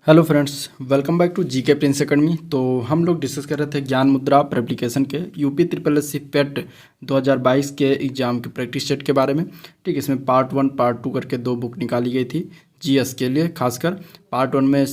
Hello friends, welcome back to GK prince academy. तो हम लोग डिस्कस कर रहे थे ज्ञान मुद्रा पर एप्लीकेशन के यूपी ट्रिपल एस सी पेट 2022 के एग्ज़ाम के प्रैक्टिस सेट के बारे में। ठीक है, इसमें पार्ट 1 पार्ट 2 करके दो बुक निकाली गई थी जीएस के लिए। खासकर पार्ट 1 में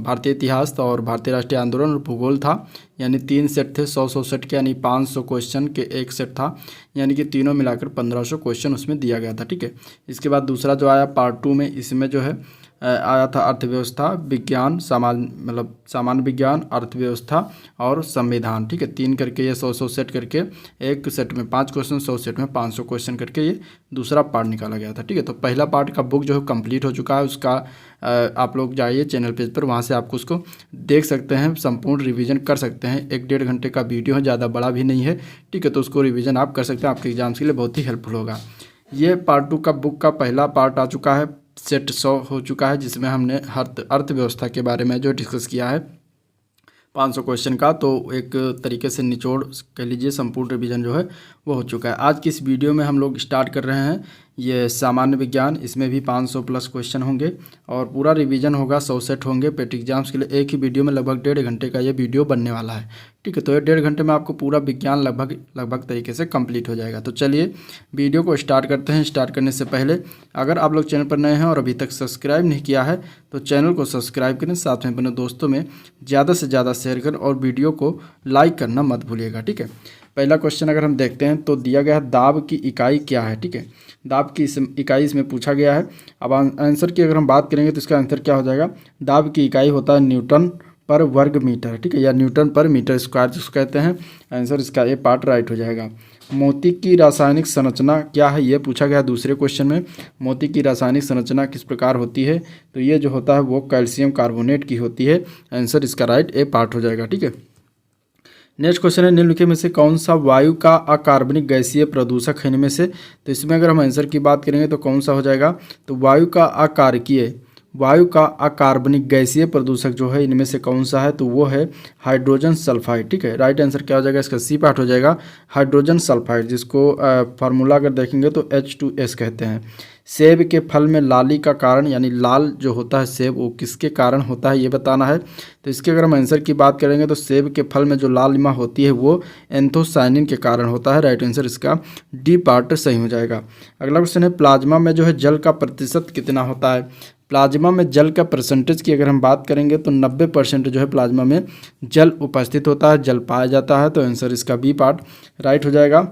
भारतीय इतिहास और भारतीय राष्ट्रीय आंदोलन और भूगोल था, यानी 3 सेट थे 100 सेट के, यानी 500 क्वेश्चन के एक सेट था, यानी कि तीनों मिलाकर 1500 क्वेश्चन उसमें दिया गया था। ठीक है, इसके बाद दूसरा जो आया पार्ट 2 में, इसमें जो है आया था अर्थव्यवस्था विज्ञान, सामान्य विज्ञान, अर्थव्यवस्था और संविधान। ठीक है, 3 करके ये 100 सेट करके, एक सेट में 5 क्वेश्चन, 100 सेट में 500 क्वेश्चन करके ये दूसरा पार्ट निकाला गया था। ठीक है, तो पहला पार्ट का बुक जो है कंप्लीट हो चुका है। उसका आप लोग जाइए चैनल पेज पर, वहाँ से आपको उसको देख सकते हैं, संपूर्ण रिवीजन कर सकते हैं। 1-1.5 घंटे का वीडियो है, ज़्यादा बड़ा भी नहीं है। ठीक है, तो उसको रिवीजन आप कर सकते हैं, आपके एग्जाम्स के लिए बहुत ही हेल्पफुल होगा। ये पार्ट 2 का बुक का पहला पार्ट आ चुका है, सेट 100 हो चुका है, जिसमें हमने अर्थव्यवस्था के बारे में जो डिस्कस किया है 500 क्वेश्चन का। तो एक तरीके से निचोड़ कह लीजिए, संपूर्ण रिवीजन जो है वो हो चुका है। आज की इस वीडियो में हम लोग स्टार्ट कर रहे हैं ये सामान्य विज्ञान। इसमें भी 500 प्लस क्वेश्चन होंगे और पूरा रिवीजन होगा, 100 सेट होंगे पेट एग्जाम्स के लिए। एक ही वीडियो में लगभग 1.5 घंटे का ये वीडियो बनने वाला है। ठीक है, तो ये 1.5 घंटे में आपको पूरा विज्ञान लगभग तरीके से कंप्लीट हो जाएगा। तो चलिए वीडियो को स्टार्ट करते हैं। स्टार्ट करने से पहले अगर आप लोग चैनल पर नए हैं और अभी तक सब्सक्राइब नहीं किया है तो चैनल को सब्सक्राइब करें, साथ में अपने दोस्तों में ज़्यादा से ज़्यादा शेयर करें और वीडियो को लाइक करना मत भूलिएगा। ठीक है, पहला क्वेश्चन अगर हम देखते हैं तो दिया गया है दाब की इकाई क्या है। ठीक है, दाब की इकाई इसमें पूछा गया है। अब आंसर की अगर हम बात करेंगे तो इसका आंसर क्या हो जाएगा, दाब की इकाई होता है न्यूटन पर वर्ग मीटर। ठीक है, या न्यूटन पर मीटर स्क्वायर जिसको कहते हैं। आंसर इसका ए पार्ट राइट हो जाएगा। मोती की रासायनिक संरचना क्या है, ये पूछा गया दूसरे क्वेश्चन में। मोती की रासायनिक संरचना किस प्रकार होती है, तो ये जो होता है वो कैल्शियम कार्बोनेट की होती है। आंसर इसका राइट ए पार्ट हो जाएगा। ठीक है, नेक्स्ट क्वेश्चन है निम्नलिखित में से कौन सा वायु का अकार्बनिक गैसीय प्रदूषक है इनमें से। तो इसमें अगर हम आंसर की बात करेंगे तो कौन सा हो जाएगा, तो वायु का अकार्बनिक गैसीय प्रदूषक जो है इनमें से कौन सा है, तो वो है हाइड्रोजन सल्फाइड। ठीक है, राइट आंसर क्या हो जाएगा, इसका सी पार्ट हो जाएगा हाइड्रोजन सल्फाइड, जिसको फार्मूला अगर देखेंगे तो H2S कहते हैं। सेब के फल में लाली का कारण, यानी लाल जो होता है सेब, वो किसके कारण होता है ये बताना है। तो इसके अगर हम आंसर की बात करेंगे तो सेब के फल में जो लालिमा होती है वो एंथोसाइनिन के कारण होता है। राइट आंसर इसका डी पार्ट सही हो जाएगा। अगला क्वेश्चन है प्लाज्मा में जो है जल का प्रतिशत कितना होता है। प्लाज्मा में जल का परसेंटेज की अगर हम बात करेंगे तो 90% जो है प्लाज्मा में जल उपस्थित होता है, जल पाया जाता है। तो आंसर इसका बी पार्ट राइट हो जाएगा।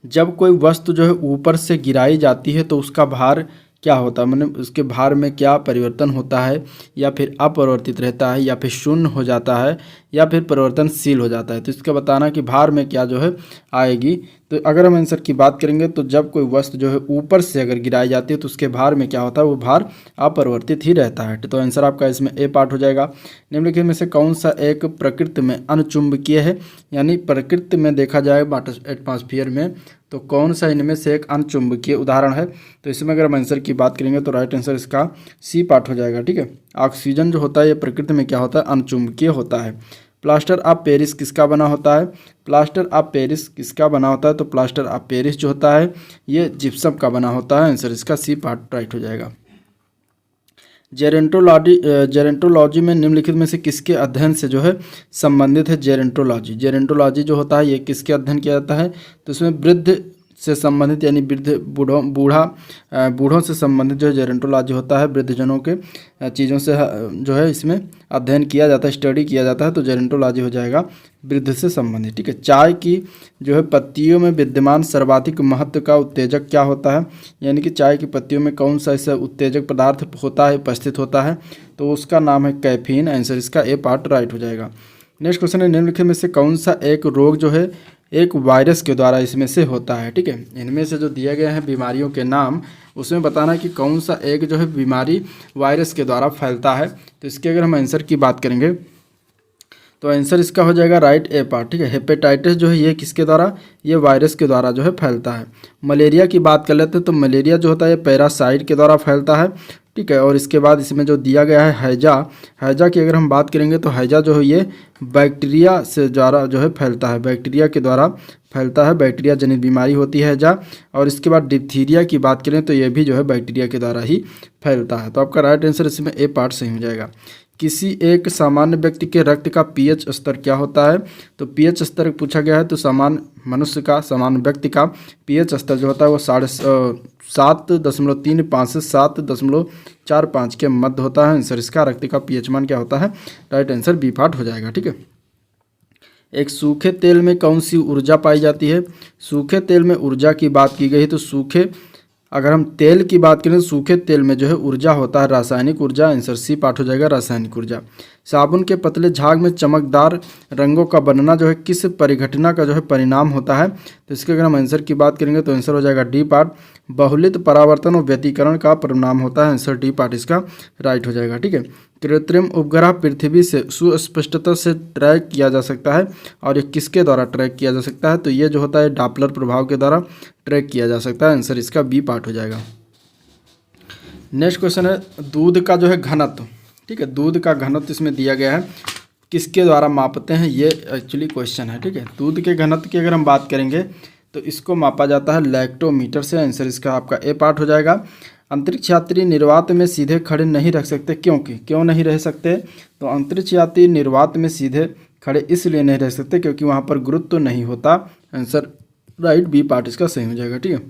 जब कोई वस्तु जो है ऊपर से गिराई जाती है तो उसका भार क्या होता है, मतलब उसके भार में क्या परिवर्तन होता है, या फिर अपरिवर्तित रहता है, या फिर शून्य हो जाता है, या फिर परिवर्तनशील हो जाता है। तो इसका बताना कि भार में क्या जो है आएगी। तो अगर हम आंसर की बात करेंगे तो जब कोई वस्तु जो है ऊपर से अगर गिराई जाती है तो उसके भार में क्या होता है, वो भार अपरिवर्तित ही रहता है। तो आंसर आपका इसमें ए पार्ट हो जाएगा। निम्नलिखित में से कौन सा एक प्रकृति में अनचुंबकीय है, यानी प्रकृति में देखा जाए एटमॉस्फेयर में तो कौन सा इनमें से एक अनचुंबकीय उदाहरण है। तो इसमें अगर हम आंसर की बात करेंगे तो राइट आंसर इसका सी पार्ट हो जाएगा। ठीक है, ऑक्सीजन जो होता है ये प्रकृति में क्या होता है, अनचुंबकीय होता है। प्लास्टर ऑफ पेरिस किसका बना होता है, प्लास्टर ऑफ पेरिस किसका बना होता है, तो प्लास्टर ऑफ पेरिस जो होता है ये जिप्सम का बना होता है। आंसर इसका सी पार्ट राइट हो जाएगा। जेरेंटोलॉजी में निम्नलिखित में से किसके अध्ययन से जो है संबंधित है। जेरेंटोलॉजी जो होता है ये किसके अध्ययन किया जाता है, तो इसमें वृद्ध से संबंधित, यानी वृद्ध बूढ़ों से संबंधित जो जेरेंटोलॉजी होता है, वृद्धजनों के चीज़ों से जो है इसमें अध्ययन किया जाता है, स्टडी किया जाता है। तो जेरेंटोलॉजी हो जाएगा वृद्ध से संबंधित। ठीक है, चाय की जो है पत्तियों में विद्यमान सर्वाधिक महत्व का उत्तेजक क्या होता है, यानी कि चाय की पत्तियों में कौन सा ऐसा उत्तेजक पदार्थ होता है, उपस्थित होता है, तो उसका नाम है कैफीन। आंसर इसका ए पार्ट राइट हो जाएगा। नेक्स्ट क्वेश्चन है निम्नलिखित में से कौन सा एक रोग जो है एक वायरस के द्वारा इसमें से होता है। ठीक है, इनमें से जो दिए गए हैं बीमारियों के नाम, उसमें बताना है कि कौन सा एक जो है बीमारी वायरस के द्वारा फैलता है। तो इसके अगर हम आंसर की बात करेंगे तो आंसर इसका हो जाएगा राइट ए पार्ट। ठीक है, हेपेटाइटिस जो है ये किसके द्वारा, ये वायरस के द्वारा जो है फैलता है। मलेरिया की बात कर लेते हैं तो मलेरिया जो होता है ये पैरासाइट के द्वारा फैलता है। ठीक है। और इसके बाद इसमें जो दिया गया है हैजा, हैजा की अगर हम बात करेंगे तो हैजा जो है ये बैक्टीरिया से द्वारा जो है फैलता है, बैक्टीरिया के द्वारा फैलता है, बैक्टीरिया जनित बीमारी होती है हैजा। और इसके बाद डिप्थीरिया की बात करें तो ये भी जो है बैक्टीरिया के द्वारा ही फैलता है। तो आपका राइट आंसर इसमें ए पार्ट सही हो जाएगा। किसी एक सामान्य व्यक्ति के रक्त का पीएच स्तर क्या होता है? तो पीएच स्तर पूछा गया है, तो सामान्य मनुष्य का, सामान्य व्यक्ति का पीएच स्तर जो होता है वो 7.35 से 7.45 के मध्य होता है। आंसर इसका रक्त का पीएच मान क्या होता है? राइट आंसर बी पार्ट हो जाएगा। ठीक है। एक सूखे तेल में कौन सी ऊर्जा पाई जाती है? सूखे तेल में ऊर्जा की बात की गई तो सूखे, अगर हम तेल की बात करें तो सूखे तेल में जो है ऊर्जा होता है रासायनिक ऊर्जा। आंसर सी पार्ट हो जाएगा, रासायनिक ऊर्जा। साबुन के पतले झाग में चमकदार रंगों का बनना जो है किस परिघटना का जो है परिणाम होता है? तो इसके अगर हम आंसर की बात करेंगे तो आंसर हो जाएगा डी पार्ट, बहुलित परावर्तन और व्यतिकरण का परिणाम होता है। आंसर डी पार्ट इसका राइट हो जाएगा। ठीक है। कृत्रिम उपग्रह पृथ्वी से सुस्पष्टता से ट्रैक किया जा सकता है, और ये किसके द्वारा ट्रैक किया जा सकता है? तो ये जो होता है डॉपलर प्रभाव के द्वारा ट्रैक किया जा सकता है। आंसर इसका बी पार्ट हो जाएगा। नेक्स्ट क्वेश्चन है दूध का जो है घनत्व। ठीक है, दूध का घनत्व इसमें दिया गया है, किसके द्वारा मापते हैं ये एक्चुअली क्वेश्चन है। ठीक है, दूध के घनत्व की अगर हम बात करेंगे तो इसको मापा जाता है लैक्टोमीटर से। आंसर इसका आपका ए पार्ट हो जाएगा। अंतरिक्ष यात्री निर्वात में सीधे खड़े नहीं रख सकते, क्यों नहीं रह सकते? तो अंतरिक्ष यात्री निर्वात में सीधे खड़े इसलिए नहीं रह सकते क्योंकि वहाँ पर गुरुत्व तो नहीं होता। आंसर राइट बी पार्ट इसका सही हो जाएगा। ठीक है।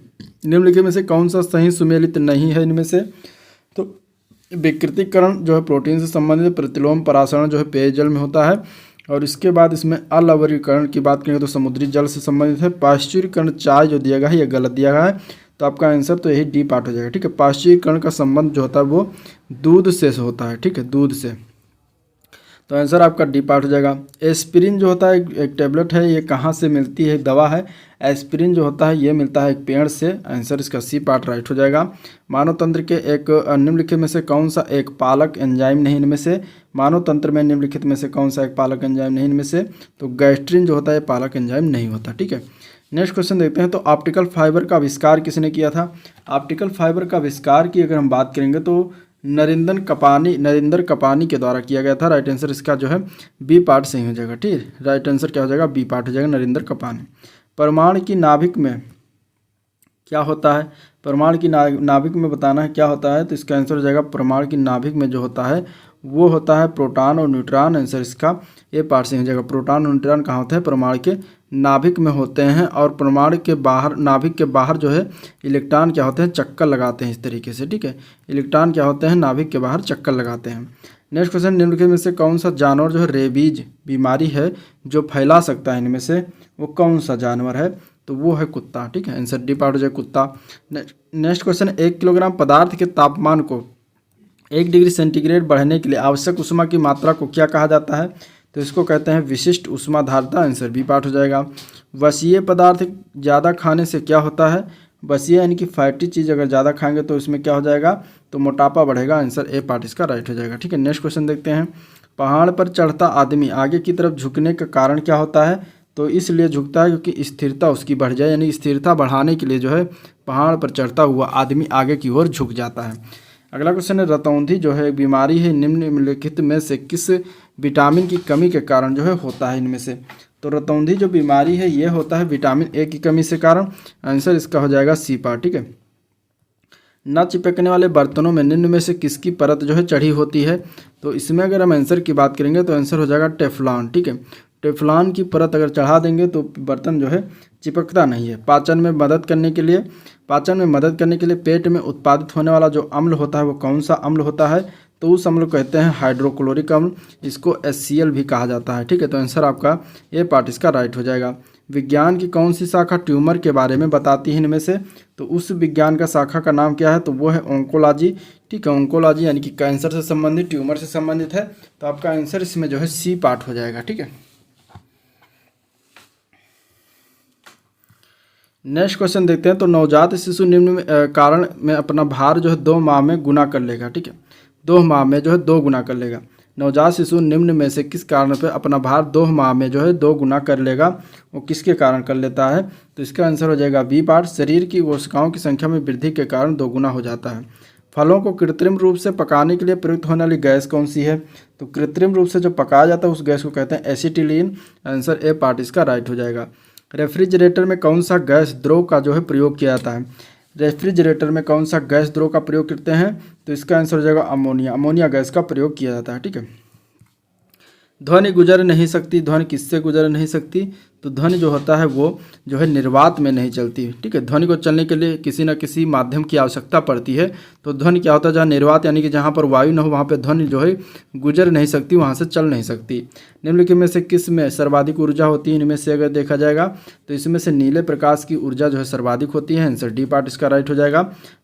निम्नलिखित में से कौन सा सही सुमेलित नहीं है इनमें से? तो विकृतीकरण जो है प्रोटीन से संबंधित, प्रतिलोम परासरण जो है पेयजल में होता है, और इसके बाद इसमें अलवरीकरण की बात करेंगे तो समुद्री जल से संबंधित है। पाश्चुरीकरण चाय जो दिया गया है ये गलत दिया गया है, तो आपका आंसर तो यही डी पार्ट हो जाएगा। ठीक है। पाश्चुरीकरण का संबंध जो होता है वो दूध से होता है। ठीक है, दूध से, तो आंसर आपका डी पार्ट हो जाएगा। एस्पिरिन जो होता है एक टैबलेट है, ये कहाँ से मिलती है? दवा है। एस्पिरिन जो होता है ये मिलता है एक पेड़ से। आंसर इसका सी पार्ट राइट हो जाएगा। मानव तंत्र के एक निम्नलिखित में से कौन सा एक पालक एंजाइम नहीं इनमें से? मानव तंत्र में निम्नलिखित में से कौन सा एक पालक एंजाइम नहीं इनमें से? तो गैस्ट्रिन जो होता है पालक एंजाइम नहीं होता। ठीक है। नेक्स्ट क्वेश्चन देखते हैं। तो ऑप्टिकल फाइबर का आविष्कार किसने किया था? ऑप्टिकल फाइबर का आविष्कार की अगर हम बात करेंगे तो नरिंदर कपानी के द्वारा किया गया था। राइट आंसर इसका जो है बी पार्ट सही हो जाएगा। ठीक है, राइट आंसर क्या हो जाएगा? बी पार्ट हो जाएगा, नरिंदर कपानी। परमाणु की नाभिक में क्या होता है? परमाणु की नाभिक में बताना है क्या होता है, तो इसका आंसर हो जाएगा परमाणु की नाभिक में जो होता है वो होता है प्रोटॉन और न्यूट्रॉन। आंसर इसका ए पार्ट से हो जाएगा। प्रोटॉन और न्यूट्रॉन कहाँ होते हैं? परमाणु के नाभिक में होते हैं, और परमाणु के बाहर, नाभिक के बाहर जो है इलेक्ट्रॉन क्या होते हैं? चक्कर लगाते हैं इस तरीके से। ठीक है, इलेक्ट्रॉन क्या होते हैं? नाभिक के बाहर चक्कर लगाते हैं। नेक्स्ट क्वेश्चन, निम्नलिखित में से कौन सा जानवर जो है रेबीज बीमारी है जो फैला सकता है इनमें से, वो कौन सा जानवर है? तो वो है कुत्ता। ठीक है, आंसर डी पार्ट हो जाएगा कुत्ता। नेक्स्ट क्वेश्चन, 1 किलोग्राम पदार्थ के तापमान को 1 डिग्री सेंटीग्रेड बढ़ने के लिए आवश्यक ऊष्मा की मात्रा को क्या कहा जाता है? तो इसको कहते हैं विशिष्ट ऊष्माधारता। आंसर बी पार्ट हो जाएगा। वसीय पदार्थ ज़्यादा खाने से क्या होता है? वसीय यानी कि फैटी चीज़ अगर ज़्यादा खाएंगे तो इसमें क्या हो जाएगा? तो मोटापा बढ़ेगा। आंसर ए पार्ट इसका राइट हो जाएगा। ठीक है, नेक्स्ट क्वेश्चन देखते हैं। पहाड़ पर चढ़ता आदमी आगे की तरफ झुकने का कारण क्या होता है? तो इसलिए झुकता है क्योंकि स्थिरता उसकी बढ़ जाए, यानी स्थिरता बढ़ाने के लिए जो है पहाड़ पर चढ़ता हुआ आदमी आगे की ओर झुक जाता है। अगला क्वेश्चन है, रतौंधी जो है एक बीमारी है, निम्नलिखित में से किस विटामिन की कमी के कारण जो है होता है इनमें से? तो रतौंधी जो बीमारी है ये होता है विटामिन ए की कमी से कारण। आंसर इसका हो जाएगा सी पार्ट। ठीक है। न चिपकने वाले बर्तनों में निम्न में से किसकी परत जो है चढ़ी होती है? तो इसमें अगर हम आंसर की बात करेंगे तो आंसर हो जाएगा टेफ्लॉन। ठीक है, टेफ्लॉन की परत अगर चढ़ा देंगे तो बर्तन जो है चिपकता नहीं है। पाचन में मदद करने के लिए पेट में उत्पादित होने वाला जो अम्ल होता है वो कौन सा अम्ल होता है? तो उस अम्ल को कहते हैं हाइड्रोक्लोरिक अम्ल, इसको HCl भी कहा जाता है। ठीक है, तो आंसर आपका ये पार्ट इसका राइट हो जाएगा। विज्ञान की कौन सी शाखा ट्यूमर के बारे में बताती है इनमें से? तो उस विज्ञान का शाखा का नाम क्या है? तो वो है ऑन्कोलॉजी। ठीक है, ऑन्कोलॉजी यानी कि कैंसर से संबंधित, ट्यूमर से संबंधित है, तो आपका आंसर इसमें जो है सी पार्ट हो जाएगा। ठीक है, नेक्स्ट क्वेश्चन देखते हैं। तो नवजात शिशु निम्न कारण में अपना भार जो है 2 माह में गुना कर लेगा। ठीक है, 2 माह में जो है 2 गुना कर लेगा। नवजात शिशु निम्न में से किस कारण पे अपना भार 2 माह में जो है 2 गुना कर लेगा? वो किसके कारण कर लेता है? तो इसका आंसर हो जाएगा बी पार्ट। शरीर की कोशिकाओं की संख्या में वृद्धि के कारण 2 गुना हो जाता है। फलों को कृत्रिम रूप से पकाने के लिए प्रयुक्त होने वाली गैस कौन सी है? तो कृत्रिम रूप से जो पकाया जाता है उस गैस को कहते हैं एसिटिलीन। आंसर ए पार्ट इसका राइट हो जाएगा। रेफ्रिजरेटर में कौन सा गैस द्रव का जो है प्रयोग किया जाता है? रेफ्रिजरेटर में कौन सा गैस द्रव का प्रयोग करते हैं? तो इसका आंसर हो जाएगा अमोनिया। अमोनिया गैस का प्रयोग किया जाता है। ठीक है। ध्वनि गुजर नहीं सकती। ध्वनि किससे गुजर नहीं सकती? तो ध्वनि जो होता है वो जो है निर्वात में नहीं चलती। ठीक है। ध्वनि को चलने के लिए किसी न किसी माध्यम की आवश्यकता पड़ती है। तो ध्वनि क्या होता है? जहाँ निर्वात यानी कि जहाँ पर वायु न हो वहाँ पे ध्वनि जो है गुजर नहीं सकती, वहाँ से चल नहीं सकती। निम्नलिखित में से किस में सर्वाधिक ऊर्जा होती है? इनमें से अगर देखा जाएगा तो इसमें से नीले प्रकाश की ऊर्जा जो है सर्वाधिक होती है। आंसर डी पार्ट इसका राइट हो जाएगा।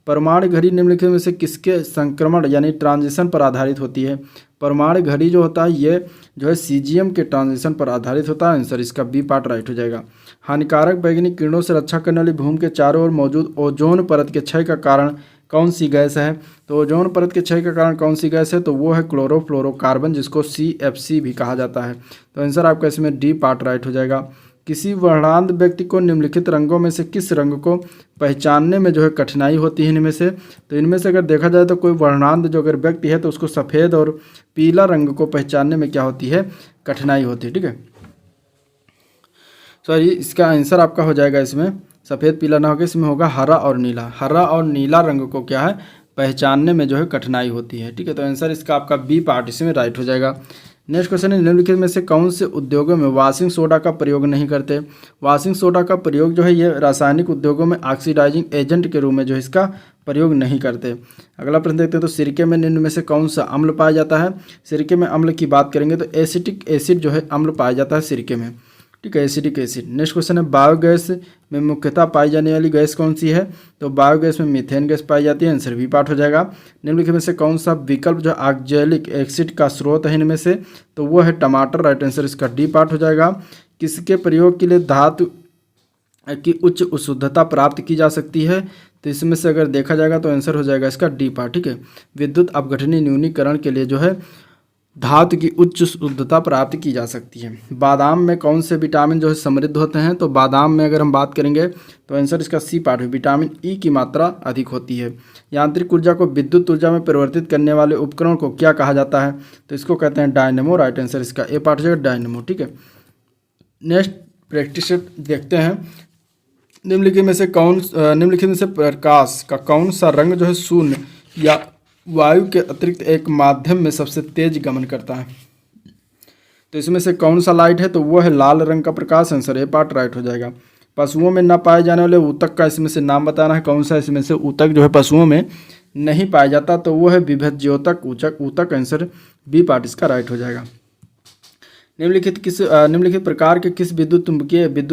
परमाणु घड़ी निम्नलिखित में से किसके संक्रमण यानी ट्रांजिशन पर आधारित होती है? परमाणु घड़ी जो होता है ये जो है सीजियम के ट्रांजिशन पर आधारित होता है। आंसर इसका बी पार्ट राइट हो जाएगा। हानिकारक वैज्ञानिक किरणों से रक्षा करने वाली भूमि के चारों ओर मौजूद ओजोन परत के क्षय का कारण कौन सी गैस है? तो ओजोन परत के क्षय का कारण कौन सी गैस है? तो वो है क्लोरोफ्लोरोकार्बन, जिसको CFC भी कहा जाता है। तो आंसर आपका इसमें डी पार्ट राइट हो जाएगा। किसी वर्णांध व्यक्ति को निम्नलिखित रंगों में से किस रंग को पहचानने में जो है कठिनाई होती है? इनमें से तो इनमें से अगर देखा जाए तो कोई वर्णांध जो अगर व्यक्ति है तो उसको सफ़ेद और पीला रंग को पहचानने में क्या होती है? कठिनाई होती है। ठीक है। सॉरी, इसका आंसर आपका हो जाएगा इसमें सफ़ेद पीला ना होकर इसमें होगा हरा और नीला। हरा और नीला रंग को क्या है? पहचानने में जो है कठिनाई होती है। ठीक है। तो आंसर इसका आपका बी पार्ट इसमें राइट हो जाएगा। नेक्स्ट क्वेश्चन है निम्नलिखित में से कौन से उद्योगों में वॉशिंग सोडा का प्रयोग नहीं करते? वॉशिंग सोडा का प्रयोग जो है ये रासायनिक उद्योगों में ऑक्सीडाइजिंग एजेंट के रूप में जो है इसका प्रयोग नहीं करते। अगला प्रश्न देखते हैं। तो सिरके में निम्न में से कौन सा अम्ल पाया जाता है? सिरके में अम्ल की बात करेंगे तो एसिटिक एसिड जो है अम्ल पाया जाता है सिरके में। ठीक है, एसिडिक एसिड। नेक्स्ट क्वेश्चन है बायोगैस में मुख्यतः पाई जाने वाली गैस कौन सी है? तो बायोगैस में मीथेन गैस पाई जाती है। आंसर बी पार्ट हो जाएगा। निम्नलिखित में से कौन सा विकल्प जो ऑक्जेलिक एसिड का स्रोत है इनमें से? तो वो है टमाटर। राइट आंसर इसका डी पार्ट हो जाएगा। किसके प्रयोग के लिए धातु की उच्च शुद्धता प्राप्त की जा सकती है? तो इसमें से अगर देखा जाएगा तो आंसर हो जाएगा इसका डी पार्ट। ठीक है। विद्युत अपघटनी न्यूनीकरण के लिए जो है धातु की उच्च शुद्धता प्राप्त की जा सकती है। बादाम में कौन से विटामिन जो है समृद्ध होते हैं? तो बादाम में अगर हम बात करेंगे तो आंसर इसका सी पार्ट है। विटामिन ई की मात्रा अधिक होती है। यांत्रिक ऊर्जा को विद्युत ऊर्जा में परिवर्तित करने वाले उपकरण को क्या कहा जाता है? तो इसको कहते हैं डायनेमो। राइट आंसर इसका ए पार्ट है डायनेमो। ठीक है। नेक्स्ट प्रैक्टिस देखते हैं। निम्नलिखित में से प्रकाश का कौन सा रंग जो है शून्य या वायु के अतिरिक्त एक माध्यम में सबसे तेज गमन करता है? तो इसमें से कौन सा लाइट है? तो वो है लाल रंग का प्रकाश। आंसर ए पार्ट राइट हो जाएगा। पशुओं में न पाए जाने वाले ऊतक का इसमें से नाम बताना है। कौन सा इसमें से ऊतक जो है पशुओं में नहीं पाया जाता? तो वो है विभज्योतक ऊतक। आंसर बी पार्ट इसका राइट हो जाएगा। निम्नलिखित प्रकार के किस विद्युत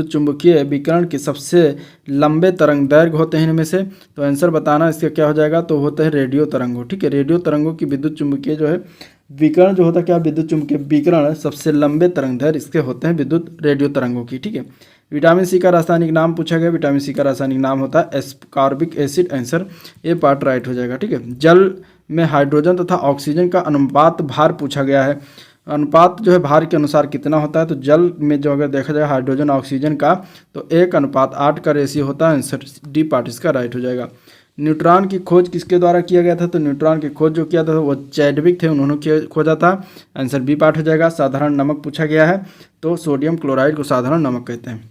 चुंबकीय विकिरण के सबसे लंबे तरंग दैर्घ्य होते हैं इनमें से? तो आंसर बताना इसका क्या हो जाएगा? तो होता है रेडियो तरंगों। ठीक है। रेडियो तरंगों की विद्युत चुंबकीय जो है विकिरण जो होता है क्या? विद्युत चुंबकीय विकिरण सबसे लंबे तरंग दैर्घ्य इसके होते हैं विद्युत रेडियो तरंगों की। ठीक है। विटामिन सी का रासायनिक नाम पूछा गया। विटामिन सी का रासायनिक नाम होता है ascorbic acid. Answer A part right हो जाएगा। ठीक है। जल में हाइड्रोजन तथा ऑक्सीजन का अनुपात भार पूछा गया है। अनुपात जो है भार के अनुसार कितना होता है? तो जल में जो अगर देखा जाए हाइड्रोजन ऑक्सीजन का तो 1:8 का रेशियो होता है। आंसर डी पार्ट इसका राइट हो जाएगा। न्यूट्रॉन की खोज किसके द्वारा किया गया था? तो न्यूट्रॉन की खोज जो किया था वो चैडविक थे, उन्होंने खोजा था। आंसर बी पार्ट हो जाएगा। साधारण नमक पूछा गया है तो सोडियम क्लोराइड को साधारण नमक कहते हैं।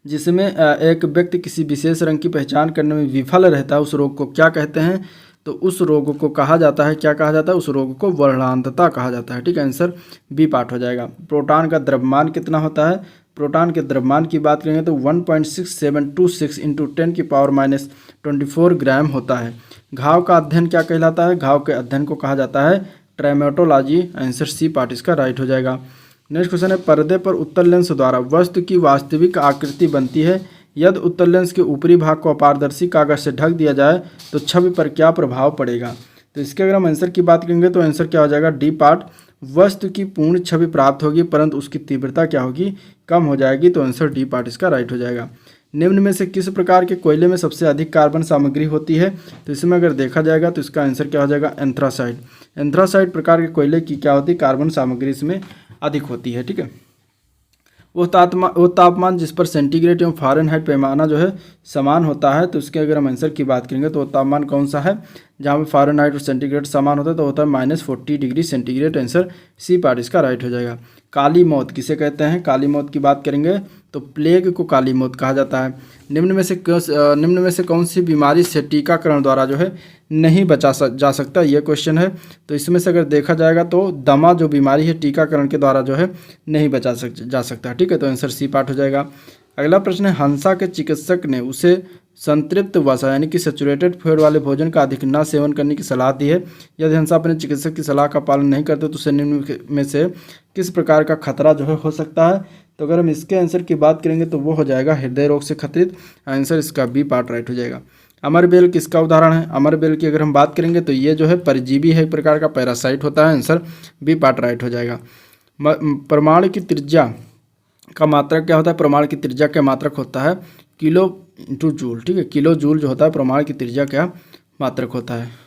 जिसमें एक व्यक्ति किसी विशेष रंग की पहचान करने में विफल रहता है उस रोग को क्या कहते हैं? तो उस रोग को कहा जाता है, क्या कहा जाता है? उस रोग को वर्णांधता कहा जाता है। ठीक है। आंसर बी पार्ट हो जाएगा। प्रोटॉन का द्रव्यमान कितना होता है? प्रोटॉन के द्रव्यमान की बात करेंगे तो 1.6726 × 10⁻24 ग्राम होता है। घाव का अध्ययन क्या कहलाता है? घाव के अध्ययन को कहा जाता है ट्रैमेटोलॉजी। आंसर सी पार्ट इसका राइट हो जाएगा। नेक्स्ट क्वेश्चन है पर्दे पर उत्तल लेंस द्वारा वस्तु की वास्तविक आकृति बनती है। यदि उत्तल लेंस के ऊपरी भाग को अपारदर्शी कागज से ढक दिया जाए तो छवि पर क्या प्रभाव पड़ेगा? तो इसके अगर हम आंसर की बात करेंगे तो आंसर क्या हो जाएगा? D part. वस्तु की पूर्ण छवि प्राप्त होगी परंतु उसकी तीव्रता क्या होगी? कम हो जाएगी। तो आंसर डी पार्ट इसका राइट हो जाएगा। निम्न में से किस प्रकार के कोयले में सबसे अधिक कार्बन सामग्री होती है? तो इसमें अगर देखा जाएगा तो इसका आंसर क्या हो जाएगा? एंथ्रासाइड। एंथ्रासाइड प्रकार के कोयले की क्या होती है? कार्बन सामग्री इसमें अधिक होती है। ठीक है। वो तापमान जिस पर सेंटीग्रेड एवं फ़ारेनहाइट पैमाना जो है समान होता है, तो उसके अगर हम आंसर की बात करेंगे तो वो तापमान कौन सा है जहाँ पे फ़ारेनहाइट और सेंटीग्रेड समान होता है, तो होता है -40 degree centigrade. Answer C part इसका राइट हो जाएगा। काली मौत किसे कहते हैं? काली मौत की बात करेंगे तो प्लेग को काली मौत कहा जाता है। निम्न में से कौन सी बीमारी से टीकाकरण द्वारा जो है नहीं जा सकता, ये क्वेश्चन है। तो इसमें से अगर देखा जाएगा तो दमा जो बीमारी है टीकाकरण के द्वारा जो है नहीं जा सकता, ठीक है। तो आंसर सी पार्ट हो जाएगा। अगला प्रश्न है, हंसा के चिकित्सक ने उसे संतृप्त वसा यानी कि सेचुरेटेड फैट वाले भोजन का अधिक न सेवन करने की सलाह दी है। यदि हंसा अपने चिकित्सक की सलाह का पालन नहीं करते तो उसे निम्न में से किस प्रकार का खतरा जो है हो सकता है? तो अगर हम इसके आंसर की बात करेंगे तो वो हो जाएगा हृदय रोग से खतरित। आंसर इसका बी पार्ट राइट हो जाएगा। अमरबेल किसका उदाहरण है? अमरबेल की अगर हम बात करेंगे तो ये जो है परजीवी है, एक प्रकार का पैरासाइट होता है। आंसर बी पार्ट राइट हो जाएगा। परमाणु की त्रिज्या का मात्रक क्या होता है? परमाणु की त्रिज्या का मात्रक होता है किलो इंटू जूल, ठीक है। किलो जूल जो होता है परमाणु की त्रिज्या का मात्रक होता है।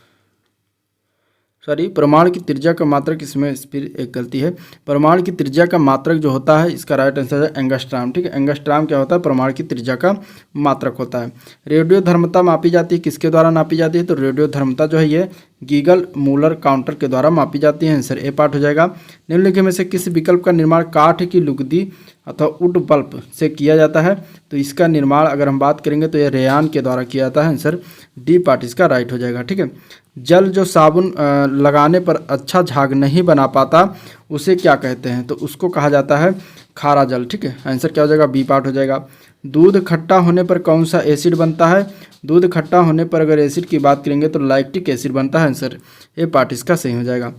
परमाणु की त्रिज्या का मात्रक, इसमें फिर एक गलती है। परमाणु की त्रिज्या का मात्रक जो होता है इसका राइट आंसर है एंगस्ट्राम, ठीक है। एंगस्ट्राम क्या होता है? परमाणु की त्रिज्या का मात्रक होता है। रेडियो धर्मता मापी जाती है, किसके द्वारा नापी जाती है? तो रेडियो धर्मता जो है ये गीगल मूलर काउंटर के द्वारा मापी जाती है। आंसर ए पार्ट हो जाएगा। निम्नलिखित में से किस विकल्प का निर्माण काठ की लुगदी अथवा वुड पल्प से किया जाता है? तो इसका निर्माण अगर हम बात करेंगे तो यह रेयान के द्वारा किया जाता है। आंसर डी पार्ट इसका राइट हो जाएगा, ठीक है। जल जो साबुन लगाने पर अच्छा झाग नहीं बना पाता उसे क्या कहते हैं? तो उसको कहा जाता है खारा जल, ठीक है। आंसर क्या हो जाएगा? बी पार्ट हो जाएगा। दूध खट्टा होने पर कौन सा एसिड बनता है? दूध खट्टा होने पर अगर एसिड की बात करेंगे तो लैक्टिक एसिड बनता है। आंसर ए पार्ट इसका सही हो जाएगा।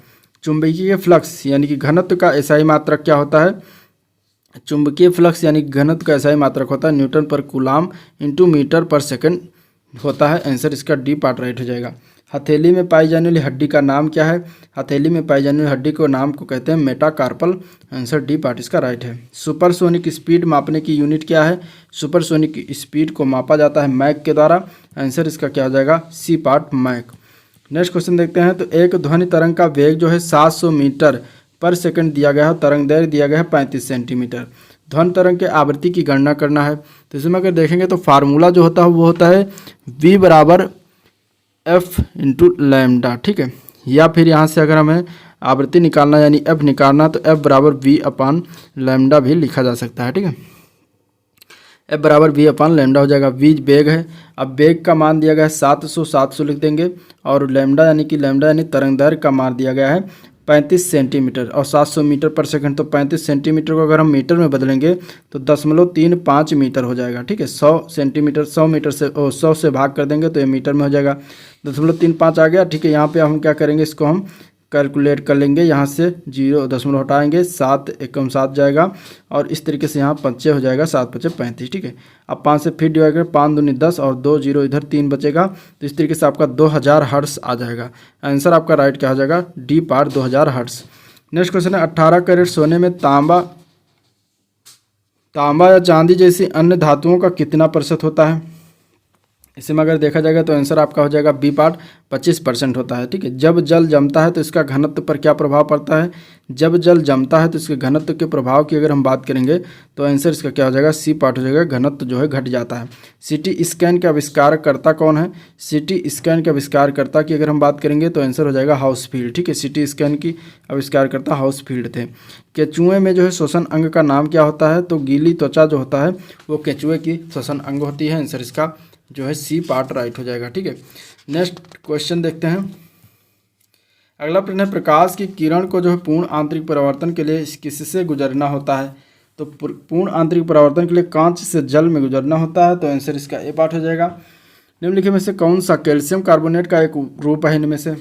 चुंबकीय फ्लक्स यानी कि घनत्व का एसआई मात्रक क्या होता है? चुंबकीय फ्लक्स यानी घनत्व का एसआई मात्रक होता है न्यूटन पर कूलाम इंटू मीटर पर सेकंड होता है। आंसर इसका डी पार्ट राइट हो जाएगा। हथेली में पाई जाने वाली हड्डी का नाम क्या है? हथेली में पाई जाने वाली हड्डी को नाम को कहते हैं मेटाकार्पल। आंसर डी पार्ट इसका राइट है। सुपरसोनिक स्पीड मापने की यूनिट क्या है? सुपरसोनिक स्पीड को मापा जाता है मैक के द्वारा। आंसर इसका क्या हो जाएगा? सी पार्ट मैक। नेक्स्ट क्वेश्चन देखते हैं। तो एक ध्वनि तरंग का वेग जो है 700 मीटर पर सेकंड दिया गया है, तरंग दैर्घ्य दिया गया है 35 सेंटीमीटर। ध्वनि तरंग के आवृत्ति की गणना करना है। तो इसमें अगर देखेंगे तो फार्मूला जो होता है वो होता है v बराबर एफ इंटू लैम्डा, ठीक है। या फिर यहाँ से अगर हमें आवृत्ति निकालना यानी एफ निकालना तो एफ बराबर वी अपान लैम्डा भी लिखा जा सकता है, ठीक है। एफ बराबर वी अपान लैम्डा हो जाएगा। वी बेग है, अब बेग का मान दिया गया है 700 लिख देंगे, और लैम्डा यानी तरंग दैर्घ्य का मान दिया गया है 35 सेंटीमीटर, और 700 मीटर पर सेकंड। तो 35 सेंटीमीटर को अगर हम मीटर में बदलेंगे तो 0.35 मीटर हो जाएगा, ठीक है। 100 से भाग कर देंगे तो ये मीटर में हो जाएगा। 0.35 आ गया, ठीक है। यहाँ पे हम क्या करेंगे, इसको हम कैलकुलेट कर लेंगे। यहाँ से 0 हटाएंगे, 7 एकम 7 जाएगा, और इस तरीके से यहाँ 5 हो जाएगा, 7 5 35, ठीक है। अब 5 से फिर डिवाइड करें, 5 दूनी 10 और 2 0 इधर 3 बचेगा, तो इस तरीके से आपका 2000 हर्ट्ज आ जाएगा। आंसर आपका राइट क्या हो जाएगा? D part 2000 hertz. Next question है 18 कैरेट सोने में तांबा या चांदी जैसी अन्य धातुओं का कितना प्रतिशत होता है? इसमें अगर देखा जाएगा तो आंसर आपका हो जाएगा बी पार्ट 25% होता है, ठीक है। जब जल जमता है तो इसका घनत्व पर क्या प्रभाव पड़ता है? जब जल जमता है तो इसके घनत्व के प्रभाव की अगर हम बात करेंगे तो आंसर इसका क्या हो जाएगा? सी पार्ट हो जाएगा, घनत्व जो है घट जाता है। सिटी स्कैन के आविष्कारकर्ता कौन है? सिटी स्कैन के आविष्कारकर्ता की अगर हम बात करेंगे तो आंसर हो जाएगा हाउसफील्ड, ठीक है। सिटी स्कैन की आविष्कारकर्ता हाउसफील्ड थे। केचुए में जो है श्वसन अंग का नाम क्या होता है? तो गीली त्वचा जो होता है वो केचुए की श्वसन अंग होती है। आंसर इसका जो है सी पार्ट राइट हो जाएगा, ठीक है। नेक्स्ट क्वेश्चन देखते हैं। अगला प्रश्न है, प्रकाश की किरण को जो है पूर्ण आंतरिक परावर्तन के लिए किससे गुजरना होता है? तो पूर्ण आंतरिक परावर्तन के लिए कांच से जल में गुजरना होता है। तो आंसर इसका ए पार्ट हो जाएगा। निम्नलिखित में से कौन सा कैल्शियम कार्बोनेट का एक रूप है इनमें से?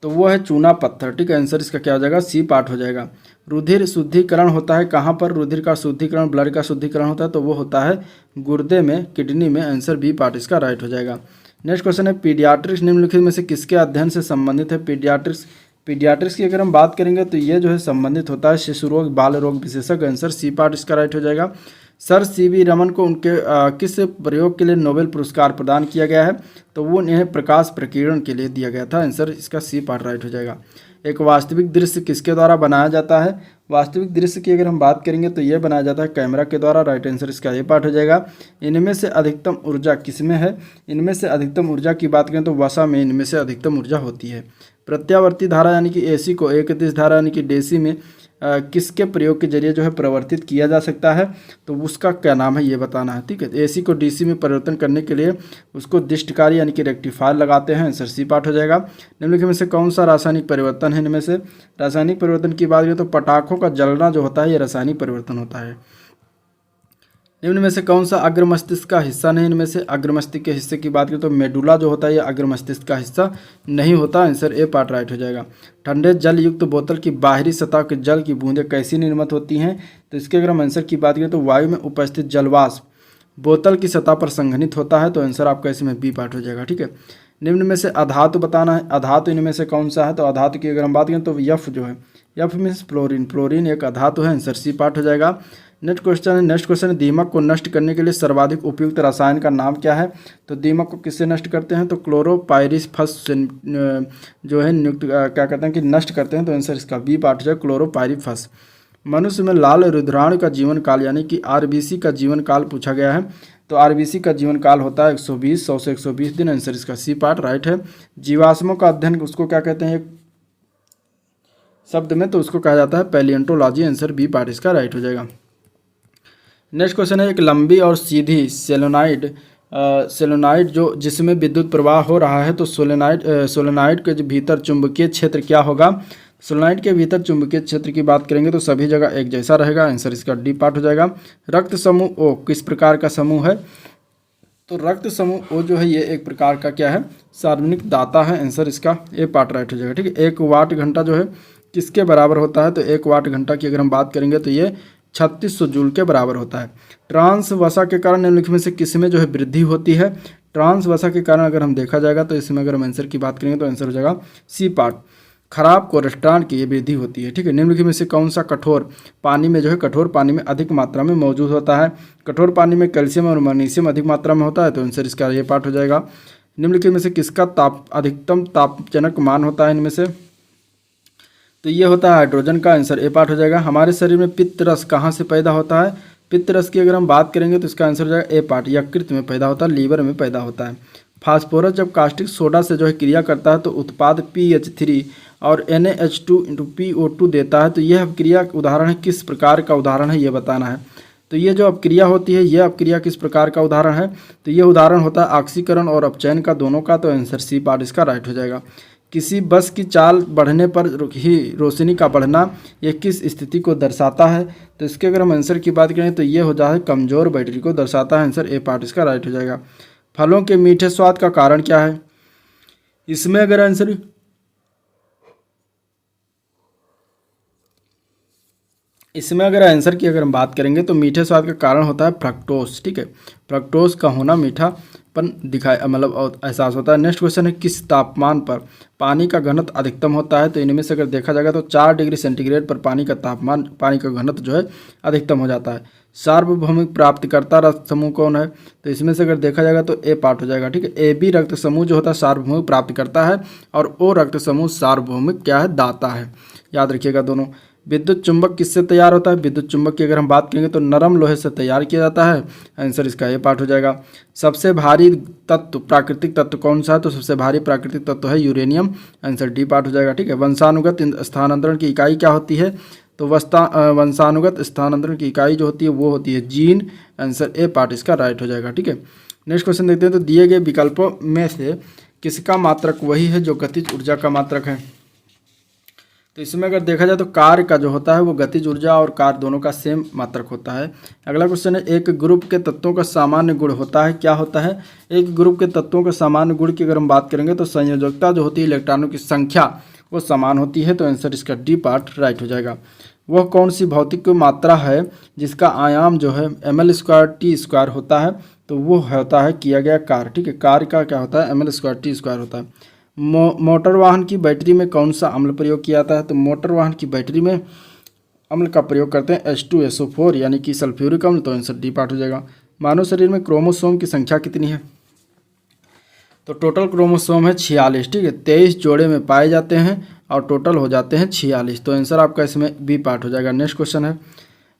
तो वो है चूना पत्थर, ठीक है। आंसर इसका क्या हो जाएगा? सी पार्ट हो जाएगा। रुधिर शुद्धिकरण होता है कहाँ पर? रुधिर का शुद्धिकरण, ब्लड का शुद्धिकरण होता है तो वो होता है गुर्दे में, किडनी में। आंसर बी पार्ट इसका राइट हो जाएगा। नेक्स्ट क्वेश्चन है, पीडियाट्रिक्स निम्नलिखित में से किसके अध्ययन से संबंधित है? पीडियाट्रिक्स की अगर हम बात करेंगे तो ये जो है संबंधित होता है शिशु रोग, बाल रोग विशेषज्ञ। आंसर सी पार्ट इसका राइट हो जाएगा। सर सीवी रमन को उनके किस प्रयोग के लिए नोबेल पुरस्कार प्रदान किया गया है? तो वो उन्हें प्रकाश प्रकीर्णन के लिए दिया गया था। आंसर इसका सी पार्ट राइट हो जाएगा। एक वास्तविक दृश्य किसके द्वारा बनाया जाता है? वास्तविक दृश्य की अगर हम बात करेंगे तो यह बनाया जाता है कैमरा के द्वारा। राइट आंसर इसका ये पार्ट हो जाएगा। इनमें से अधिकतम ऊर्जा किसमें है? इनमें से अधिकतम ऊर्जा की बात करें तो वसा में इनमें से अधिकतम ऊर्जा होती है। प्रत्यावर्ती धारा यानी कि एसी को एक दिश धारा यानी कि डीसी में किसके प्रयोग के जरिए जो है परिवर्तित किया जा सकता है? तो उसका क्या नाम है ये बताना है। ठीक है, एसी को डीसी में परिवर्तन करने के लिए उसको दिष्टकारी यानी कि रेक्टिफायर लगाते हैं। आंसर सी पार्ट हो जाएगा। निम्नलिखित में से कौन सा रासायनिक परिवर्तन है? इनमें से रासायनिक परिवर्तन की बात करें तो पटाखों का जलना जो होता है ये रासायनिक परिवर्तन होता है। निम्न में से कौन सा अग्र मस्तिष्क का हिस्सा नहीं? इनमें से अग्र मस्तिष्क के हिस्से की बात करें तो मेडुला जो होता है ये अग्र मस्तिष्क का हिस्सा नहीं होता। आंसर ए पार्ट राइट हो जाएगा। ठंडे जल युक्त बोतल की बाहरी सतह के जल की बूंदें कैसी निर्मित होती हैं? तो इसके अगर हम आंसर की बात करें तो वायु में उपस्थित जलवाष्प बोतल की सतह पर संघनित होता है। तो आंसर आपका इसमें बी पार्ट हो जाएगा। ठीक है, निम्न में से अधातु बताना है। अधातु इनमें से कौन सा है? तो अधातु की अगर हम बात करें तो यफ जो है, यफ मीन्स फ्लोरीन। फ्लोरीन एक अधातु है। आंसर सी पार्ट हो जाएगा। नेक्स्ट क्वेश्चन है दीमक को नष्ट करने के लिए सर्वाधिक उपयुक्त रसायन का नाम क्या है? तो दीमक को किससे नष्ट करते हैं? तो क्लोरोपाइरिफस से जो है नियुक्त क्या करते हैं कि नष्ट करते हैं। तो आंसर इसका बी पार्ट जो है क्लोरोपाइरिफस। मनुष्य में लाल रुधिराणु का जीवन काल यानी कि आरबीसी का जीवन काल पूछा गया है। तो आरबीसी का जीवन काल होता है 100 से 120 दिन। आंसर इसका सी पार्ट राइट है। जीवाश्मों का अध्ययन उसको क्या कहते हैं शब्द में? तो उसको कहा जाता है पैलियोंटोलॉजी। आंसर बी पार्ट इसका राइट हो जाएगा। नेक्स्ट क्वेश्चन है एक लंबी और सीधी सोलेनॉइड जो जिसमें विद्युत प्रवाह हो रहा है तो सोलेनॉइड के भीतर चुंबकीय क्षेत्र क्या होगा? सोलेनॉइड के भीतर चुंबकीय क्षेत्र की बात करेंगे तो सभी जगह एक जैसा रहेगा। आंसर इसका डी पार्ट हो जाएगा। रक्त समूह ओ किस प्रकार का समूह है? तो रक्त समूह ओ जो है ये एक प्रकार का क्या है? सार्वजनिक दाता है। आंसर इसका ए पार्ट राइट हो जाएगा। ठीक है, 1 वाट घंटा जो है किसके बराबर होता है? तो 1 वाट घंटा की अगर हम बात करेंगे तो ये 3600 जूल के बराबर होता है। ट्रांस वसा के कारण निम्नलिखित में से किसमें जो है वृद्धि होती है? ट्रांस वसा के कारण अगर हम देखा जाएगा तो इसमें अगर हम आंसर की बात करेंगे तो आंसर हो जाएगा सी पार्ट। खराब कोलेस्ट्रॉल की ये वृद्धि होती है। ठीक है, निम्नलिखित में से कौन सा कठोर पानी में जो है कठोर पानी में अधिक मात्रा में मौजूद होता है? कठोर पानी में कैल्शियम और मैग्नीशियम अधिक मात्रा में होता है। तो आंसर इसका ये पार्ट हो जाएगा। निम्नलिखित में से किसका अधिकतम तापजनक मान होता है? इनमें से तो ये होता है हाइड्रोजन का। आंसर ए पार्ट हो जाएगा। हमारे शरीर में पित्त रस कहाँ से पैदा होता है? पित्त रस की अगर हम बात करेंगे तो इसका आंसर हो जाएगा ए पार्ट। यकृत में पैदा होता है, लीवर में पैदा होता है। फास्फोरस जब कास्टिक सोडा से जो है क्रिया करता है तो उत्पाद PH3 और NH2 देता है। तो यह अपक्रिया उदाहरण है किस प्रकार का उदाहरण है ये बताना है। तो ये जो अपक्रिया होती है ये अपक्रिया किस प्रकार का उदाहरण है? तो ये उदाहरण होता है ऑक्सीकरण और अपचयन का, दोनों का। तो आंसर सी पार्ट इसका राइट हो जाएगा। किसी बस की चाल बढ़ने पर ही रोशनी का बढ़ना ये किस स्थिति को दर्शाता है? तो इसके अगर हम आंसर की बात करें तो ये हो जाए कमजोर बैटरी को दर्शाता है। आंसर ए पार्ट इसका राइट हो जाएगा। फलों के मीठे स्वाद का कारण क्या है? इसमें अगर आंसर की अगर हम बात करेंगे तो मीठे स्वाद का कारण होता है फ्रक्टोज। ठीक है, फ्रक्टोज का होना मीठापन मतलब एहसास होता है। नेक्स्ट क्वेश्चन है किस तापमान पर पानी का घनत्व अधिकतम होता है? तो इनमें से अगर देखा जाएगा तो 4 डिग्री सेंटीग्रेड पर पानी का घनत्व जो है अधिकतम हो जाता है। सार्वभौमिक प्राप्तकर्ता रक्त समूह कौन है? तो इसमें से अगर देखा जाएगा तो ए पार्ट हो जाएगा। ठीक है, AB रक्त समूह जो होता है सार्वभौमिक प्राप्तकर्ता है और O रक्त समूह सार्वभौमिक क्या है? दाता है। याद रखिएगा दोनों। विद्युत चुंबक किससे तैयार होता है? विद्युत चुंबक की अगर हम बात करेंगे तो नरम लोहे से तैयार किया जाता है। आंसर इसका ये पार्ट हो जाएगा। सबसे भारी तत्व प्राकृतिक तत्व कौन सा है? तो सबसे भारी प्राकृतिक तत्व है यूरेनियम। आंसर डी पार्ट हो जाएगा। ठीक है, वंशानुगत स्थानांतरण की इकाई क्या होती है? तो वंशानुगत स्थानांतरण की इकाई जो होती है वो होती है जीन। आंसर ए पार्ट इसका राइट हो जाएगा। ठीक है, नेक्स्ट क्वेश्चन देखते हैं। तो दिए गए विकल्पों में से किसका मात्रक वही है जो गतिज ऊर्जा का मात्रक है? तो इसमें अगर देखा जाए तो कार्य का जो होता है वो गतिज ऊर्जा और कार्य दोनों का सेम मात्रक होता है। अगला क्वेश्चन है एक ग्रुप के तत्वों का सामान्य गुण होता है, क्या होता है? एक ग्रुप के तत्वों के सामान्य गुण की अगर हम बात करेंगे तो संयोजकता जो होती है इलेक्ट्रॉनों की संख्या वो समान होती है। तो आंसर इसका डी पार्ट राइट हो जाएगा। वह कौन सी भौतिक मात्रा है जिसका आयाम जो है ml²t² होता है? तो वो होता है किया गया कार्य। ठीक है, कार्य का क्या होता है? ml²t² होता है। मोटर वाहन की बैटरी में कौन सा अम्ल प्रयोग किया जाता है? तो मोटर वाहन की बैटरी में अम्ल का प्रयोग करते हैं H2SO4 यानी कि सल्फ्यूरिक अम्ल, तो आंसर डी पार्ट हो जाएगा। मानव शरीर में क्रोमोसोम की संख्या कितनी है? तो टोटल क्रोमोसोम है 46, ठीक है। 23 जोड़े में पाए जाते हैं और टोटल हो जाते हैं 46, तो आंसर आपका इसमें बी पार्ट हो जाएगा। नेक्स्ट क्वेश्चन है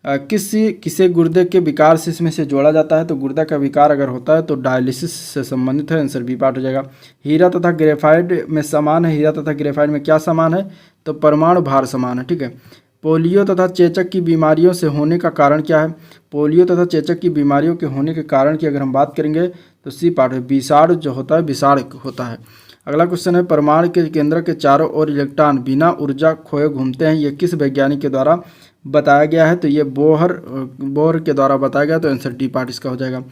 किसे गुर्दे के विकार से इसमें से जोड़ा जाता है? तो गुर्दा का विकार अगर होता है तो डायलिसिस से संबंधित है, आंसर बी पार्ट हो जाएगा। हीरा तथा ग्रेफाइट में समान है, हीरा तथा ग्रेफाइट में क्या समान है? तो परमाणु भार समान है, ठीक है। पोलियो तथा चेचक की बीमारियों से होने का कारण क्या है? पोलियो तथा चेचक की बीमारियों के होने के कारण की अगर हम बात करेंगे तो सी पार्ट है, विषाणु जो होता है विषाणु होता है। अगला क्वेश्चन है परमाणु के केंद्र के चारों ओर इलेक्ट्रॉन बिना ऊर्जा खोए घूमते हैं, ये किस वैज्ञानिक के द्वारा बताया गया है? तो ये बोहर के द्वारा बताया गया, तो आंसर डी पार्ट इसका हो जाएगा।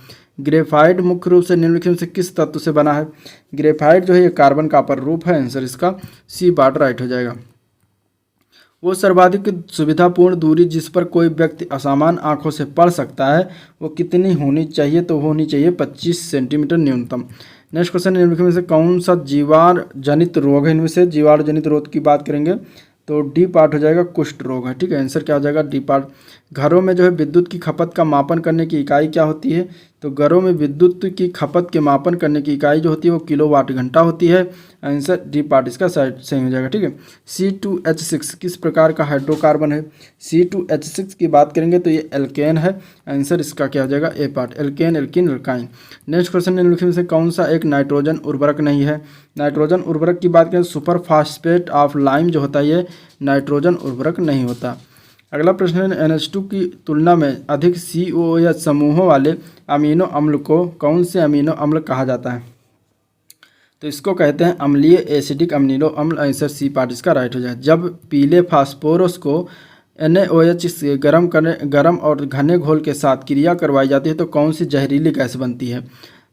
ग्रेफाइट मुख्य रूप से निम्नलिखित में से किस तत्व से बना है? ग्रेफाइट जो है ये कार्बन का अपर रूप है, आंसर इसका सी पार्ट राइट हो जाएगा। वो सर्वाधिक सुविधापूर्ण दूरी जिस पर कोई व्यक्ति असामान्य आंखों से पढ़ सकता है वो कितनी होनी चाहिए? तो होनी चाहिए 25 सेंटीमीटर न्यूनतम। नेक्स्ट क्वेश्चन, निम्नलिखित में से कौन सा जीवाणु जनित रोग है? इनमें से जीवाणु जनित रोग की बात करेंगे तो डी पार्ट हो जाएगा कुष्ठ रोग है, ठीक है। आंसर क्या हो जाएगा? D part. घरों में जो है विद्युत की खपत का मापन करने की इकाई क्या होती है? तो घरों में विद्युत की खपत के मापन करने की इकाई जो होती है वो किलोवाट घंटा होती है, आंसर डी पार्ट इसका सही हो जाएगा, ठीक है। C2H6 किस प्रकार का हाइड्रोकार्बन है? C2H6 की बात करेंगे तो ये एल्केन है, आंसर इसका क्या हो जाएगा? A part. Alkane, alkene, alkyne. Next question, निम्नलिखित में से कौन सा एक नाइट्रोजन उर्वरक नहीं है? नाइट्रोजन उर्वरक की बात करें सुपर फास्फेट ऑफ लाइम जो होता है ये नाइट्रोजन उर्वरक नहीं होता। अगला प्रश्न है NH2 की तुलना में अधिक COOH समूहों वाले अमीनो अम्ल को कौन से अमीनो अम्ल कहा जाता है? तो इसको कहते हैं अम्लीय एसिडिक अमीनो अम्ल, आंसर सी पार्ट इसका राइट हो जाए। जब पीले फास्फोरस को NaOH से गर्म और घने घोल के साथ क्रिया करवाई जाती है तो कौन सी जहरीली गैस बनती है?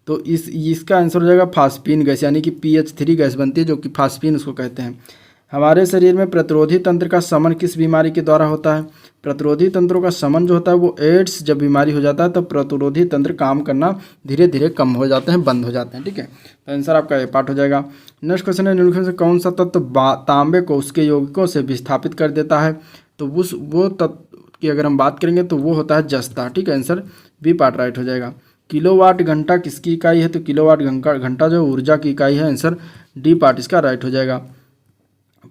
तो इसका आंसर हो जाएगा फास्फीन गैस, यानी कि PH3 गैस बनती है जो कि फास्फीन उसको कहते हैं। हमारे शरीर में प्रतिरोधी तंत्र का समन किस बीमारी के द्वारा होता है? प्रतिरोधी तंत्रों का समन जो होता है वो एड्स जब बीमारी हो जाता है तो प्रतिरोधी तंत्र काम करना धीरे धीरे कम हो जाते हैं, बंद हो जाते हैं, ठीक है। तो आंसर आपका ए पार्ट हो जाएगा। नेक्स्ट क्वेश्चन है निम्नलिखित में से कौन सा तत्व तांबे को उसके यौगिकों से विस्थापित कर देता है? तो वो तत्व की अगर हम बात करेंगे तो वो होता है जस्ता, ठीक है, आंसर बी पार्ट राइट हो जाएगा। किलोवाट घंटा किसकी इकाई है? तो किलोवाट घंटा जो ऊर्जा की इकाई है, आंसर डी पार्ट इसका राइट हो जाएगा।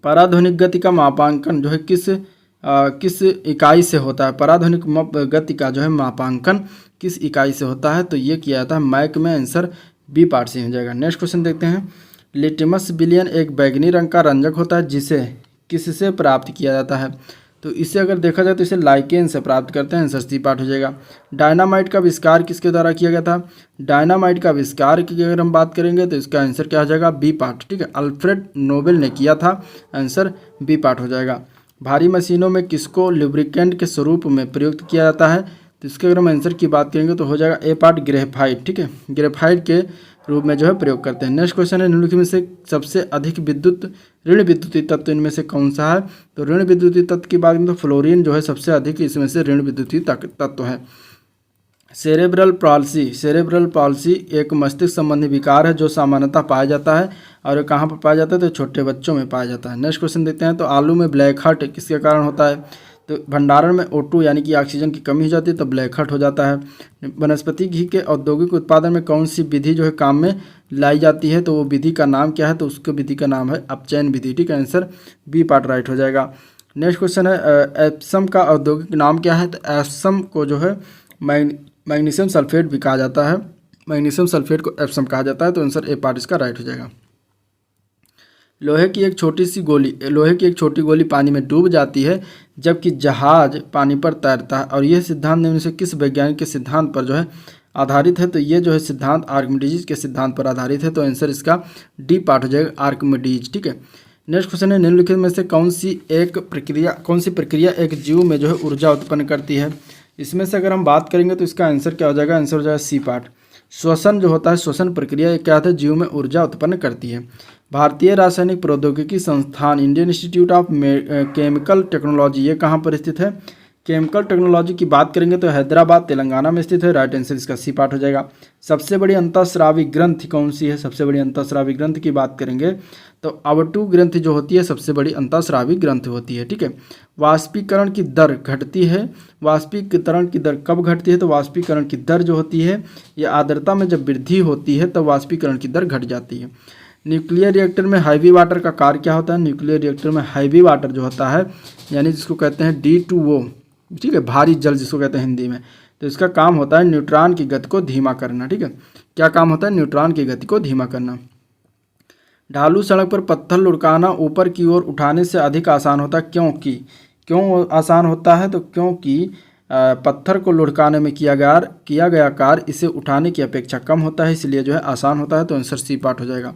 पराध्वनिक गति का मापांकन जो है किस इकाई से होता है? पराध्वनिक गति का जो है मापांकन किस इकाई से होता है? तो ये किया जाता है मैक में, आंसर बी पार्ट से हो जाएगा। नेक्स्ट क्वेश्चन देखते हैं। लिटमस विलियन एक बैगनी रंग का रंजक होता है जिसे किससे प्राप्त किया जाता है? तो इसे अगर देखा जाए तो इसे लाइकेन से प्राप्त करते हैं, आंसर सी पार्ट हो जाएगा। डायनामाइट का आविष्कार किसके द्वारा किया गया था? डायनामाइट का आविष्कार की अगर हम बात करेंगे तो इसका आंसर क्या हो जाएगा? बी पार्ट, ठीक है, अल्फ्रेड नोबेल ने किया था, आंसर बी पार्ट हो जाएगा। भारी मशीनों में किसको लुब्रिकेंट के स्वरूप में प्रयुक्त किया जाता है? तो इसके अगर हम आंसर की बात करेंगे तो हो जाएगा ए पार्ट ग्रेफाइट, ठीक है, ग्रेफाइट के रूप में जो है प्रयोग करते हैं। नेक्स्ट क्वेश्चन है निम्नलिखित में से सबसे अधिक ऋण विद्युतीय तत्व इनमें से कौन सा है? तो ऋण विद्युतीय तत्व की बात करें तो फ्लोरीन जो है सबसे अधिक इसमें से ऋण विद्युतीय तत्व है। सेरेब्रल पॉल्सी एक मस्तिष्क संबंधी विकार है जो सामान्यतः पाया जाता है, और कहाँ पर पाया जाता है? तो छोटे बच्चों में पाया जाता है। नेक्स्ट क्वेश्चन देखते हैं। तो आलू में ब्लैक हार्ट किसके कारण होता है? तो भंडारण में O2 यानी कि ऑक्सीजन की कमी हो जाती है तो ब्लैक हार्ट हो जाता है। वनस्पति घी के औद्योगिक उत्पादन में कौन सी विधि जो है काम में लाई जाती है? तो वो विधि का नाम क्या है? तो उसके विधि का नाम है अपचयन विधि, ठीक है, आंसर बी पार्ट राइट हो जाएगा। नेक्स्ट क्वेश्चन है एप्सम का औद्योगिक नाम क्या है? तो एप्सम को जो है मैग्नीशियम सल्फेट भी कहा जाता है, मैग्नीशियम सल्फेट को एप्सम कहा जाता है, तो आंसर ए पार्ट इसका राइट हो जाएगा। लोहे की एक छोटी गोली पानी में डूब जाती है जबकि जहाज पानी पर तैरता है, और यह सिद्धांत निम्न से किस वैज्ञानिक के सिद्धांत पर जो है आधारित है? तो ये जो है सिद्धांत आर्किमिडीज के सिद्धांत पर आधारित है, तो आंसर इसका डी पार्ट हो जाएगा आर्किमिडीज, ठीक है। नेक्स्ट क्वेश्चन है निम्नलिखित में से कौन सी प्रक्रिया एक जीव में जो है ऊर्जा उत्पन्न करती है? इसमें से अगर हम बात करेंगे तो इसका आंसर क्या हो जाएगा? आंसर हो जाएगा सी पार्ट। श्वसन जो होता है, श्वसन प्रक्रिया क्या होता है? जीव में ऊर्जा उत्पन्न करती है। भारतीय रासायनिक प्रौद्योगिकी संस्थान Indian institute of chemical technology ये कहाँ पर स्थित है? केमिकल टेक्नोलॉजी की बात करेंगे तो हैदराबाद तेलंगाना में स्थित है, राइट आंसर इसका सी पार्ट हो जाएगा। सबसे बड़ी अंतःस्रावी ग्रंथि कौन सी है? सबसे बड़ी अंतःस्रावी ग्रंथि की बात करेंगे तो अवटु ग्रंथि जो होती है सबसे बड़ी अंतःस्रावी ग्रंथि होती है, ठीक है। वाष्पीकरण की दर घटती है, वाष्पीकरण की दर कब घटती है? तो वाष्पीकरण की दर जो होती है ये आर्द्रता में जब वृद्धि होती है तब वाष्पीकरण की दर घट जाती है। न्यूक्लियर रिएक्टर में हैवी वाटर का कार्य क्या होता है? न्यूक्लियर रिएक्टर में हैवी वाटर जो होता है यानी जिसको कहते हैं D2O, ठीक है, भारी जल जिसको कहते हैं हिंदी में, तो इसका काम होता है न्यूट्रॉन की गति को धीमा करना, ठीक है। क्या काम होता है? न्यूट्रॉन की गति को धीमा करना। ढालू सड़क पर पत्थर लुढ़काना ऊपर की ओर उठाने से अधिक आसान होता है, क्यों आसान होता है? तो क्योंकि पत्थर को लुढ़काने में किया गया कार्य इसे उठाने की अपेक्षा कम होता है, इसलिए जो है आसान होता है, तो आंसर सी पार्ट हो जाएगा।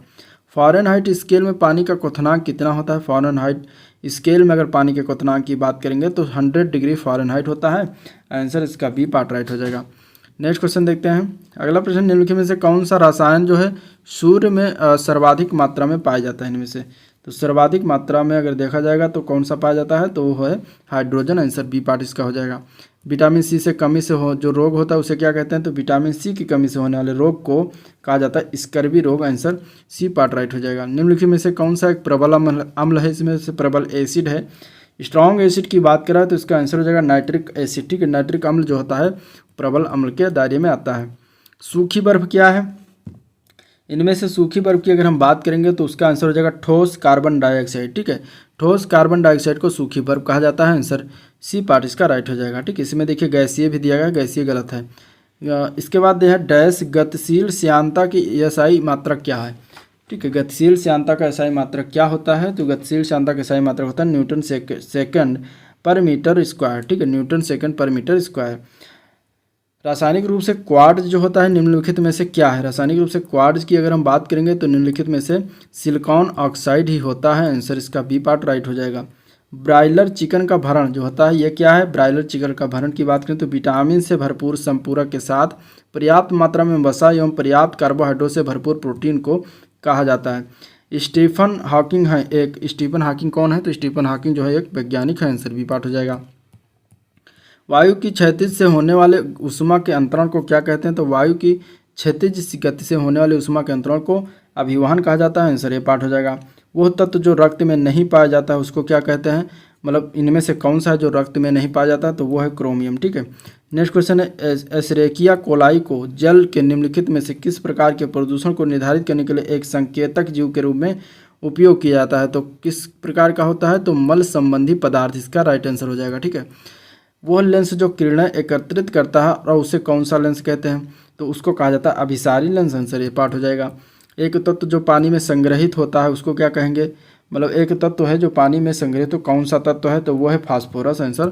फ़ारेनहाइट स्केल में पानी का क्वथनांक कितना होता है? फ़ारेनहाइट स्केल में अगर पानी के क्वथनांक की बात करेंगे तो 100 डिग्री फ़ारेनहाइट होता है, आंसर इसका बी पार्ट राइट हो जाएगा। नेक्स्ट क्वेश्चन देखते हैं। अगला प्रश्न, निम्नलिखित में से कौन सा रसायन जो है सूर्य में सर्वाधिक मात्रा में पाया जाता है? इनमें से तो सर्वाधिक मात्रा में अगर देखा जाएगा तो कौन सा पाया जाता है? तो वो है हाइड्रोजन, आंसर बी पार्ट इसका हो जाएगा। विटामिन सी से कमी से हो जो रोग होता है उसे क्या कहते हैं? तो विटामिन सी की कमी से होने वाले रोग को कहा जाता है स्कर्वी रोग, आंसर सी पार्ट राइट हो जाएगा। निम्नलिखित में से कौन सा एक प्रबल अम्ल है? इसमें से प्रबल एसिड है। स्ट्रॉन्ग एसिड की बात करें तो इसका आंसर हो जाएगा नाइट्रिक एसिड, ठीक है। नाइट्रिक अम्ल जो होता है प्रबल अम्ल के दायरे में आता है। सूखी बर्फ क्या है? इनमें से सूखी बर्फ की अगर हम बात करेंगे तो उसका आंसर हो जाएगा ठोस कार्बन डाइऑक्साइड, ठीक है। ठोस कार्बन डाइऑक्साइड को सूखी बर्फ कहा जाता है, आंसर सी पार्ट इसका राइट हो जाएगा, ठीक है। इसमें देखिए गैसीय भी दिया गया, गैसीय गलत है। इसके बाद यह डैश गतिशील श्यानता की एसआई मात्रक क्या है? ठीक है, गतिशील श्यानता का एसआई मात्रक क्या होता है? तो गतिशील श्यानता का एसआई मात्रक होता है न्यूटन सेकंड पर मीटर स्क्वायर, ठीक है, न्यूटन सेकंड पर मीटर स्क्वायर। रासायनिक रूप से क्वार्ट्ज जो होता है निम्नलिखित में से क्या है? रासायनिक रूप से क्वार्ट्ज की अगर हम बात करेंगे तो निम्नलिखित में से सिलिकॉन ऑक्साइड ही होता है, आंसर इसका बी पार्ट राइट हो जाएगा। ब्रायलर चिकन का भरण जो होता है ये क्या है? ब्रायलर चिकन का भरण की बात करें तो विटामिन से भरपूर संपूरक के साथ पर्याप्त मात्रा में वसा एवं पर्याप्त कार्बोहाइड्रेट से भरपूर प्रोटीन को कहा जाता है। स्टीफन हॉकिंग है एक, स्टीफन हॉकिंग कौन है? तो स्टीफन हॉकिंग जो है एक वैज्ञानिक है, आंसर बी पार्ट हो जाएगा। वायु की क्षैतिज से होने वाले ऊष्मा के अंतरण को क्या कहते हैं? तो वायु की क्षैतिज गति से होने वाले ऊष्मा के अंतरण को अभिवहन कहा जाता है, आंसर ये पार्ट हो जाएगा। वह तत्व जो रक्त में नहीं पाया जाता है उसको क्या कहते हैं? मतलब इनमें से कौन सा है जो रक्त में नहीं पाया जाता? तो वो है क्रोमियम, ठीक है। नेक्स्ट क्वेश्चन है, एशेरिकिया कोलाई को जल के निम्नलिखित में से किस प्रकार के प्रदूषण को निर्धारित करने के लिए एक संकेतक जीव के रूप में उपयोग किया जाता है? तो किस प्रकार का होता है? तो मल संबंधी पदार्थ, इसका राइट आंसर हो जाएगा, ठीक है। वह लेंस जो किरणें एकत्रित करता है और उसे कौन सा लेंस कहते हैं? तो उसको कहा जाता है अभिसारी लेंस, आंसर ये पार्ट हो जाएगा। एक तत्व जो पानी में संग्रहित होता है उसको क्या कहेंगे? मतलब एक तत्व है जो पानी में संग्रहित, तो कौन सा तत्व है? तो वो है फास्फोरस, आंसर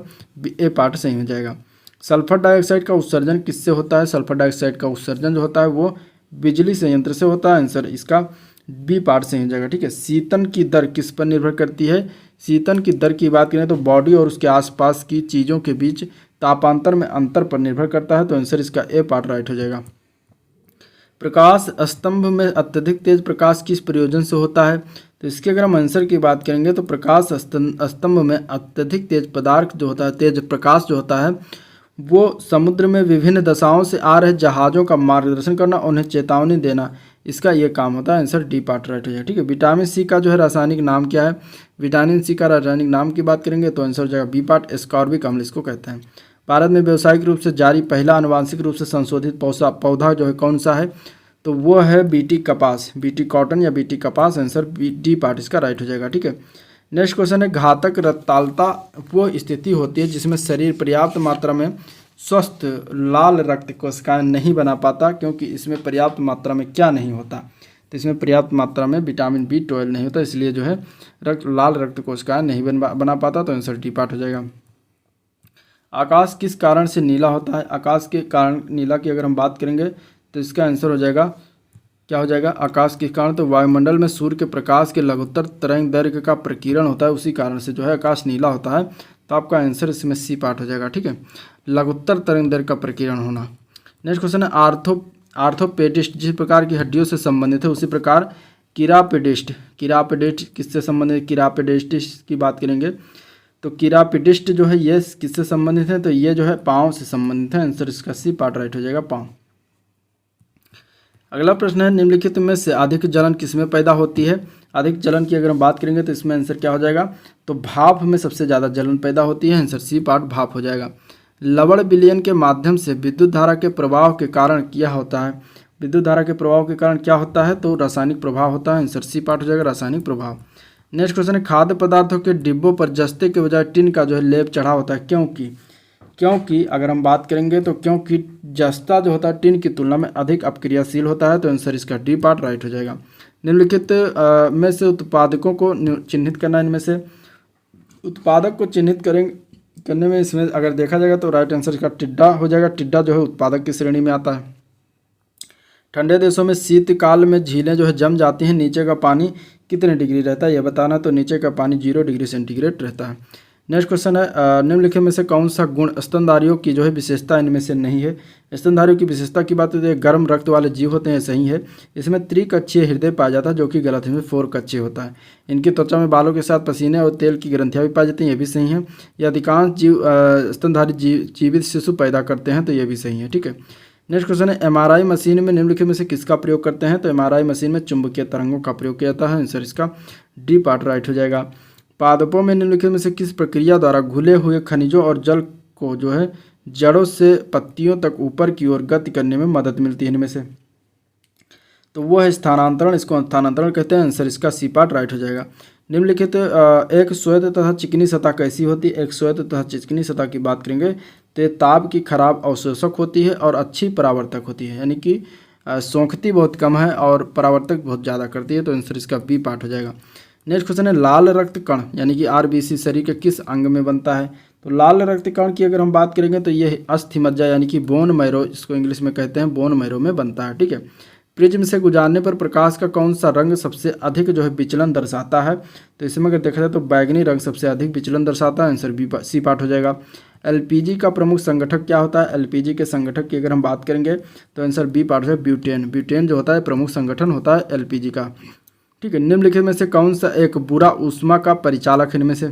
ए पार्ट सही हो जाएगा। सल्फर डाइऑक्साइड का उत्सर्जन किससे होता है? सल्फर डाइऑक्साइड का उत्सर्जन जो होता है वो बिजली संयंत्र से होता है, आंसर इसका बी पार्ट सही हो जाएगा, ठीक है। शीतन की दर किस पर निर्भर करती है? शीतन की दर की बात करें तो बॉडी और उसके आसपास की चीज़ों के बीच तापांतर में अंतर पर निर्भर करता है, तो आंसर इसका ए पार्ट राइट हो जाएगा। प्रकाश स्तंभ में अत्यधिक तेज प्रकाश किस प्रयोजन से होता है? तो इसके अगर हम आंसर की बात करेंगे तो प्रकाश स्तंभ में अत्यधिक तेज पदार्थ जो होता है, तेज प्रकाश जो होता है वो समुद्र में विभिन्न दशाओं से आ रहे जहाज़ों का मार्गदर्शन करना, उन्हें चेतावनी देना, इसका ये काम होता है, आंसर डी पार्ट राइट हो जाएगा, ठीक है। विटामिन सी का जो है रासायनिक नाम क्या है? विटामिन सी का रासायनिक नाम की बात करेंगे तो आंसर हो जाएगा बी पार्ट, एस्कॉर्बिक अम्ल इसको कहते हैं। भारत में व्यावसायिक रूप से जारी पहला आनुवांशिक रूप से संशोधित पौधा जो है कौन सा है? तो वो है बीटी कपास, बीटी कॉटन या बीटी कपास, आंसर डी पार्ट इसका राइट हो जाएगा, ठीक है। नेक्स्ट क्वेश्चन है, घातक रक्ततालता वो स्थिति होती है जिसमें शरीर पर्याप्त मात्रा में स्वस्थ लाल रक्त कोशिकाएं नहीं बना पाता, क्योंकि इसमें पर्याप्त मात्रा में क्या नहीं होता? तो इसमें पर्याप्त मात्रा में विटामिन B12 नहीं होता, इसलिए जो है लाल रक्त कोशिकाएं नहीं बना पाता, तो आंसर डी पार्ट हो जाएगा। आकाश किस कारण से नीला होता है? आकाश के कारण नीला की अगर हम बात करेंगे तो इसका आंसर हो जाएगा, क्या हो जाएगा? आकाश के कारण तो वायुमंडल में सूर्य के प्रकाश के लघुत्तर तरंग दैर्घ्य का प्रकीर्णन होता है, उसी कारण से जो है आकाश नीला होता है, तो आपका आंसर इसमें सी पार्ट हो जाएगा, ठीक है, लघुत्तर तरंग दैर्घ्य का प्रकीर्णन होना। नेक्स्ट क्वेश्चन है, आर्थोपेडिस्ट जिस प्रकार की हड्डियों से संबंधित है उसी प्रकार किरापेडिस्ट किससे संबंधित? किरापेडिस्ट की बात करेंगे तो कीरापिडिस्ट जो है ये किससे संबंधित है, तो ये जो है पाँव से संबंधित है। आंसर इसका सी पार्ट राइट हो जाएगा, पाँव। अगला प्रश्न है निम्नलिखित में से अधिक जलन किसमें पैदा होती है। अधिक जलन की अगर हम बात करेंगे तो इसमें आंसर क्या हो जाएगा, तो भाप में सबसे ज़्यादा जलन पैदा होती है। आंसर सी पार्ट भाप हो जाएगा। लवण विलयन के माध्यम से विद्युत धारा के प्रभाव के कारण क्या होता है। विद्युत धारा के प्रभाव के कारण क्या होता है, तो रासायनिक प्रभाव होता है। आंसर सी पार्ट हो जाएगा, रासायनिक प्रभाव। नेक्स्ट क्वेश्चन है खाद्य पदार्थों के डिब्बों पर जस्ते के बजाय टिन का जो है लेप चढ़ा होता है, क्योंकि अगर हम बात करेंगे तो क्योंकि जस्ता जो होता है टिन की तुलना में अधिक अपक्रियाशील होता है। तो आंसर इसका डी पार्ट राइट हो जाएगा। निम्नलिखित में से उत्पादकों को चिन्हित करना, इनमें से उत्पादक को चिन्हित करने में इसमें अगर देखा जाएगा तो राइट आंसर इसका टिड्डा हो जाएगा। टिड्डा जो है उत्पादक की श्रेणी में आता है। ठंडे देशों में शीतकाल में झीलें जो है जम जाती हैं, नीचे का पानी कितने डिग्री रहता है यह बताना। तो नीचे का पानी 0 डिग्री सेंटीग्रेड रहता है। नेक्स्ट क्वेश्चन है निम्नलिखित में से कौन सा गुण स्तनधारियों की जो है विशेषता इनमें से नहीं है। स्तनधारियों की विशेषता की बात है, गर्म रक्त वाले जीव होते हैं, सही है। इसमें त्रिकक्षीय हृदय पाया जाता है जो कि गलत है, इसमें 4 कक्षीय होता है। इनकी त्वचा में बालों के साथ पसीने और तेल की ग्रंथियां भी पाई जाती हैं, ये भी सही है। ये अधिकांश जीव स्तनधारी जीवित शिशु पैदा करते हैं, तो ये भी सही है, ठीक है। नेक्स्ट क्वेश्चन है एमआरआई मशीन में निम्नलिखित में से किसका प्रयोग करते हैं। तो एमआरआई मशीन में चुंबकीय तरंगों का प्रयोग किया जाता है। आंसर इसका डी पार्ट राइट हो जाएगा। पादपों में निम्नलिखित में से किस प्रक्रिया द्वारा घुले हुए खनिजों और जल को जो है जड़ों से पत्तियों तक ऊपर की ओर गति करने में मदद मिलती है इनमें से, तो वो है स्थानांतरण। इसको स्थानांतरण कहते हैं। आंसर इसका सी पार्ट राइट हो जाएगा। निम्नलिखित एक श्वेत तथा चिकनी सतह कैसी होती है। एक श्वेत तथा चिकनी सतह की बात करेंगे तो ताप की खराब अवशोषक होती है और अच्छी परावर्तक होती है, यानी कि सोखती बहुत कम है और परावर्तक बहुत ज़्यादा करती है। तो आंसर इसका बी पार्ट हो जाएगा। नेक्स्ट क्वेश्चन है लाल रक्त कण यानी कि आरबीसी शरीर के किस अंग में बनता है। तो लाल रक्त कण की अगर हम बात करेंगे तो ये अस्थि मज्जा यानी कि बोन मैरो, इसको इंग्लिश में कहते हैं, बोन मैरो में बनता है, ठीक है। प्रिज्म से गुजारने पर प्रकाश का कौन सा रंग सबसे अधिक जो है विचलन दर्शाता है। तो इसमें अगर देखा जाए तो बैगनी रंग सबसे अधिक विचलन दर्शाता है। आंसर बी सी पार्ट हो जाएगा। एलपीजी का प्रमुख संगठक क्या होता है। एलपीजी के संगठक की अगर हम बात करेंगे तो आंसर बी पार्ट है ब्यूटेन। ब्यूटेन जो होता है प्रमुख संगठन होता है एलपीजी का, ठीक है। निम्नलिखित में से कौन सा एक बुरा ऊष्मा का परिचालक है। इनमें से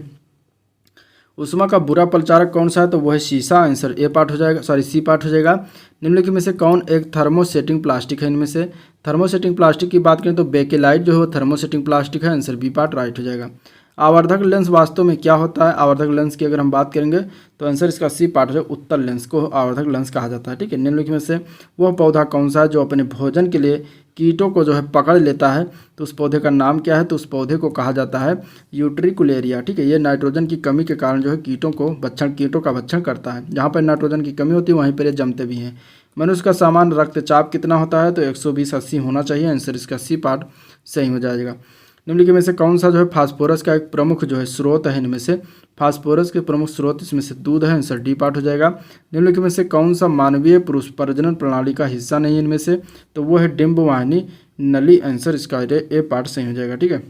ऊष्मा का बुरा परिचालक कौन सा है, तो वह है शीशा। आंसर ए पार्ट हो जाएगा, सॉरी सी पार्ट हो जाएगा। निम्नलिखित में से कौन एक थर्मोसेटिंग प्लास्टिक है। इनमें से थर्मोसेटिंग प्लास्टिक की बात करें तो बेकेलाइट जो है वो थर्मोसेटिंग प्लास्टिक है। आंसर बी पार्ट राइट हो जाएगा। आवर्धक लेंस वास्तव में क्या होता है। आवर्धक लेंस की अगर हम बात करेंगे तो आंसर इसका सी पार्ट है, उत्तल लेंस को आवर्धक लेंस कहा जाता है, ठीक है। निम्नलिखित में से वह पौधा कौन सा है जो अपने भोजन के लिए कीटों को जो है पकड़ लेता है। तो उस पौधे का नाम क्या है, तो उस पौधे को कहा जाता है यूट्रिकुलेरिया, ठीक है। ये नाइट्रोजन की कमी के कारण जो है कीटों का भक्षण करता है। जहाँ पर नाइट्रोजन की कमी होती है वहीं पर ये जमते भी हैं। मनुष्य का सामान्य रक्तचाप कितना होता है, तो 120/80 होना चाहिए। आंसर इसका सी पार्ट सही हो जाएगा। निम्नलिखित में से कौन सा जो है फास्फोरस का एक प्रमुख जो है स्रोत है। इनमें से फास्फोरस के प्रमुख स्रोत इसमें से दूध है। आंसर डी पार्ट हो जाएगा। निम्नलिखित में से कौन सा मानवीय पुरुष प्रजनन प्रणाली का हिस्सा नहीं है इनमें से, तो वो है डिम्बवाहिनी नली। आंसर इसका ए पार्ट सही हो जाएगा, ठीक है।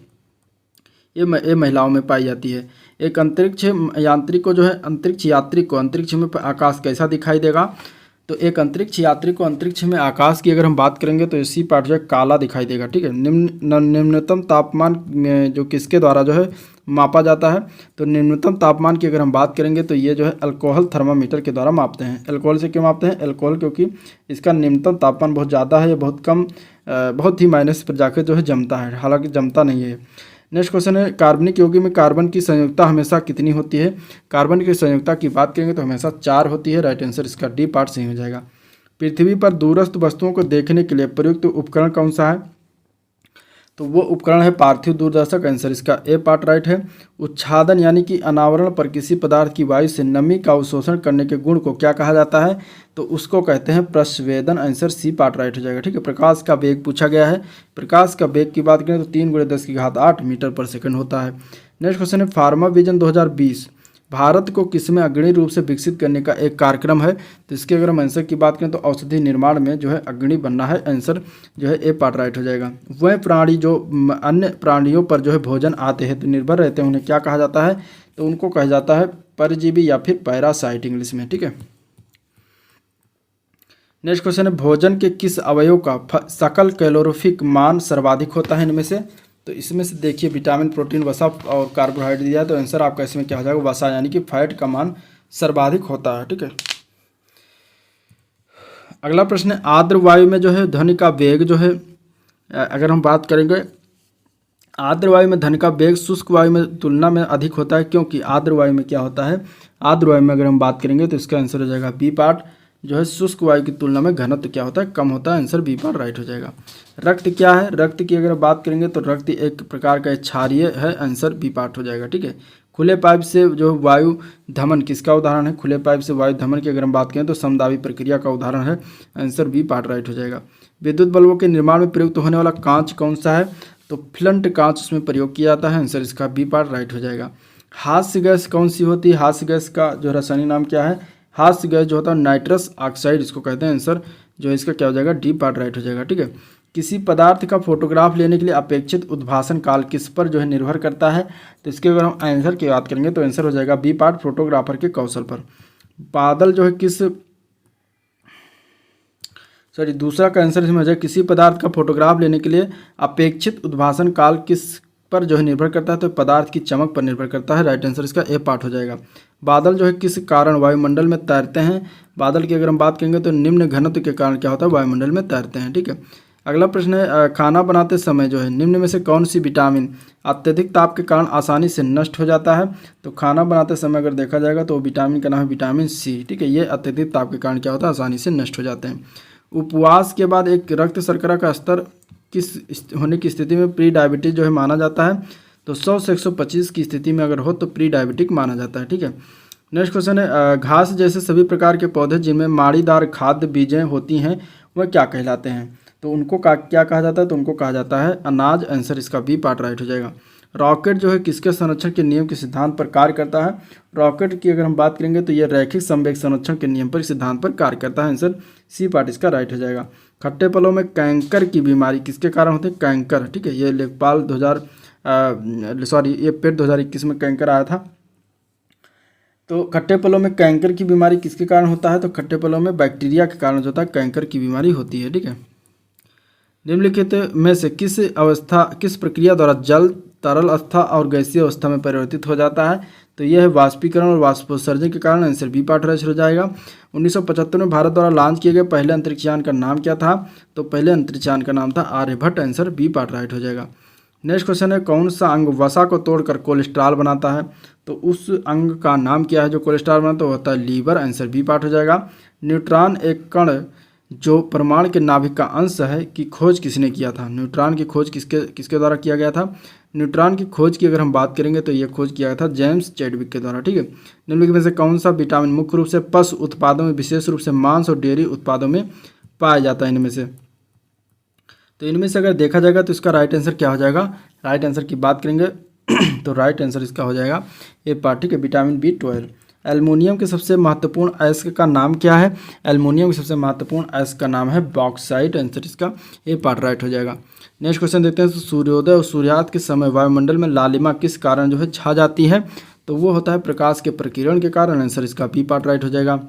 ये महिलाओं में पाई जाती है। एक अंतरिक्ष यात्री को जो है अंतरिक्ष यात्री को अंतरिक्ष में आकाश कैसा दिखाई देगा। तो एक अंतरिक्ष यात्री को अंतरिक्ष में आकाश की अगर हम बात करेंगे तो इसी पार्ट जो है काला दिखाई देगा, ठीक है। निम्नतम तापमान जो किसके द्वारा जो है मापा जाता है। तो निम्नतम तापमान की अगर हम बात करेंगे तो ये जो है अल्कोहल थर्मामीटर के द्वारा मापते हैं। अल्कोहल से क्यों मापते हैं। अल्कोहल क्योंकि इसका निम्नतम तापमान बहुत ज़्यादा है, ये बहुत कम बहुत ही माइनस पर जाकर जो है जमता है, हालांकि जमता नहीं है। नेक्स्ट क्वेश्चन है कार्बनिक यौगिक में कार्बन की संयुक्ता हमेशा कितनी होती है। कार्बन की संयुक्ता की बात करेंगे तो हमेशा 4 होती है। राइट आंसर इसका डी पार्ट सही हो जाएगा। पृथ्वी पर दूरस्थ वस्तुओं को देखने के लिए प्रयुक्त उपकरण कौन सा है, तो वो उपकरण है पार्थिव दूरदर्शक। आंसर इसका ए पार्ट राइट है। उच्छादन यानी कि अनावरण पर किसी पदार्थ की वायु से नमी का अवशोषण करने के गुण को क्या कहा जाता है, तो उसको कहते हैं प्रस्वेदन। आंसर सी पार्ट राइट हो जाएगा, ठीक है। प्रकाश का वेग पूछा गया है। प्रकाश का वेग की बात करें तो 3×10⁸ मीटर पर सेकंड होता है। नेक्स्ट क्वेश्चन है फार्मा विजन 2020 भारत को किसमें अग्रणी रूप से विकसित करने का एक कार्यक्रम है। तो इसके अगर हम आंसर की बात करें तो औषधि निर्माण में जो है अग्रणी बनना है। आंसर जो है ए पार्ट राइट हो जाएगा। वह प्राणी जो अन्य प्राणियों पर जो है भोजन आते हैं तो निर्भर रहते हैं, उन्हें क्या कहा जाता है, तो उनको कहा जाता है परजीवी या फिर पैरासाइट इंग्लिश में, ठीक है। नेक्स्ट क्वेश्चन है भोजन के किस अवयव का सकल कैलोरीफिक मान सर्वाधिक होता है इनमें से। तो इसमें से देखिए विटामिन, प्रोटीन, वसा और कार्बोहाइड्रेट दिया है, तो आंसर आपका इसमें क्या हो जाएगा, वसा, यानी कि फैट का मान सर्वाधिक होता है। ठीक है, अगला प्रश्न है, आर्द्र वायु में जो है ध्वनि का वेग जो है, अगर हम बात करेंगे आर्द्र वायु में ध्वनि का वेग शुष्क वायु में तुलना में अधिक होता है, क्योंकि आर्द्र वायु में क्या होता है, आर्द्र वायु में अगर हम बात करेंगे तो इसका आंसर हो जाएगा बी पार्ट, जो है शुष्क वायु की तुलना में घनत्व क्या होता है, कम होता है, आंसर बी पार्ट राइट हो जाएगा। रक्त क्या है, रक्त की अगर बात करेंगे तो रक्त एक प्रकार का क्षारीय है, आंसर बी पार्ट हो जाएगा। ठीक है, खुले पाइप से जो वायु धमन किसका उदाहरण है, खुले पाइप से वायु धमन की अगर हम बात करें तो समदाबी प्रक्रिया का उदाहरण है, आंसर बी पार्ट राइट हो जाएगा। विद्युत बल्बों के निर्माण में प्रयुक्त होने वाला कांच कौन सा है, तो फ्लंट कांच उसमें प्रयोग किया जाता है, आंसर इसका बी पार्ट राइट हो जाएगा। हास्य गैस कौन सी होती है, हास्य गैस का जो रासायनिक नाम क्या है, हास्य गैस जो होता है नाइट्रस ऑक्साइड इसको कहते हैं, आंसर जो इसका क्या हो जाएगा, डी पार्ट राइट हो जाएगा। ठीक है, किसी पदार्थ का फोटोग्राफ लेने के लिए अपेक्षित उद्भासन काल किस पर जो है निर्भर करता है, तो इसके अगर हम आंसर की बात करेंगे तो आंसर हो जाएगा बी पार्ट, फोटोग्राफर के कौशल पर। बादल जो है दूसरा का आंसर इसमें हो जाएगा, किसी पदार्थ का फोटोग्राफ लेने के लिए अपेक्षित उद्भासन काल किस पर जो है निर्भर करता है, तो पदार्थ की चमक पर निर्भर करता है, राइट आंसर इसका ए पार्ट हो जाएगा। बादल जो है किस कारण वायुमंडल में तैरते हैं, बादल की अगर हम बात करेंगे तो निम्न घनत्व के कारण क्या होता है, वायुमंडल में तैरते हैं। ठीक है, अगला प्रश्न है, खाना बनाते समय जो है निम्न में से कौन सी विटामिन अत्यधिक ताप के कारण आसानी से नष्ट हो जाता है, तो खाना बनाते समय अगर देखा जाएगा तो विटामिन का नाम है विटामिन सी। ठीक है, ये अत्यधिक ताप के कारण क्या होता है, आसानी से नष्ट हो जाते हैं। उपवास के बाद एक रक्त शर्करा का स्तर किस होने की स्थिति में प्री डायबिटीज जो है माना जाता है, तो 100 से 125 की स्थिति में अगर हो तो प्री डायबिटिक माना जाता है। ठीक है, नेक्स्ट क्वेश्चन है, घास जैसे सभी प्रकार के पौधे जिनमें माड़ीदार खाद्य बीजें होती हैं वह क्या कहलाते हैं, तो उनको क्या कहा जाता है, तो उनको कहा जाता है अनाज, आंसर इसका बी पार्ट राइट हो जाएगा। रॉकेट जो है किसके संरक्षण के नियम के सिद्धांत पर कार्य करता है, रॉकेट की अगर हम बात करेंगे तो यह रैखिक संवेग संरक्षण के नियम पर सिद्धांत पर कार्य करता है, आंसर सी पार्ट इसका राइट हो जाएगा। खट्टे फलों में कैंकर की बीमारी किसके कारण होती है, कैंकर। ठीक है, ये लेखपाल ये पेट 2021 में कैंकर आया था। तो खट्टे फलों में कैंकर की बीमारी किसके कारण होता है, तो खट्टे फलों में बैक्टीरिया के कारण जो होता है कैंकर की बीमारी होती है। ठीक है, निम्नलिखित में से किस प्रक्रिया द्वारा जल तरल अवस्था और गैसीय अवस्था में परिवर्तित हो जाता है, तो यह है वाष्पीकरण और वाष्पोत्सर्जन के कारण, आंसर बी पार्ट राइट हो जाएगा। 1975 में भारत द्वारा लॉन्च किए गए पहले अंतरिक्षयान का नाम क्या था, तो पहले अंतरिक्षयान का नाम था Aryabhata, answer B part right हो जाएगा। नेक्स्ट क्वेश्चन है, कौन सा अंग वसा को तोड़कर कोलेस्ट्रॉल बनाता है, तो उस अंग का नाम क्या है जो कोलेस्ट्रॉल बनाता है, होता है लीवर, आंसर बी पार्ट हो जाएगा। न्यूट्रॉन एक कण जो परमाणु के नाभिक का अंश है की खोज किसने किया था, न्यूट्रॉन की खोज किसके द्वारा किया गया था, न्यूट्रॉन की खोज की अगर हम बात करेंगे तो ये खोज किया गया था जेम्स चैडविक के द्वारा। ठीक है, निम्नलिखित में से कौन सा विटामिन मुख्य रूप से पशु उत्पादों में विशेष रूप से मांस और डेयरी उत्पादों में पाया जाता है इनमें से, तो इनमें से अगर देखा जाएगा तो इसका राइट आंसर क्या हो जाएगा, राइट आंसर की बात करेंगे तो राइट आंसर इसका हो जाएगा ए पार्ट। ठीक है, विटामिन B12। एल्युमिनियम के सबसे महत्वपूर्ण अयस्क का नाम क्या है, एल्युमिनियम के सबसे महत्वपूर्ण अयस्क का नाम है बॉक्साइट, आंसर इसका ए पार्ट राइट हो जाएगा। नेक्स्ट क्वेश्चन देखते हैं, तो सूर्योदय और सूर्यास्त के समय वायुमंडल में लालिमा किस कारण जो है छा जाती है, तो वो होता है प्रकाश के प्रकीर्णन के कारण, आंसर इसका बी पार्ट राइट हो जाएगा।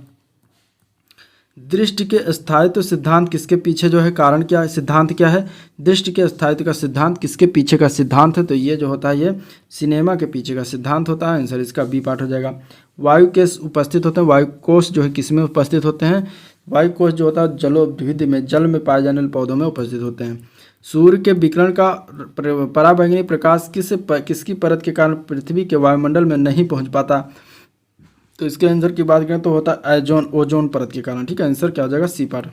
दृष्टि के स्थायित्व सिद्धांत किसके पीछे जो है कारण क्या है, सिद्धांत क्या है, दृष्टि के स्थायित्व का सिद्धांत किसके पीछे का सिद्धांत है, तो ये जो होता है ये सिनेमा के पीछे का सिद्धांत होता है, आंसर इसका बी पार्ट हो जाएगा। वायु के उपस्थित होते हैं, वायु कोष जो है किसमें उपस्थित होते हैं, वायु कोष जो होता है जलोद्भिद में, जल में पाए जाने वाले पौधों में उपस्थित होते हैं। सूर्य के विकिरण का पराबैंगनी प्रकाश किसकी परत के कारण पृथ्वी के वायुमंडल में नहीं पहुंच पाता, तो इसके आंसर की बात करें तो होता है ओजोन परत के कारण। ठीक है, आंसर क्या हो जाएगा सी पार्ट।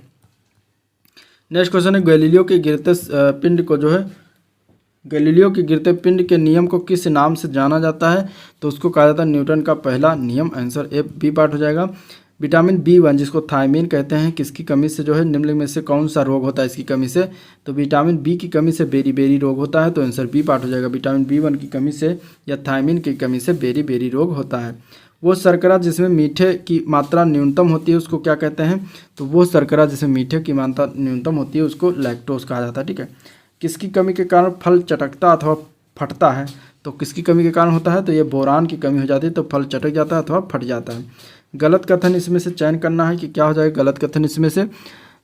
नेक्स्ट क्वेश्चन है, गैलीलियो के गिरते पिंड को जो है गैलीलियो के गिरते पिंड के नियम को किस नाम से जाना जाता है, तो उसको कहा जाता है न्यूटन का पहला नियम, आंसर ए बी पार्ट हो जाएगा। विटामिन B1 जिसको थायमीन कहते हैं, किसकी कमी से जो है निम्नलिखित में से कौन सा रोग होता है इसकी कमी से, तो विटामिन B की कमी से बेरी रोग होता है, तो आंसर बी पार्ट हो जाएगा। विटामिन B1 की कमी से या थायमीन की कमी से बेरी रोग होता है। वो शर्करा जिसमें मीठे की मात्रा न्यूनतम होती है उसको क्या कहते हैं, तो वो शर्करा जिसमें मीठे की मात्रा न्यूनतम होती है उसको लैक्टोज कहा जाता है। ठीक है, किसकी कमी के कारण फल चटकता अथवा फटता है, तो किसकी कमी के कारण होता है, तो ये बोरान की कमी हो जाती है तो फल चटक जाता है अथवा फट जाता है। गलत कथन इसमें से चयन करना है कि क्या हो जाएगा गलत कथन इसमें से,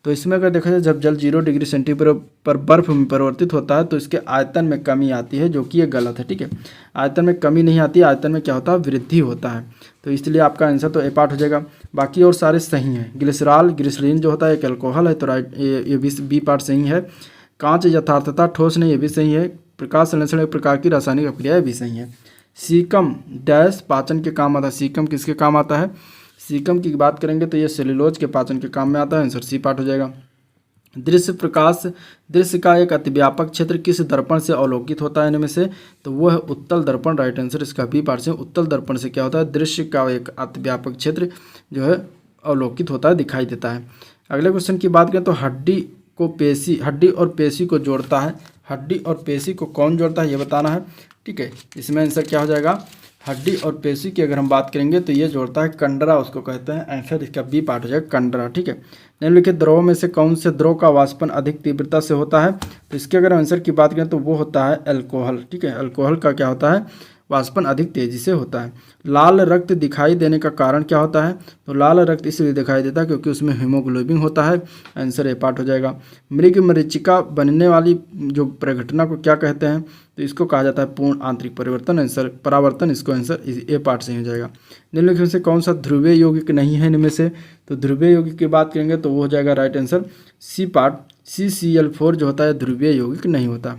तो इसमें अगर देखा जाए जब जल 0 डिग्री सेंटीग्रेड पर बर्फ में परिवर्तित होता है तो इसके आयतन में कमी आती है, जो कि ये गलत है। ठीक है, आयतन में कमी नहीं आती, आयतन में क्या होता है, वृद्धि होता है। तो इसलिए आपका आंसर तो ए पार्ट हो जाएगा। बाकी और सारे सही हैं। ग्लिसरीन जो होता है एक अल्कोहल है, तो राइट ये भी बी पार्ट सही है। कांच यथार्थता ठोस नहीं, ये भी सही है। प्रकाश संश्लेषण एक प्रकार की रासायनिक अभिक्रिया, भी सही है। सीकम डैश पाचन के काम आता है। सीकम किसके काम आता है? सीकम की बात करेंगे तो ये सेलुलोज के पाचन के काम में आता है। आंसर सी पार्ट हो जाएगा। दृश्य का एक अतिव्यापक क्षेत्र किस दर्पण से अवलोकित होता है इनमें से? तो वो है उत्तल दर्पण। राइट आंसर इसका बी पार्ट से। उत्तल दर्पण से क्या होता है? दृश्य का एक अतिव्यापक क्षेत्र जो है अवलोकित होता है, दिखाई देता है। अगले क्वेश्चन की बात करें तो हड्डी और पेशी को जोड़ता है। हड्डी और पेशी को कौन जोड़ता है ये बताना है। ठीक है, इसमें आंसर क्या हो जाएगा? हड्डी और पेशी की अगर हम बात करेंगे तो ये जोड़ता है कंडरा, उसको कहते हैं। आंसर इसका बी पार्ट हो जाएगा, कंडरा। ठीक है, निम्नलिखित द्रवों में से कौन से द्रव का वाष्पन अधिक तीव्रता से होता है? तो इसके अगर आंसर की बात करें तो वो होता है अल्कोहल। ठीक है, अल्कोहल का क्या होता है? वाष्पन अधिक तेजी से होता है। लाल रक्त दिखाई देने का कारण क्या होता है? तो लाल रक्त इसलिए दिखाई देता है क्योंकि उसमें हीमोग्लोबिन होता है। आंसर ए पार्ट हो जाएगा। मृग मरीचिका बनने वाली जो प्रघटना को क्या कहते हैं? तो इसको कहा जाता है पूर्ण आंतरिक परिवर्तन। आंसर परावर्तन, इसको आंसर ए पार्ट से हो जाएगा। निम्नलिखित में से कौन सा ध्रुवीय यौगिक नहीं है इनमें से? तो ध्रुवीय यौगिक की बात करेंगे तो वो हो जाएगा right answer C part. CCl4 जो होता है ध्रुवीय यौगिक नहीं होता।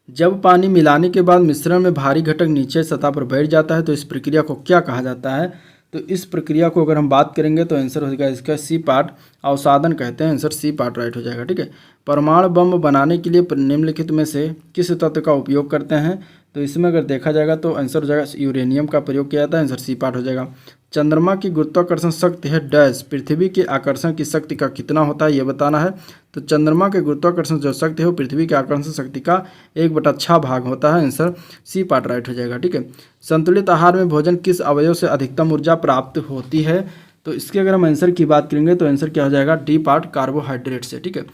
जब पानी मिलाने के बाद मिश्रण में भारी घटक नीचे सतह पर बैठ जाता है तो इस प्रक्रिया को क्या कहा जाता है? तो इस प्रक्रिया को अगर हम बात करेंगे तो आंसर हो जाएगा इसका सी पार्ट, अवसादन कहते हैं। आंसर सी पार्ट राइट हो जाएगा। ठीक है, परमाणु बम बनाने के लिए निम्नलिखित में से किस तत्व का उपयोग करते हैं? तो इसमें अगर देखा जाएगा तो आंसर हो जाएगा यूरेनियम का प्रयोग किया जाता है। आंसर सी पार्ट हो जाएगा। चंद्रमा की गुरुत्वाकर्षण शक्ति है डैश, पृथ्वी के आकर्षण की शक्ति का कितना होता है ये बताना है। तो चंद्रमा के गुरुत्वाकर्षण जो शक्ति है वो पृथ्वी के आकर्षण शक्ति का 1/6 भाग होता है। आंसर सी पार्ट राइट हो जाएगा। ठीक है, संतुलित आहार में भोजन किस अवयव से अधिकतम ऊर्जा प्राप्त होती है? तो इसके अगर हम आंसर की बात करेंगे तो आंसर क्या हो जाएगा? डी पार्ट, कार्बोहाइड्रेट से। ठीक है,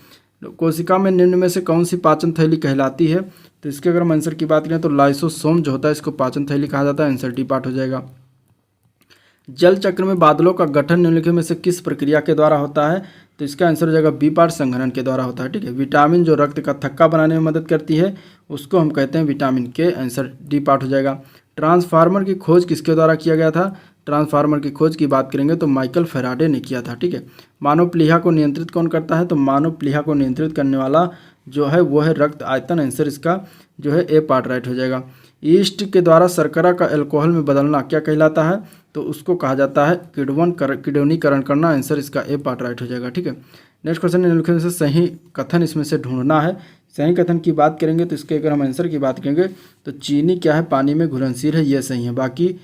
कोशिका में निम्न में से कौन सी पाचन थैली कहलाती है? तो इसके अगर हम आंसर की बात करें तो लाइसोसोम जो होता है इसको पाचन थैली कहा जाता है। आंसर डी पार्ट हो जाएगा। जल चक्र में बादलों का गठन निम्नलिखित में से किस प्रक्रिया के द्वारा होता है? तो इसका आंसर हो जाएगा बी पार्ट, संघनन के द्वारा होता है। ठीक है, विटामिन जो रक्त का थक्का बनाने में मदद करती है उसको हम कहते हैं विटामिन के। आंसर डी पार्ट हो जाएगा। ट्रांसफार्मर की खोज किसके द्वारा किया गया था? ट्रांसफार्मर की खोज की बात करेंगे तो माइकल फैराडे ने किया था। ठीक है, मानव प्लीहा को नियंत्रित कौन करता है? तो मानव प्लीहा को नियंत्रित करने वाला जो है वो है रक्त आयतन। आंसर इसका जो है ए पार्ट राइट हो जाएगा। ईस्ट के द्वारा शर्करा का अल्कोहल में बदलना क्या कहलाता है? तो उसको कहा जाता है किण्वनीकरण करना। आंसर इसका ए पार्ट राइट हो जाएगा। ठीक है, नेक्स्ट क्वेश्चन निम्नलिखित में से सही कथन इसमें से ढूंढना है। सही कथन की बात करेंगे तो इसके अगर हम आंसर की बात करेंगे तो चीनी क्या है? पानी में घुलनशील है, ये सही है। बाकी